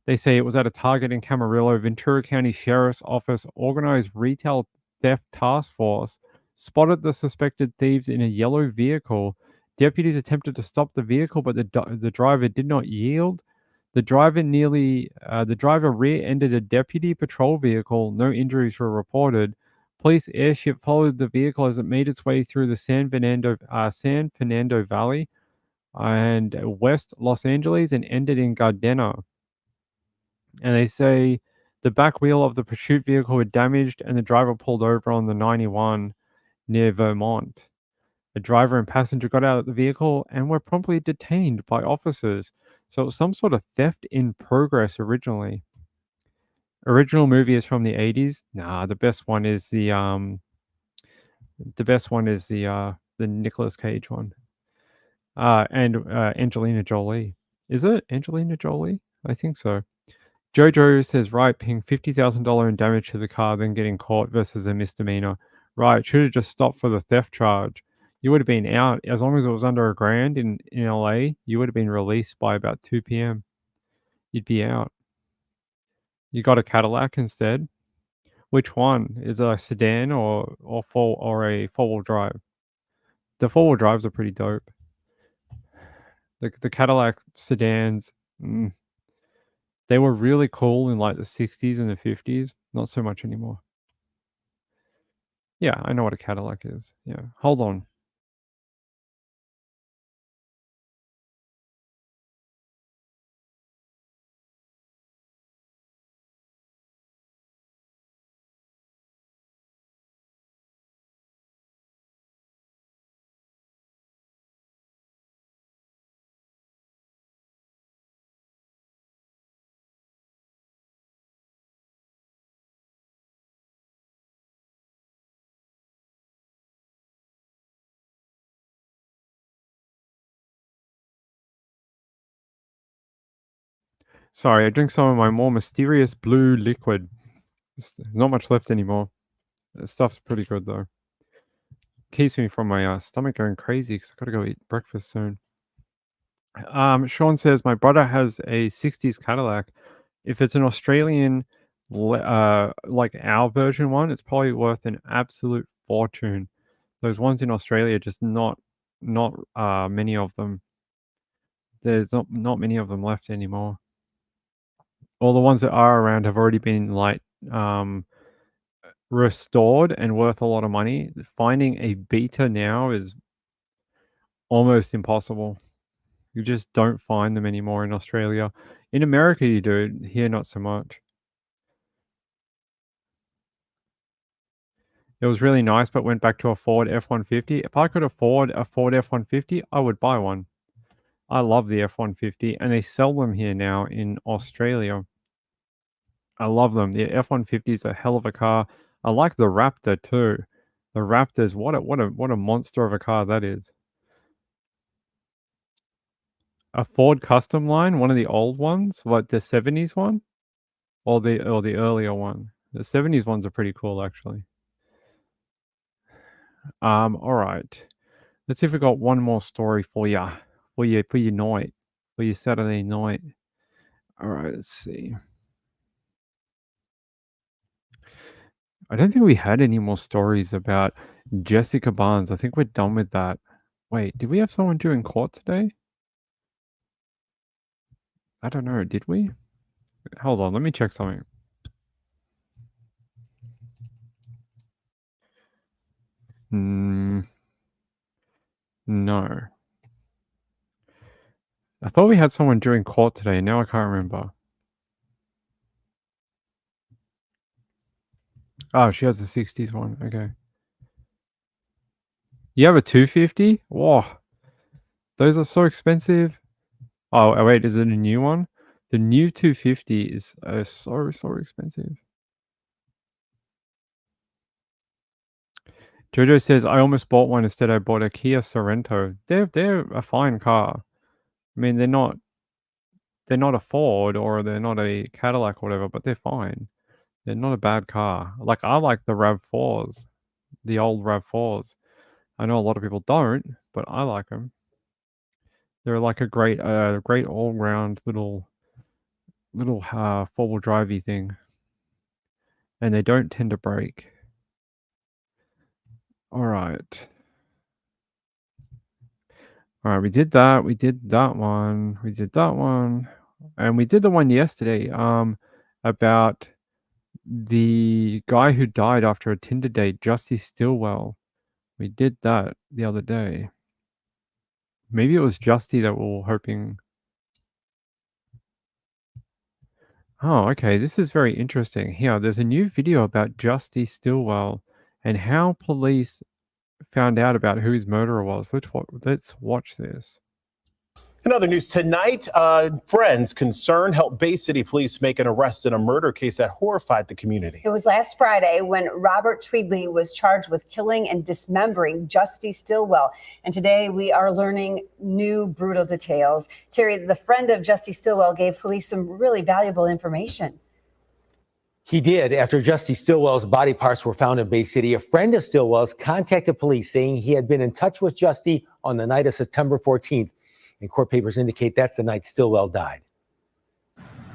They say it was at a Target in Camarillo. Ventura County Sheriff's Office organized retail theft task force spotted the suspected thieves in a yellow vehicle. Deputies attempted to stop the vehicle, but the driver did not yield. The driver rear-ended a deputy patrol vehicle. No injuries were reported. Police airship followed the vehicle as it made its way through the San Fernando Valley and West Los Angeles and ended in Gardena. And they say the back wheel of the pursuit vehicle was damaged and the driver pulled over on the 91 near Vermont. The driver and passenger got out of the vehicle and were promptly detained by officers. So it was some sort of theft in progress originally. Original movie is from the 80s. Nah, the best one is the Nicolas Cage one. And Angelina Jolie. Is it Angelina Jolie? I think so. Jojo says, right, paying $50,000 in damage to the car, then getting caught versus a misdemeanor. Right, should have just stopped for the theft charge. You would have been out, as long as it was under $1,000 in LA, you would have been released by about 2 p.m. You'd be out. You got a Cadillac instead. Which one? Is it a sedan or a four-wheel drive? The four-wheel drives are pretty dope. The Cadillac sedans, they were really cool in like the 60s and the 50s. Not so much anymore. Yeah, I know what a Cadillac is. Yeah, hold on. Sorry, I drink some of my more mysterious blue liquid. There's not much left anymore. The stuff's pretty good though. Keeps me from my stomach going crazy because I gotta go eat breakfast soon. Sean says my brother has a 60s Cadillac. If it's an Australian, like our version one, it's probably worth an absolute fortune. Those ones in Australia, just not many of them. There's not many of them left anymore. All the ones that are around have already been like restored and worth a lot of money. Finding a beta now is almost impossible. You just don't find them anymore in Australia. In America you do, here not so much. It was really nice, but went back to a Ford F-150. If I could afford a Ford F-150, I would buy one. I love the F-150, and they sell them here now in Australia. I love them. The F-150 is a hell of a car. I like the Raptor too. The Raptors, what a monster of a car that is. A Ford Custom Line, one of the old ones, like the 70s one, or the earlier one. The 70s ones are pretty cool actually. All right. Let's see if we got one more story for you, for your night, for your Saturday night. All right, let's see. I don't think we had any more stories about Jessica Barnes. I think we're done with that. Wait, did we have someone due in court today? I don't know. Did we? Hold on. Let me check something. No. I thought we had someone due in court today. Now I can't remember. Oh, she has the 60s one. Okay. You have a 250? Whoa. Those are so expensive. Oh, wait. Is it a new one? The new 250 is so expensive. Jojo says, I almost bought one. Instead, I bought a Kia Sorento. They're a fine car. I mean, they're not a Ford or they're not a Cadillac or whatever, but they're fine. They're not a bad car. Like, I like the RAV4s, the old RAV4s. I know a lot of people don't, but I like them. They're like a great all-round little four-wheel drivey thing, and they don't tend to break. All right. All right, we did that. We did that one. We did that one, and we did the one yesterday. About the guy who died after a Tinder date, Justy Stillwell. We did that the other day. Maybe it was Justy that we were hoping. Oh, okay. This is very interesting. Here, there's a new video about Justy Stillwell and how police found out about who his murderer was. Let's watch this. In other news tonight, friends concerned helped Bay City police make an arrest in a murder case that horrified the community. It was last Friday when Robert Tweedley was charged with killing and dismembering Justy Stillwell. And today we are learning new brutal details. Terry, the friend of Justy Stillwell gave police some really valuable information. He did. After Justy Stillwell's body parts were found in Bay City, a friend of Stillwell's contacted police saying he had been in touch with Justy on the night of September 14th. And court papers indicate that's the night Stillwell died.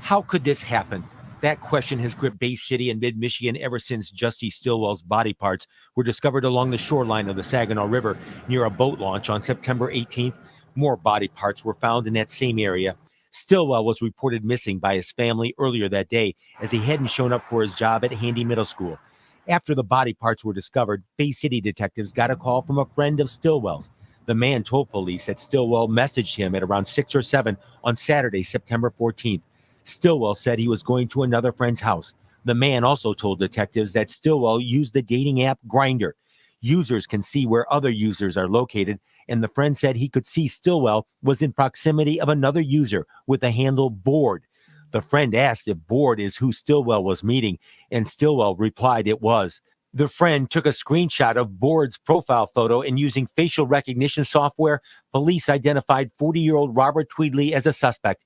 How could this happen? That question has gripped Bay City and mid-Michigan ever since Justy Stillwell's body parts were discovered along the shoreline of the Saginaw River near a boat launch on September 18th. More body parts were found in that same area. Stillwell was reported missing by his family earlier that day as he hadn't shown up for his job at Handy Middle School. After the body parts were discovered, Bay City detectives got a call from a friend of Stillwell's. The man told police that Stillwell messaged him at around 6 or 7 on Saturday, September 14th. Stillwell said he was going to another friend's house. The man also told detectives that Stillwell used the dating app Grindr. Users can see where other users are located, and the friend said he could see Stillwell was in proximity of another user with the handle Bored. The friend asked if Bored is who Stillwell was meeting, and Stillwell replied it was. The friend took a screenshot of Bored's profile photo, and using facial recognition software, police identified 40-year-old Robert Tweedley as a suspect.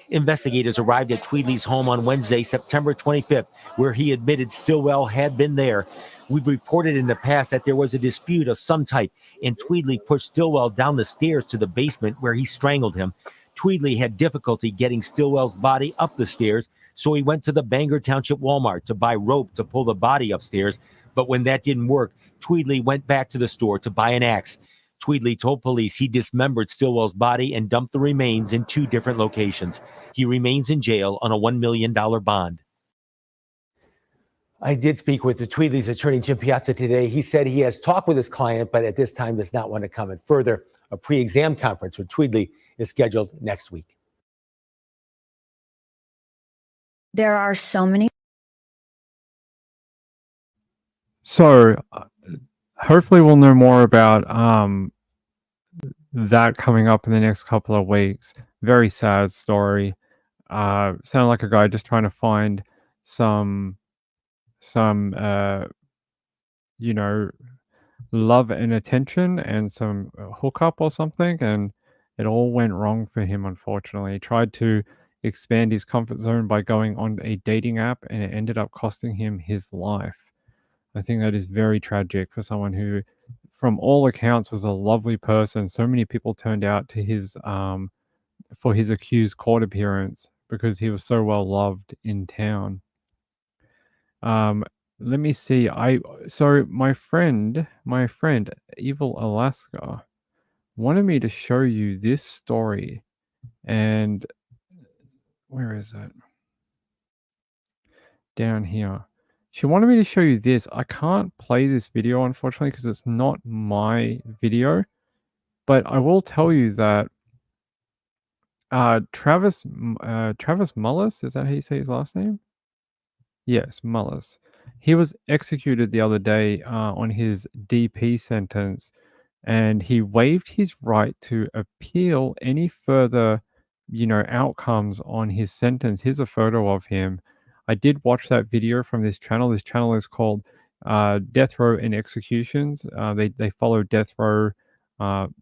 Investigators arrived at Tweedley's home on Wednesday, September 25th, where he admitted Stillwell had been there. We've reported in the past that there was a dispute of some type, and Tweedley pushed Stillwell down the stairs to the basement where he strangled him. Tweedley had difficulty getting Stillwell's body up the stairs, so he went to the Bangor Township Walmart to buy rope to pull the body upstairs. But when that didn't work, Tweedley went back to the store to buy an axe. Tweedley told police he dismembered Stillwell's body and dumped the remains in 2 different locations. He remains in jail on a $1 million bond. I did speak with the Tweedley's attorney, Jim Piazza, today. He said he has talked with his client, but at this time does not want to comment further. A pre-exam conference with Tweedley is scheduled next week. There are so many. So, hopefully we'll know more about that coming up in the next couple of weeks. Very sad story. Sounded like a guy just trying to find some you know, love and attention and some hookup or something, and it all went wrong for him, unfortunately. He tried to expand his comfort zone by going on a dating app, and it ended up costing him his life. I think that is very tragic for someone who, from all accounts, was a lovely person. So many people turned out to his for his accused court appearance because he was so well loved in town. Let me see. So my friend Evil Alaska wanted me to show you this story, and where is it? Down here. She wanted me to show you this. I can't play this video, unfortunately, because it's not my video. But I will tell you that Travis Mullis, is that how you say his last name? Yes, Mullis. He was executed the other day on his DP sentence, and he waived his right to appeal any further, outcomes on his sentence. Here's a photo of him. I did watch that video from this channel. This channel is called Death Row and Executions. They follow death row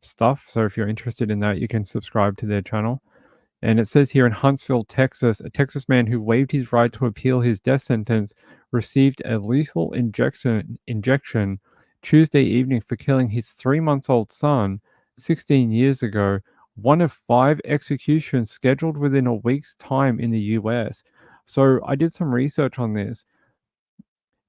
stuff. So if you're interested in that, you can subscribe to their channel. And it says here in Huntsville, Texas, a Texas man who waived his right to appeal his death sentence received a lethal injection Tuesday evening for killing his 3-month-old son 16 years ago, one of 5 executions scheduled within a week's time in the US. So I did some research on this.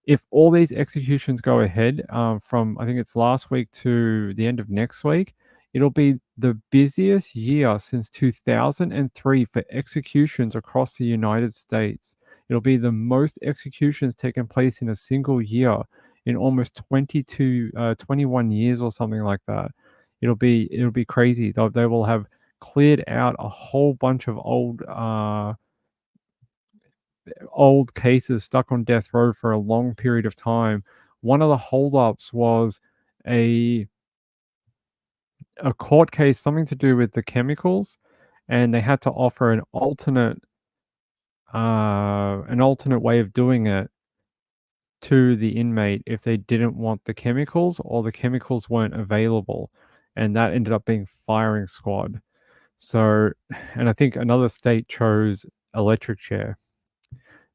If all these executions go ahead from, I think it's last week to the end of next week, it'll be the busiest year since 2003 for executions across the United States. It'll be the most executions taken place in a single year in almost 21 years or something like that. It'll be crazy. They will have cleared out a whole bunch of old cases stuck on death row for a long period of time. One of the holdups was a court case, something to do with the chemicals, and they had to offer an alternate way of doing it to the inmate if they didn't want the chemicals or the chemicals weren't available, and that ended up being firing squad. So, and I think another state chose electric chair.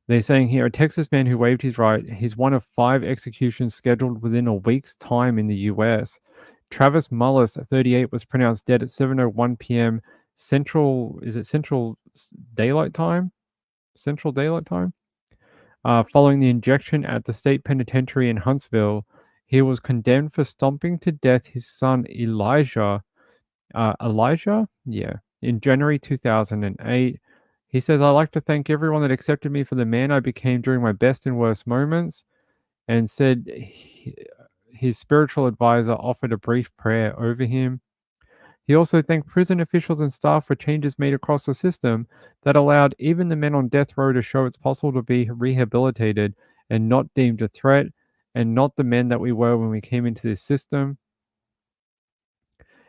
They're saying here, a Texas man who waived his right, he's one of 5 executions scheduled within a week's time in the US. Travis Mullis, 38, was pronounced dead at 7:01 p.m. Central Daylight Time? Central Daylight Time? Following the injection at the state penitentiary in Huntsville, he was condemned for stomping to death his son Elijah? Yeah, in January 2008. He says, "I'd like to thank everyone that accepted me for the man I became during my best and worst moments," and said his spiritual advisor offered a brief prayer over him. He also thanked prison officials and staff for changes made across the system that allowed even the men on death row to show it's possible to be rehabilitated and not deemed a threat, and not the men that we were when we came into this system.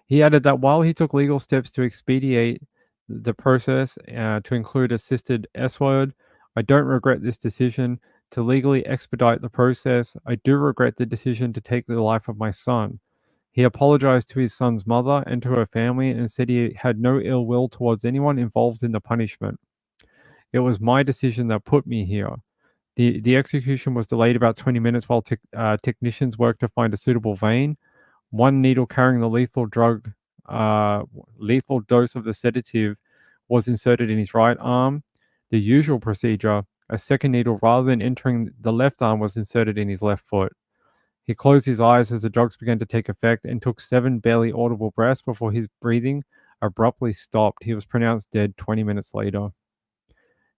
He added that while he took legal steps to expedite the process to include assisted S-word, I don't regret this decision to legally expedite the process. I do regret the decision to take the life of my son. He apologized to his son's mother and to her family and said he had no ill will towards anyone involved in the punishment. It was my decision that put me here. The execution was delayed about 20 minutes while technicians worked to find a suitable vein. One needle carrying the lethal dose of the sedative was inserted in his right arm. The usual procedure, a second needle rather than entering the left arm, was inserted in his left foot. He closed his eyes as the drugs began to take effect and took 7 barely audible breaths before his breathing abruptly stopped. He was pronounced dead 20 minutes later.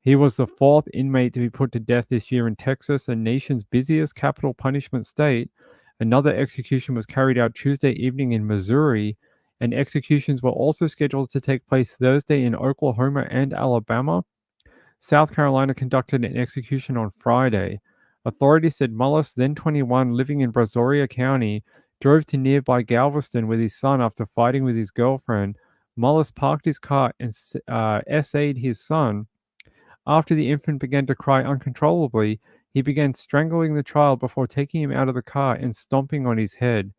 He was the 4th inmate to be put to death this year in Texas, the nation's busiest capital punishment state. Another execution was carried out Tuesday evening in Missouri, and executions were also scheduled to take place Thursday in Oklahoma and Alabama. South Carolina conducted an execution on Friday. Authorities said Mullis, then 21, living in Brazoria County, drove to nearby Galveston with his son after fighting with his girlfriend. Mullis parked his car and essayed his son. After the infant began to cry uncontrollably, he began strangling the child before taking him out of the car and stomping on his head.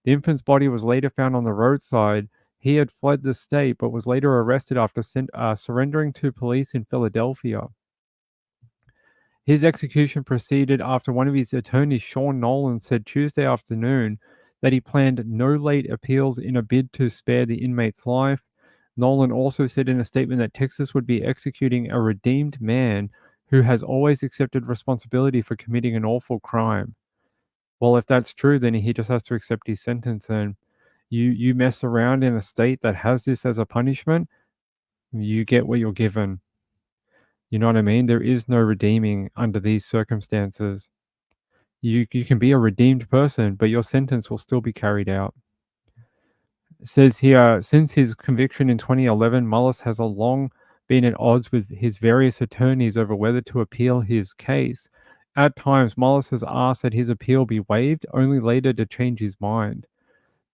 The infant's body was later found on the roadside. He had fled the state but was later arrested after surrendering to police in Philadelphia. His execution proceeded after one of his attorneys, Sean Nolan, said Tuesday afternoon that he planned no late appeals in a bid to spare the inmate's life. Nolan also said in a statement that Texas would be executing a redeemed man who has always accepted responsibility for committing an awful crime. Well, if that's true, then he just has to accept his sentence. And you mess around in a state that has this as a punishment, you get what you're given. You know what I mean? There is no redeeming under these circumstances. You can be a redeemed person, but your sentence will still be carried out. It says here, since his conviction in 2011, Mullis has long been at odds with his various attorneys over whether to appeal his case. At times, Mullis has asked that his appeal be waived, only later to change his mind.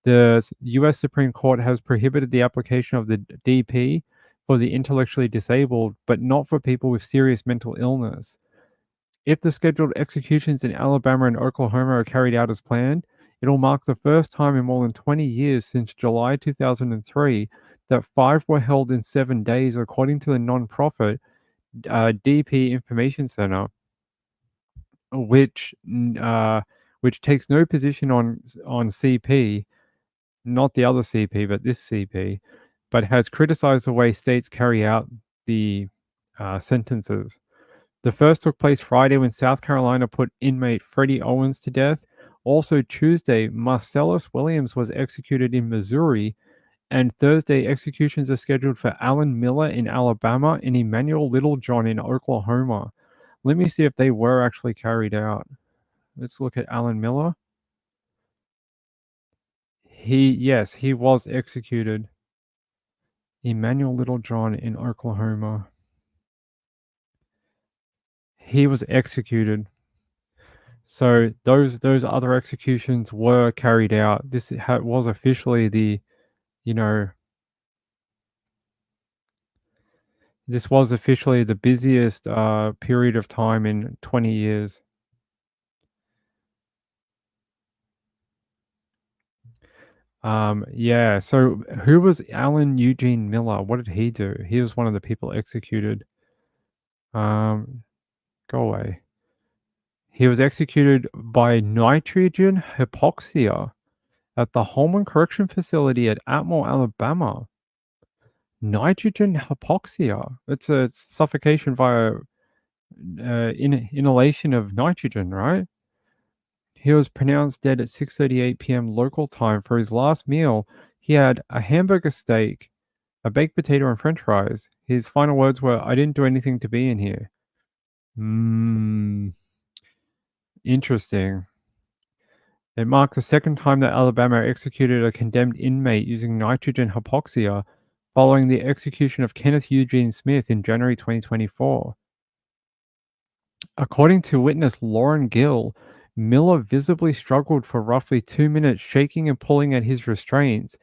The U.S. Supreme Court has prohibited the application of the DP for the intellectually disabled, but not for people with serious mental illness. If the scheduled executions in Alabama and Oklahoma are carried out as planned, it will mark the first time in more than 20 years since July 2003 that 5 were held in 7 days, according to the nonprofit DP Information Center. which which takes no position on CP, not the other CP, but this CP, but has criticized the way states carry out the sentences. The first took place Friday when South Carolina put inmate Freddie Owens to death. Also Tuesday, Marcellus Williams was executed in Missouri, and Thursday executions are scheduled for Alan Miller in Alabama and Emmanuel Littlejohn in Oklahoma. Let me see if they were actually carried out. Let's look at Alan Miller. Yes, he was executed. Emmanuel Littlejohn in Oklahoma. He was executed. So those other executions were carried out. This was officially the, this was officially the busiest period of time in 20 years. Yeah, so who was Alan Eugene Miller? What did he do? He was one of the people executed. Go away. He was executed by nitrogen hypoxia at the Holman Correction Facility at Atmore, Alabama. Nitrogen hypoxia. It's a suffocation via inhalation of nitrogen, right? He was pronounced dead at 6:38 p.m. local time. For his last meal, he had a hamburger steak, a baked potato, and french fries. His final words were, "I didn't do anything to be in here." Interesting. It marked the second time that Alabama executed a condemned inmate using nitrogen hypoxia following the execution of Kenneth Eugene Smith in January 2024. According to witness Lauren Gill, Miller visibly struggled for roughly 2 minutes, shaking and pulling at his restraints,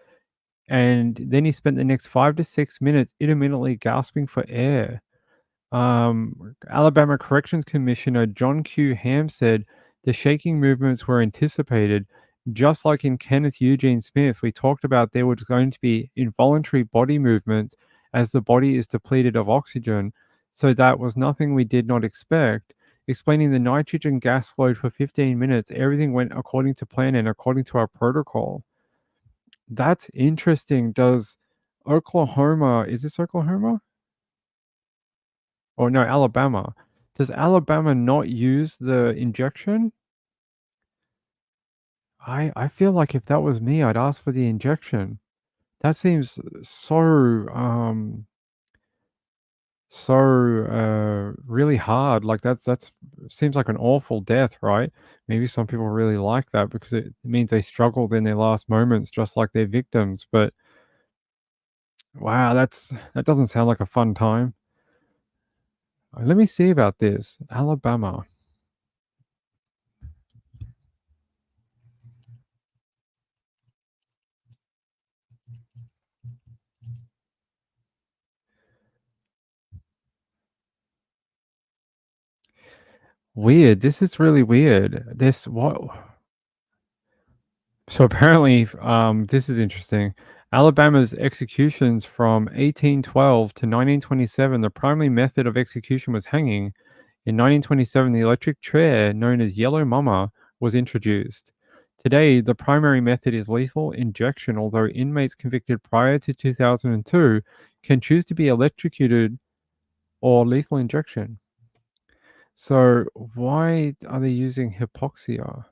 and then he spent the next 5 to 6 minutes intermittently gasping for air. Alabama Corrections Commissioner John Q. Ham said the shaking movements were anticipated. Just like in Kenneth Eugene Smith, we talked about there was going to be involuntary body movements as the body is depleted of oxygen. So that was nothing we did not expect. Explaining the nitrogen gas flowed for 15 minutes. Everything went according to plan and according to our protocol. That's interesting. Does Oklahoma, is this Oklahoma? Or no, Alabama. Does Alabama not use the injection? I feel like if that was me, I'd ask for the injection. That seems so really hard. Like that's seems like an awful death, right? Maybe some people really like that because it means they struggled in their last moments just like their victims. But wow, that doesn't sound like a fun time. Let me see about this. Alabama. Weird. This is really weird. This what? So apparently, this is interesting. Alabama's executions from 1812 to 1927, the primary method of execution was hanging. In 1927, the electric chair, known as Yellow Mama, was introduced. Today, the primary method is lethal injection, although inmates convicted prior to 2002 can choose to be electrocuted or lethal injection. So why are they using hypoxia?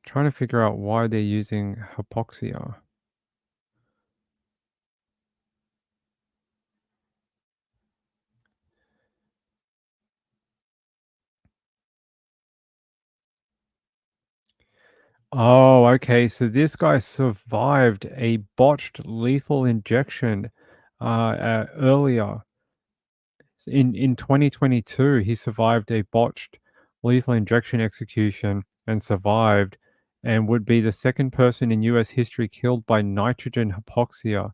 Trying to figure out why they're using hypoxia. Oh, okay. So this guy survived a botched lethal injection earlier. In 2022, he survived a botched lethal injection execution and survived, and would be the second person in US history killed by nitrogen hypoxia.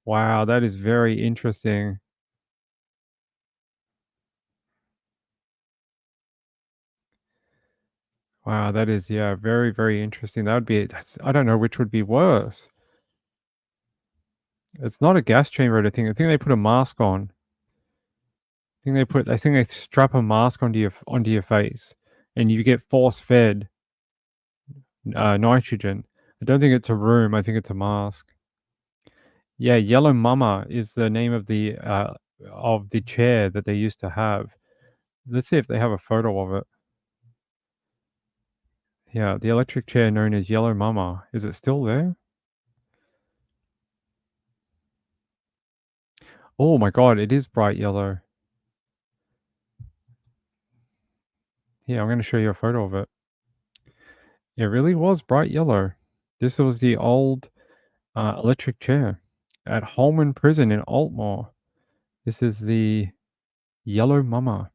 Wow, that is very interesting. Wow, that is, yeah, very, very interesting. That would be, I don't know which would be worse. It's not a gas chamber, I think. I think they put a mask on. I think they strap a mask onto your face, and you get force fed nitrogen. I don't think it's a room. I think it's a mask. Yeah, Yellow Mama is the name of the chair that they used to have. Let's see if they have a photo of it. Yeah, the electric chair known as Yellow Mama. Is it still there? Oh my god, it is bright yellow. Yeah, I'm going to show you a photo of it. It really was bright yellow. This was the old electric chair at Holman Prison in Altmore. This is the Yellow Mama.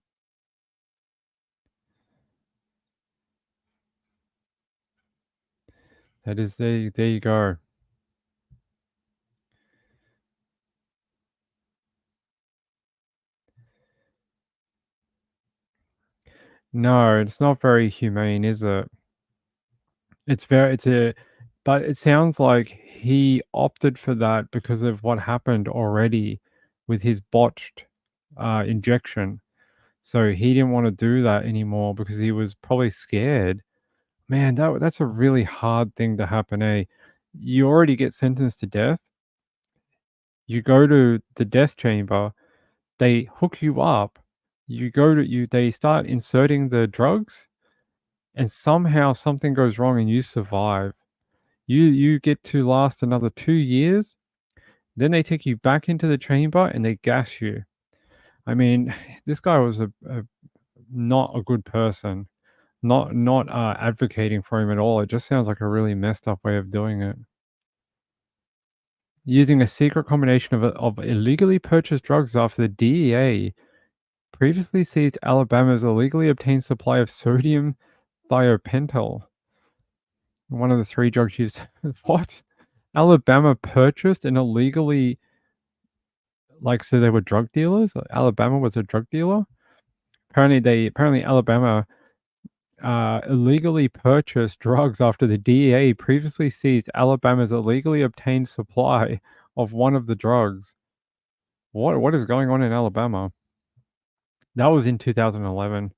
That is there you go. No, it's not very humane, is it? But it sounds like he opted for that because of what happened already with his botched injection. So he didn't want to do that anymore because he was probably scared. Man, that's a really hard thing to happen, eh? You already get sentenced to death. You go to the death chamber, they hook you up, they start inserting the drugs, and somehow something goes wrong and you survive. You get to last another 2 years, then they take you back into the chamber and they gas you. I mean, this guy was not a good person. Not advocating for him at all. It just sounds like a really messed up way of doing it. Using a secret combination of illegally purchased drugs after the DEA previously seized Alabama's illegally obtained supply of sodium thiopental. One of the 3 drugs used. What? Alabama purchased and illegally, so they were drug dealers? Alabama was a drug dealer? Apparently Alabama illegally purchased drugs after the DEA previously seized Alabama's illegally obtained supply of one of the drugs. What is going on in Alabama? That was in 2011.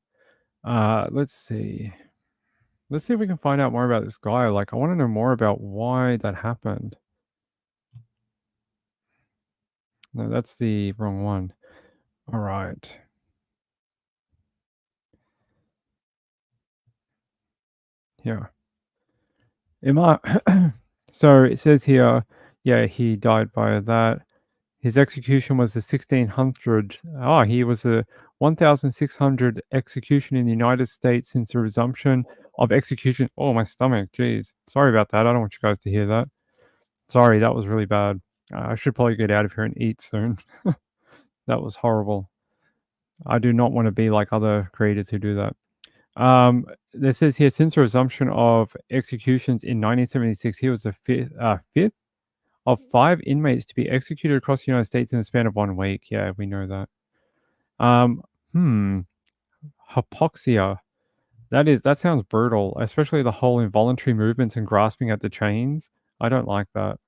Let's see. Let's see if we can find out more about this guy. I want to know more about why that happened. No, that's the wrong one. All right. Yeah. So it says here, yeah, he died by that. His execution was the 1600. He was a 1600 execution in the United States since the resumption of execution. Oh, my stomach. Jeez. Sorry about that. I don't want you guys to hear that. Sorry, that was really bad. I should probably get out of here and eat soon. That was horrible. I do not want to be like other creators who do that. This says here, since the resumption of executions in 1976, he was the fifth of 5 inmates to be executed across the United States in the span of 1 week. Yeah, we know that. Hypoxia. That sounds brutal, especially the whole involuntary movements and grasping at the chains. I don't like that.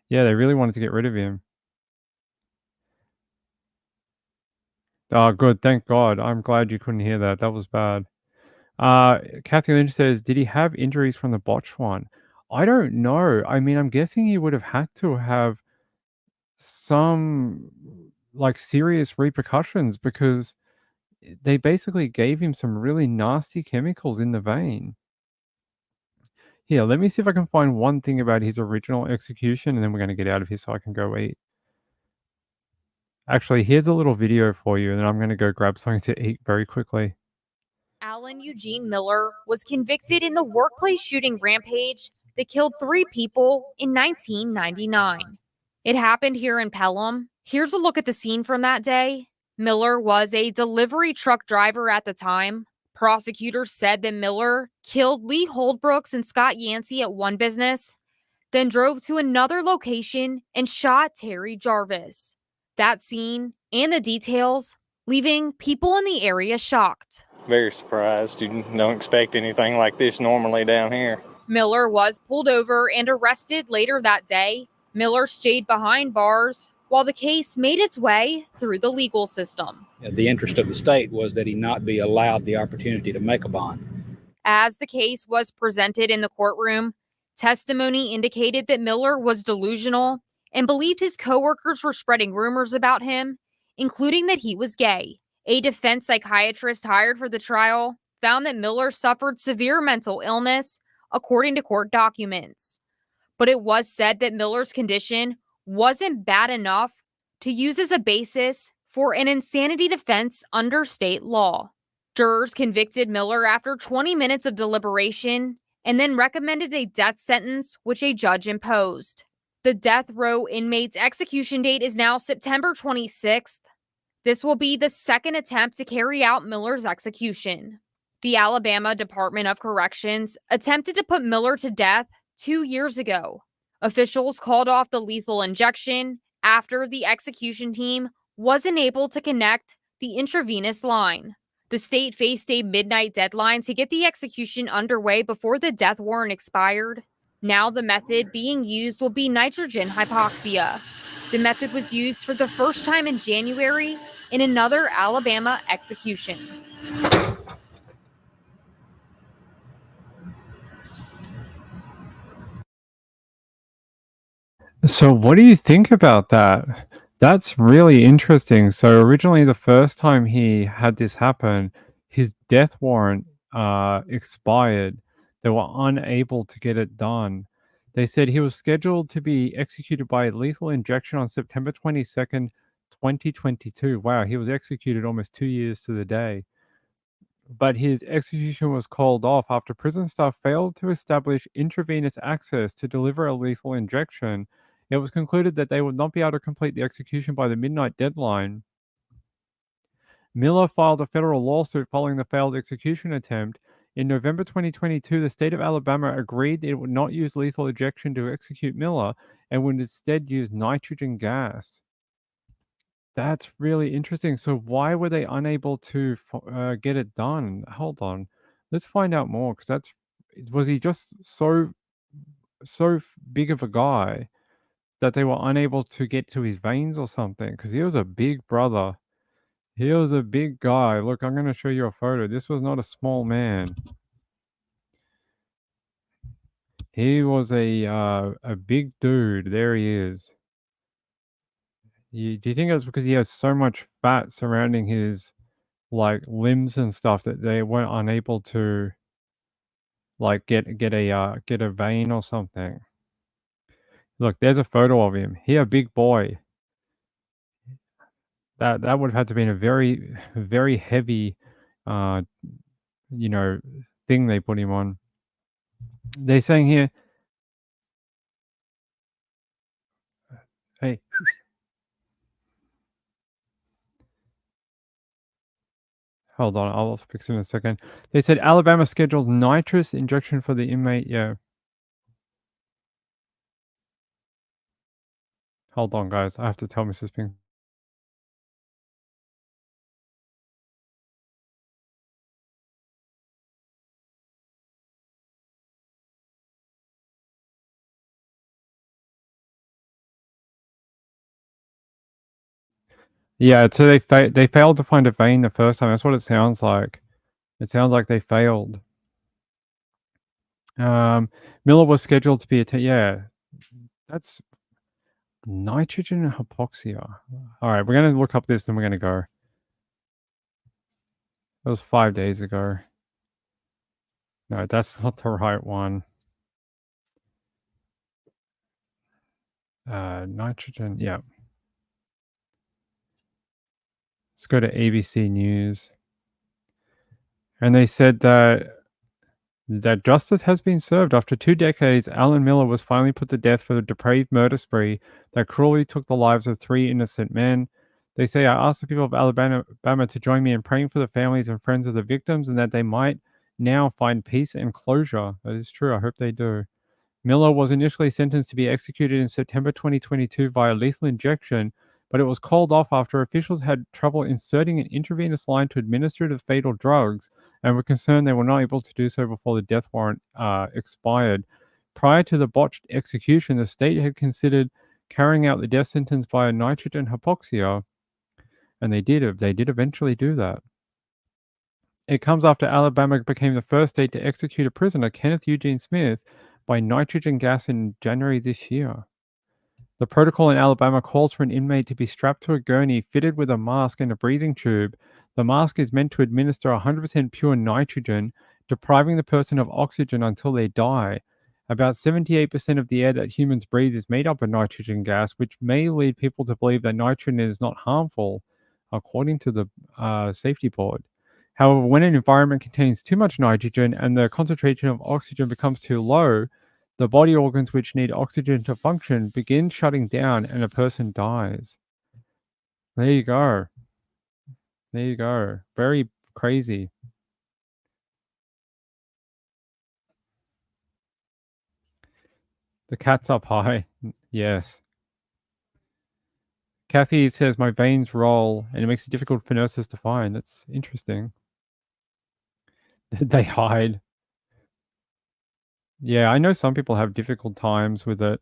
Yeah, they really wanted to get rid of him. Oh, good. Thank God. I'm glad you couldn't hear that. That was bad. Kathy Lynch says, did he have injuries from the botch one? I don't know. I mean, I'm guessing he would have had to have some serious repercussions because they basically gave him some really nasty chemicals in the vein. Here, let me see if I can find one thing about his original execution, and then we're going to get out of here so I can go eat. Actually, here's a little video for you, and then I'm going to go grab something to eat very quickly. Alan Eugene Miller was convicted in the workplace shooting rampage that killed 3 people in 1999. It happened here in Pelham. Here's a look at the scene from that day. Miller was a delivery truck driver at the time. Prosecutors said that Miller killed Lee Holdbrooks and Scott Yancey at one business, then drove to another location and shot Terry Jarvis. That scene and the details leaving people in the area shocked. Very surprised. You don't expect anything like this normally down here. Miller was pulled over and arrested later that day. Miller stayed behind bars while the case made its way through the legal system. The interest of the state was that he not be allowed the opportunity to make a bond. As the case was presented in the courtroom, testimony indicated that Miller was delusional and believed his coworkers were spreading rumors about him, including that he was gay. A defense psychiatrist hired for the trial found that Miller suffered severe mental illness, according to court documents. But it was said that Miller's condition wasn't bad enough to use as a basis for an insanity defense under state law. Jurors convicted Miller after 20 minutes of deliberation and then recommended a death sentence, which a judge imposed. The death row inmate's execution date is now September 26th. This will be the second attempt to carry out Miller's execution. The Alabama Department of Corrections attempted to put Miller to death 2 years ago. Officials called off the lethal injection after the execution team wasn't able to connect the intravenous line. The state faced a midnight deadline to get the execution underway before the death warrant expired. Now the method being used will be nitrogen hypoxia. The method was used for the first time in January in another Alabama execution. So what do you think about that? That's really interesting. So originally, the first time he had this happen, his death warrant expired. They were unable to get it done. They said he was scheduled to be executed by lethal injection on September 22nd, 2022. Wow, he was executed almost 2 years to the day. But his execution was called off after prison staff failed to establish intravenous access to deliver a lethal injection. It was concluded that they would not be able to complete the execution by the midnight deadline. Miller filed a federal lawsuit following the failed execution attempt. In November 2022, the state of Alabama agreed that it would not use lethal injection to execute Miller and would instead use nitrogen gas. That's really interesting. So why were they unable to get it done? Hold on. Let's find out more, because was he just so big of a guy that they were unable to get to his veins or something? Because he was a big brother. He was a big guy. Look, I'm going to show you a photo. This was not a small man. He was a big dude. There he is. Do you think it's because he has so much fat surrounding his limbs and stuff that they weren't unable to get a vein or something? Look, there's a photo of him. He a big boy. That would have had to been a very, very heavy thing they put him on. They're saying here, hey, hold on, I'll fix it in a second. They said Alabama schedules nitrous injection for the inmate. Yeah. Hold on, guys. I have to tell Mrs. Ping. Yeah, so they failed to find a vein the first time. That's what it sounds like. It sounds like they failed. Miller was scheduled to be yeah, that's nitrogen hypoxia. All right, we're going to look up this, then we're going to go. It was 5 days ago. No, that's not the right one. Nitrogen, yeah. Let's go to ABC News. And they said that justice has been served. After 2 decades, Alan Miller was finally put to death for the depraved murder spree that cruelly took the lives of 3 innocent men. They say, I ask the people of Alabama to join me in praying for the families and friends of the victims and that they might now find peace and closure. That is true. I hope they do. Miller was initially sentenced to be executed in September 2022 via lethal injection, but it was called off after officials had trouble inserting an intravenous line to administer the fatal drugs and were concerned they were not able to do so before the death warrant expired. Prior to the botched execution, the state had considered carrying out the death sentence via nitrogen hypoxia, and they did eventually do that. It comes after Alabama became the first state to execute a prisoner, Kenneth Eugene Smith, by nitrogen gas in January this year. The protocol in Alabama calls for an inmate to be strapped to a gurney fitted with a mask and a breathing tube. The mask is meant to administer 100% pure nitrogen, depriving the person of oxygen until they die. About 78% of the air that humans breathe is made up of nitrogen gas, which may lead people to believe that nitrogen is not harmful, according to the safety board. However, when an environment contains too much nitrogen and the concentration of oxygen becomes too low, the body organs which need oxygen to function begin shutting down and a person dies. There you go. There you go. Very crazy. The cat's up high. Yes. Kathy says my veins roll and it makes it difficult for nurses to find. That's interesting. They hide. Yeah, I know some people have difficult times with it.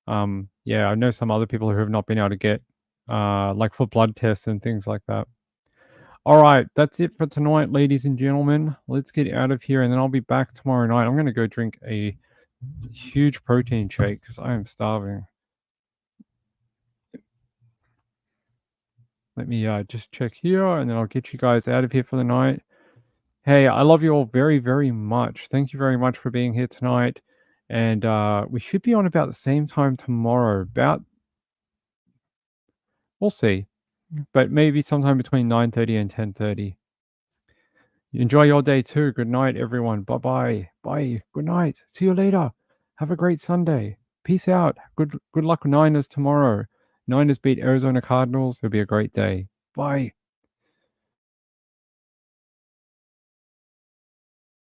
Yeah, I know some other people who have not been able to get, like for blood tests and things like that. All right, that's it for tonight, ladies and gentlemen. Let's get out of here, and then I'll be back tomorrow night. I'm going to go drink a huge protein shake because I am starving. Let me just check here, and then I'll get you guys out of here for the night. Hey, I love you all very, very much. Thank you very much for being here tonight. And we should be on about the same time tomorrow. We'll see. But maybe sometime between 9:30 and 10:30. Enjoy your day too. Good night, everyone. Bye-bye. Bye. Good night. See you later. Have a great Sunday. Peace out. Good luck, Niners, tomorrow. Niners beat Arizona Cardinals. It'll be a great day. Bye.